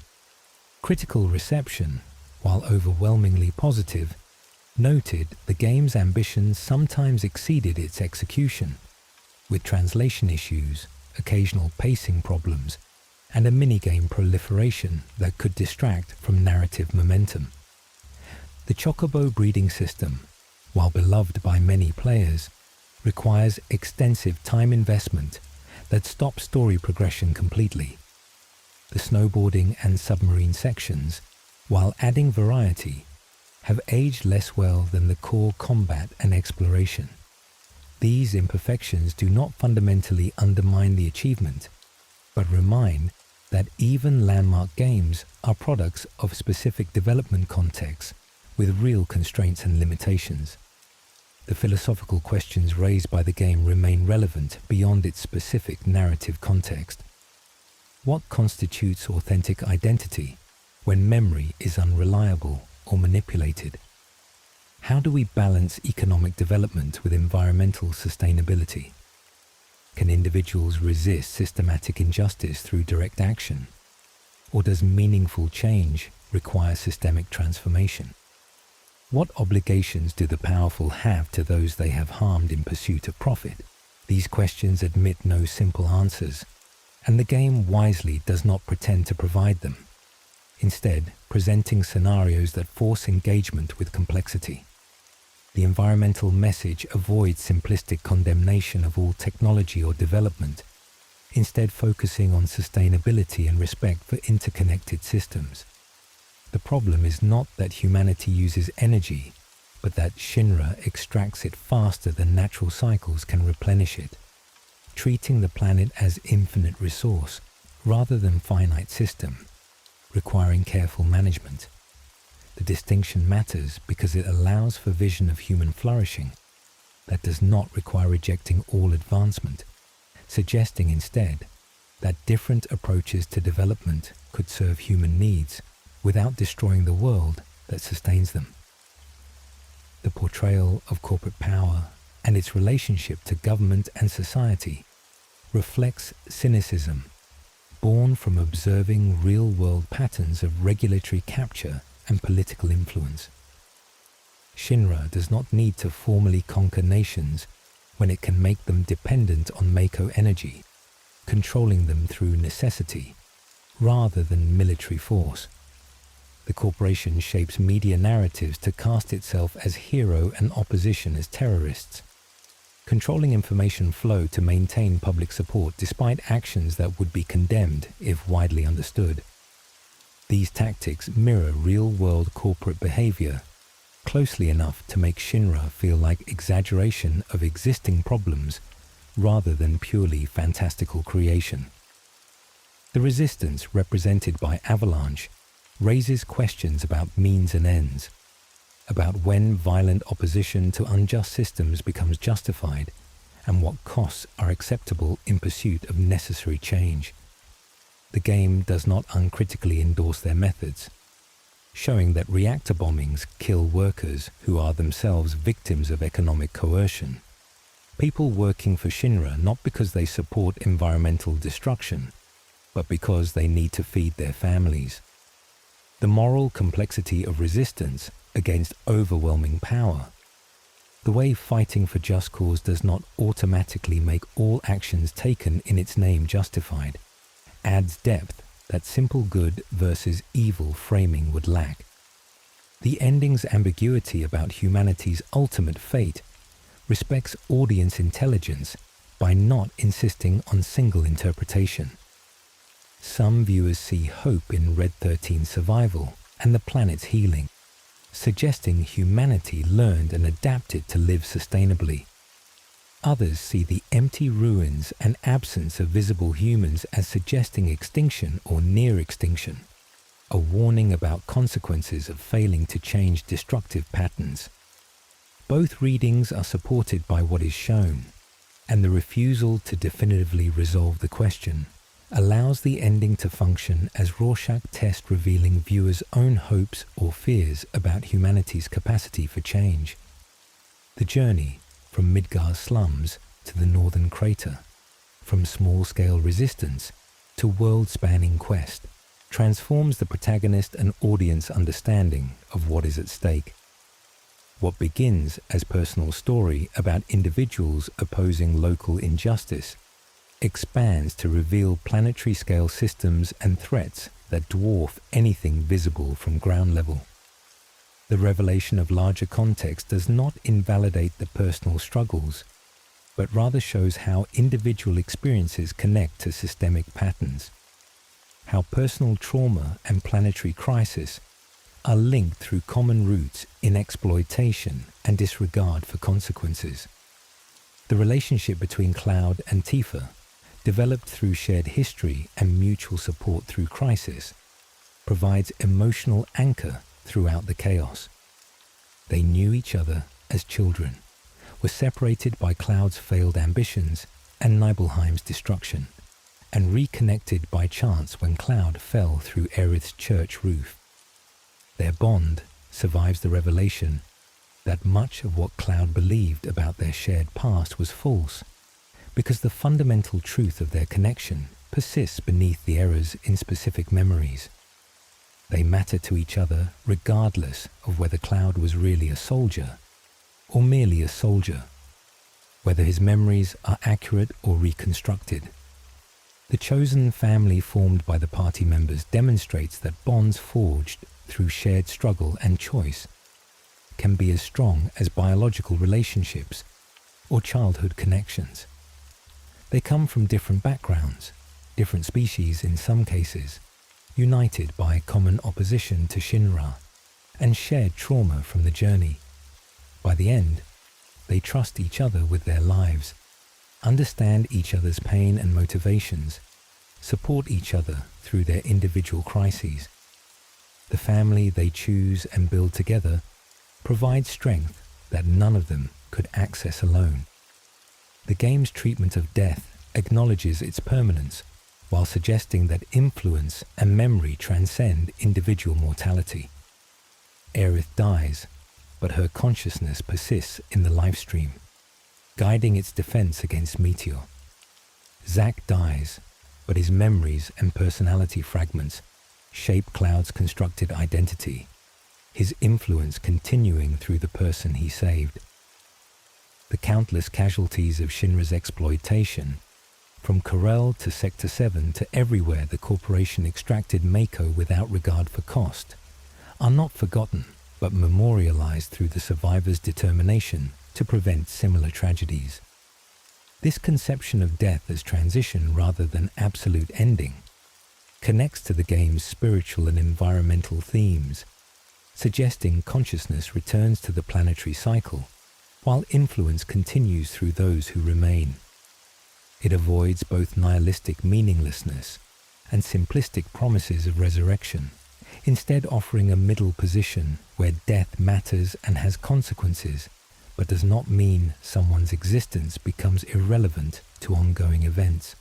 Critical reception, while overwhelmingly positive, noted the game's ambitions sometimes exceeded its execution, with translation issues, occasional pacing problems, and a minigame proliferation that could distract from narrative momentum. The Chocobo breeding system, while beloved by many players, requires extensive time investment that stops story progression completely. The snowboarding and submarine sections, while adding variety, have aged less well than the core combat and exploration. These imperfections do not fundamentally undermine the achievement, but remind that even landmark games are products of specific development contexts with real constraints and limitations. The philosophical questions raised by the game remain relevant beyond its specific narrative context. What constitutes authentic identity when memory is unreliable or manipulated? How do we balance economic development with environmental sustainability? Can individuals resist systematic injustice through direct action? Or does meaningful change require systemic transformation? What obligations do the powerful have to those they have harmed in pursuit of profit? These questions admit no simple answers, and the game wisely does not pretend to provide them. instead presenting scenarios that force engagement with complexity. The environmental message avoids simplistic condemnation of all technology or development, instead focusing on sustainability and respect for interconnected systems. The problem is not that humanity uses energy, but that Shinra extracts it faster than natural cycles can replenish it, treating the planet as infinite resource rather than finite system, requiring careful management. The distinction matters because it allows for vision of human flourishing that does not require rejecting all advancement, suggesting instead that different approaches to development could serve human needs without destroying the world that sustains them. The portrayal of corporate power and its relationship to government and society reflects cynicism born from observing real-world patterns of regulatory capture and political influence. Shinra does not need to formally conquer nations when it can make them dependent on Mako energy, controlling them through necessity rather than military force. The corporation shapes media narratives to cast itself as hero and opposition as terrorists, controlling information flow to maintain public support despite actions that would be condemned if widely understood. These tactics mirror real-world corporate behavior closely enough to make Shinra feel like exaggeration of existing problems rather than purely fantastical creation. The resistance represented by Avalanche raises questions about means and ends, about when violent opposition to unjust systems becomes justified and what costs are acceptable in pursuit of necessary change. The game does not uncritically endorse their methods, showing that reactor bombings kill workers who are themselves victims of economic coercion. People working for Shinra not because they support environmental destruction, but because they need to feed their families. The moral complexity of resistance against overwhelming power. The way fighting for just cause does not automatically make all actions taken in its name justified, adds depth that simple good versus evil framing would lack. The ending's ambiguity about humanity's ultimate fate respects audience intelligence by not insisting on single interpretation. Some viewers see hope in Red 13's survival and the planet's healing, suggesting humanity learned and adapted to live sustainably. Others see the empty ruins and absence of visible humans as suggesting extinction or near extinction, a warning about consequences of failing to change destructive patterns. Both readings are supported by what is shown, and the refusal to definitively resolve the question allows the ending to function as Rorschach test revealing viewers' own hopes or fears about humanity's capacity for change. The journey from Midgar's slums to the northern crater, from small-scale resistance to world-spanning quest, transforms the protagonist and audience understanding of what is at stake. What begins as personal story about individuals opposing local injustice expands to reveal planetary-scale systems and threats that dwarf anything visible from ground level. The revelation of larger context does not invalidate the personal struggles, but rather shows how individual experiences connect to systemic patterns, how personal trauma and planetary crisis are linked through common roots in exploitation and disregard for consequences. The relationship between Cloud and Tifa, developed through shared history and mutual support through crisis, provides emotional anchor throughout the chaos. They knew each other as children, were separated by Cloud's failed ambitions and Nibelheim's destruction, and reconnected by chance when Cloud fell through Aerith's church roof. Their bond survives the revelation that much of what Cloud believed about their shared past was false, because the fundamental truth of their connection persists beneath the errors in specific memories. They matter to each other regardless of whether Cloud was really a soldier or merely a soldier, whether his memories are accurate or reconstructed. The chosen family formed by the party members demonstrates that bonds forged through shared struggle and choice can be as strong as biological relationships or childhood connections. They come from different backgrounds, different species in some cases, united by common opposition to Shinra and shared trauma from the journey. By the end, they trust each other with their lives, understand each other's pain and motivations, support each other through their individual crises. The family they choose and build together provides strength that none of them could access alone. The game's treatment of death acknowledges its permanence while suggesting that influence and memory transcend individual mortality. Aerith dies, but her consciousness persists in the lifestream, guiding its defense against Meteor. Zack dies, but his memories and personality fragments shape Cloud's constructed identity, his influence continuing through the person he saved. The countless casualties of Shinra's exploitation, from Corel to Sector 7 to everywhere the corporation extracted Mako without regard for cost, are not forgotten but memorialized through the survivors' determination to prevent similar tragedies. This conception of death as transition rather than absolute ending connects to the game's spiritual and environmental themes, suggesting consciousness returns to the planetary cycle, while influence continues through those who remain. It avoids both nihilistic meaninglessness and simplistic promises of resurrection, instead offering a middle position where death matters and has consequences, but does not mean someone's existence becomes irrelevant to ongoing events.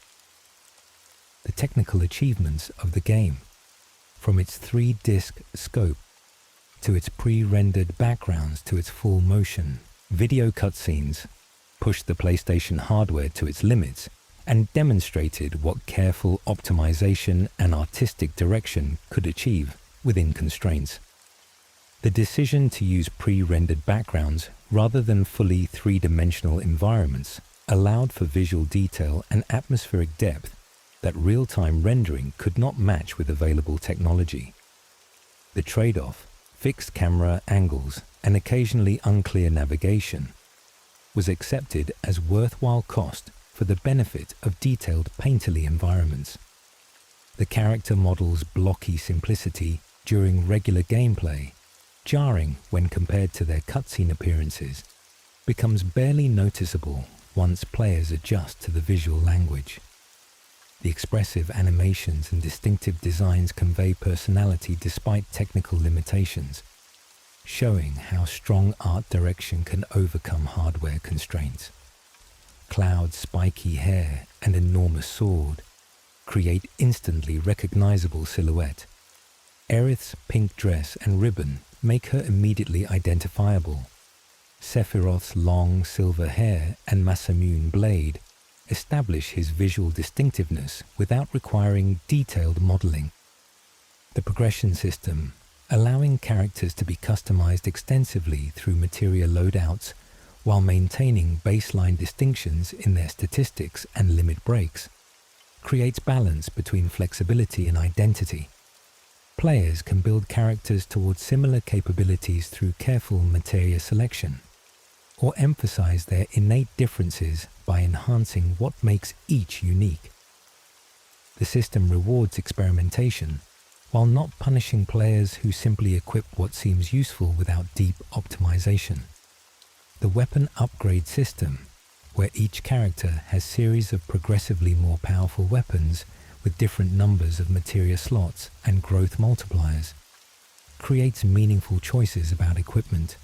The technical achievements of the game, from its 3-disc scope to its pre-rendered backgrounds to its full motion, video cutscenes, pushed the PlayStation hardware to its limits and demonstrated what careful optimization and artistic direction could achieve within constraints. The decision to use pre-rendered backgrounds rather than fully three-dimensional environments allowed for visual detail and atmospheric depth that real-time rendering could not match with available technology. The trade-off, fixed camera angles and occasionally unclear navigation, was accepted as worthwhile cost for the benefit of detailed painterly environments. The character model's blocky simplicity during regular gameplay, jarring when compared to their cutscene appearances, becomes barely noticeable once players adjust to the visual language. The expressive animations and distinctive designs convey personality despite technical limitations, showing how strong art direction can overcome hardware constraints. Cloud's spiky hair and enormous sword create instantly recognizable silhouette. Aerith's pink dress and ribbon make her immediately identifiable. Sephiroth's long silver hair and Masamune blade establish his visual distinctiveness without requiring detailed modeling. The progression system, allowing characters to be customized extensively through material loadouts while maintaining baseline distinctions in their statistics and limit breaks, creates balance between flexibility and identity. Players can build characters towards similar capabilities through careful materia selection, or emphasize their innate differences by enhancing what makes each unique. The system rewards experimentation, while not punishing players who simply equip what seems useful without deep optimization. The weapon upgrade system, where each character has series of progressively more powerful weapons with different numbers of materia slots and growth multipliers, creates meaningful choices about equipment.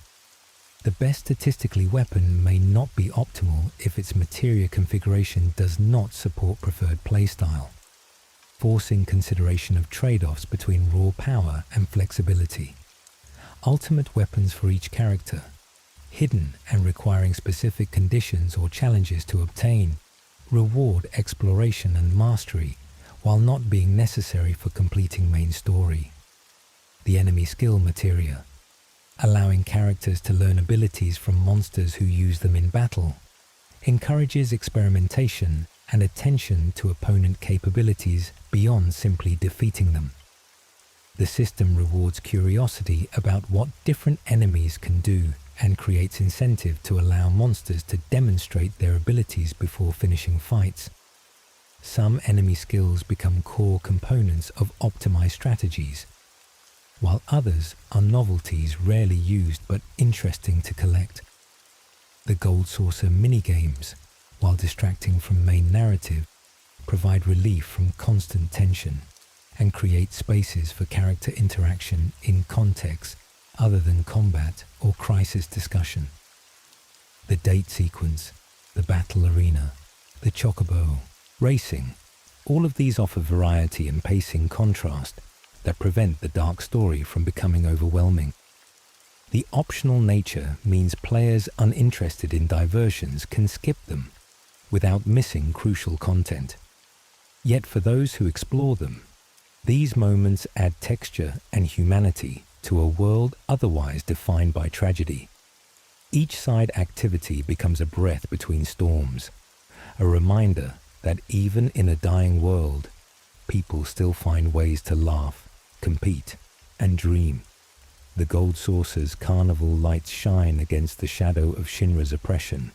The best statistically weapon may not be optimal if its materia configuration does not support preferred playstyle, forcing consideration of trade-offs between raw power and flexibility. Ultimate weapons for each character, hidden and requiring specific conditions or challenges to obtain, reward exploration and mastery while not being necessary for completing main story. The enemy skill materia, allowing characters to learn abilities from monsters who use them in battle, encourages experimentation and attention to opponent capabilities beyond simply defeating them. The system rewards curiosity about what different enemies can do and creates incentive to allow monsters to demonstrate their abilities before finishing fights. Some enemy skills become core components of optimized strategies, while others are novelties rarely used but interesting to collect. The Gold Saucer minigames, while distracting from main narrative, provide relief from constant tension and create spaces for character interaction in contexts other than combat or crisis discussion. The date sequence, the battle arena, the chocobo, racing, all of these offer variety and pacing contrast that prevent the dark story from becoming overwhelming. The optional nature means players uninterested in diversions can skip them without missing crucial content. Yet for those who explore them, these moments add texture and humanity to a world otherwise defined by tragedy. Each side activity becomes a breath between storms, a reminder that even in a dying world, people still find ways to laugh, compete, and dream. The Gold Saucer's carnival lights shine against the shadow of Shinra's oppression,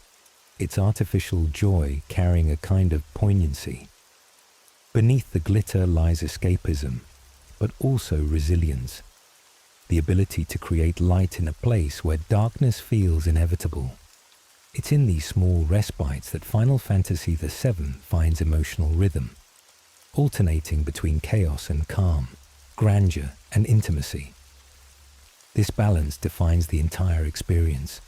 its artificial joy carrying a kind of poignancy. Beneath the glitter lies escapism, but also resilience. The ability to create light in a place where darkness feels inevitable. It's in these small respites that Final Fantasy VII finds emotional rhythm, alternating between chaos and calm, grandeur and intimacy. This balance defines the entire experience.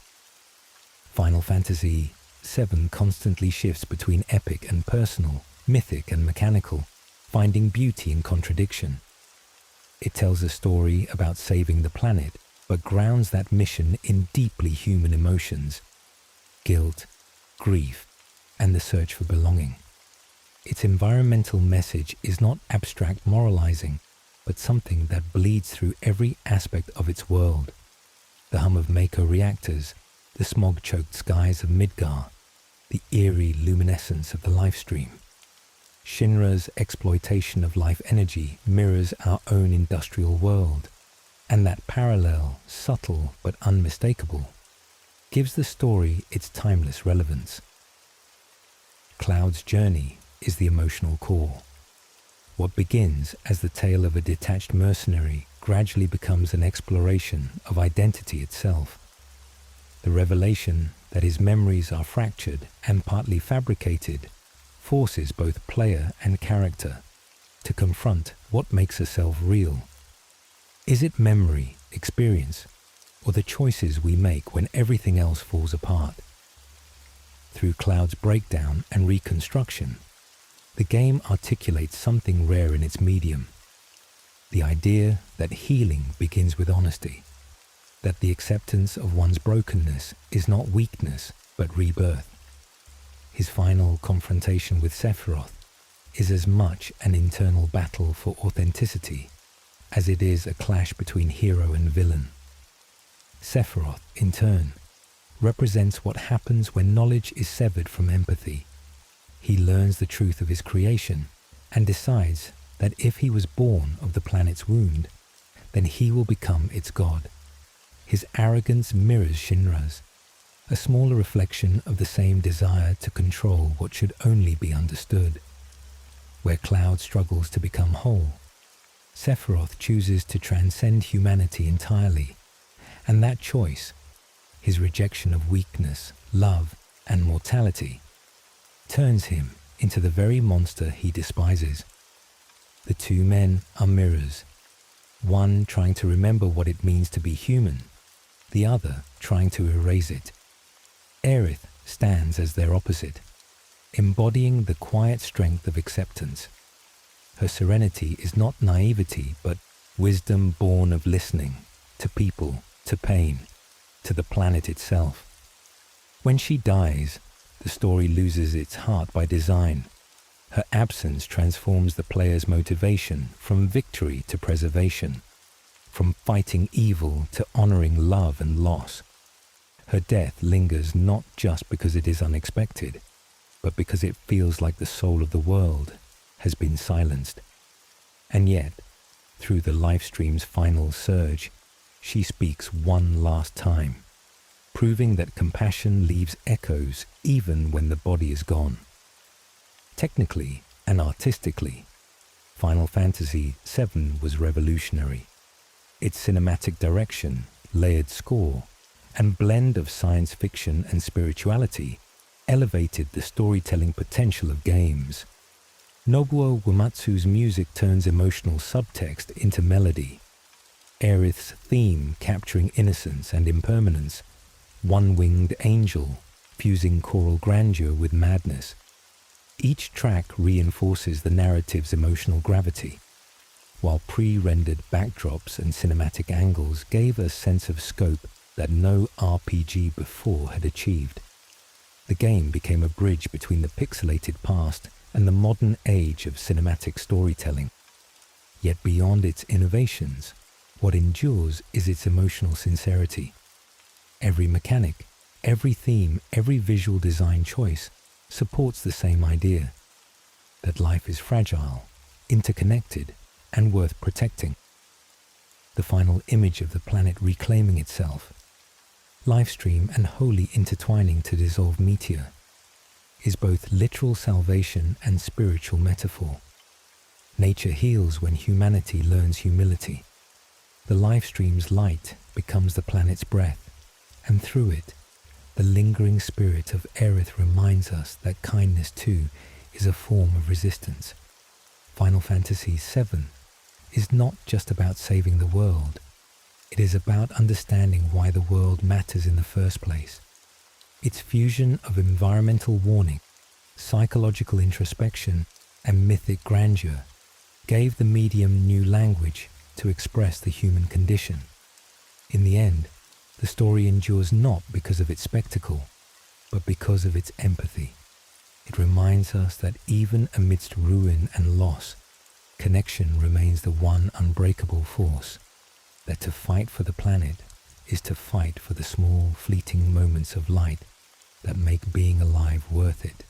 Final Fantasy VII constantly shifts between epic and personal, mythic and mechanical, finding beauty in contradiction. It tells a story about saving the planet, but grounds that mission in deeply human emotions: guilt, grief, and the search for belonging. Its environmental message is not abstract moralizing, but something that bleeds through every aspect of its world. The hum of Mako reactors, the smog-choked skies of Midgar, the eerie luminescence of the Lifestream. Shinra's exploitation of life energy mirrors our own industrial world, and that parallel, subtle but unmistakable, gives the story its timeless relevance. Cloud's journey is the emotional core. What begins as the tale of a detached mercenary gradually becomes an exploration of identity itself. The revelation that his memories are fractured and partly fabricated forces both player and character to confront what makes a self real. Is it memory, experience, or the choices we make when everything else falls apart? Through Cloud's breakdown and reconstruction, the game articulates something rare in its medium: the idea that healing begins with honesty, that the acceptance of one's brokenness is not weakness but rebirth. His final confrontation with Sephiroth is as much an internal battle for authenticity as it is a clash between hero and villain. Sephiroth, in turn, represents what happens when knowledge is severed from empathy. He learns the truth of his creation and decides that if he was born of the planet's wound, then he will become its god. His arrogance mirrors Shinra's, a smaller reflection of the same desire to control what should only be understood. Where Cloud struggles to become whole, Sephiroth chooses to transcend humanity entirely, and that choice, his rejection of weakness, love, and mortality, turns him into the very monster he despises. The two men are mirrors, one trying to remember what it means to be human, the other trying to erase it. Aerith stands as their opposite, embodying the quiet strength of acceptance. Her serenity is not naivety, but wisdom born of listening to people, to pain, to the planet itself. When she dies, the story loses its heart by design. Her absence transforms the player's motivation from victory to preservation, from fighting evil to honoring love and loss. Her death lingers not just because it is unexpected, but because it feels like the soul of the world has been silenced. And yet, through the live stream's final surge, she speaks one last time, proving that compassion leaves echoes even when the body is gone. Technically and artistically, Final Fantasy VII was revolutionary. Its cinematic direction, layered score, and blend of science fiction and spirituality elevated the storytelling potential of games. Nobuo Uematsu's music turns emotional subtext into melody. Aerith's theme capturing innocence and impermanence, one-winged angel fusing choral grandeur with madness. Each track reinforces the narrative's emotional gravity, while pre-rendered backdrops and cinematic angles gave a sense of scope that no RPG before had achieved. The game became a bridge between the pixelated past and the modern age of cinematic storytelling. Yet beyond its innovations, what endures is its emotional sincerity. Every mechanic, every theme, every visual design choice supports the same idea, that life is fragile, interconnected, and worth protecting. The final image of the planet reclaiming itself, livestream and wholly intertwining to dissolve meteor, is both literal salvation and spiritual metaphor. Nature heals when humanity learns humility. The livestream's light becomes the planet's breath, and through it, the lingering spirit of Aerith reminds us that kindness too is a form of resistance. Final Fantasy VII is not just about saving the world. It is about understanding why the world matters in the first place. Its fusion of environmental warning, psychological introspection, and mythic grandeur gave the medium new language to express the human condition. In the end, the story endures not because of its spectacle, but because of its empathy. It reminds us that even amidst ruin and loss, connection remains the one unbreakable force, that to fight for the planet is to fight for the small, fleeting moments of light that make being alive worth it.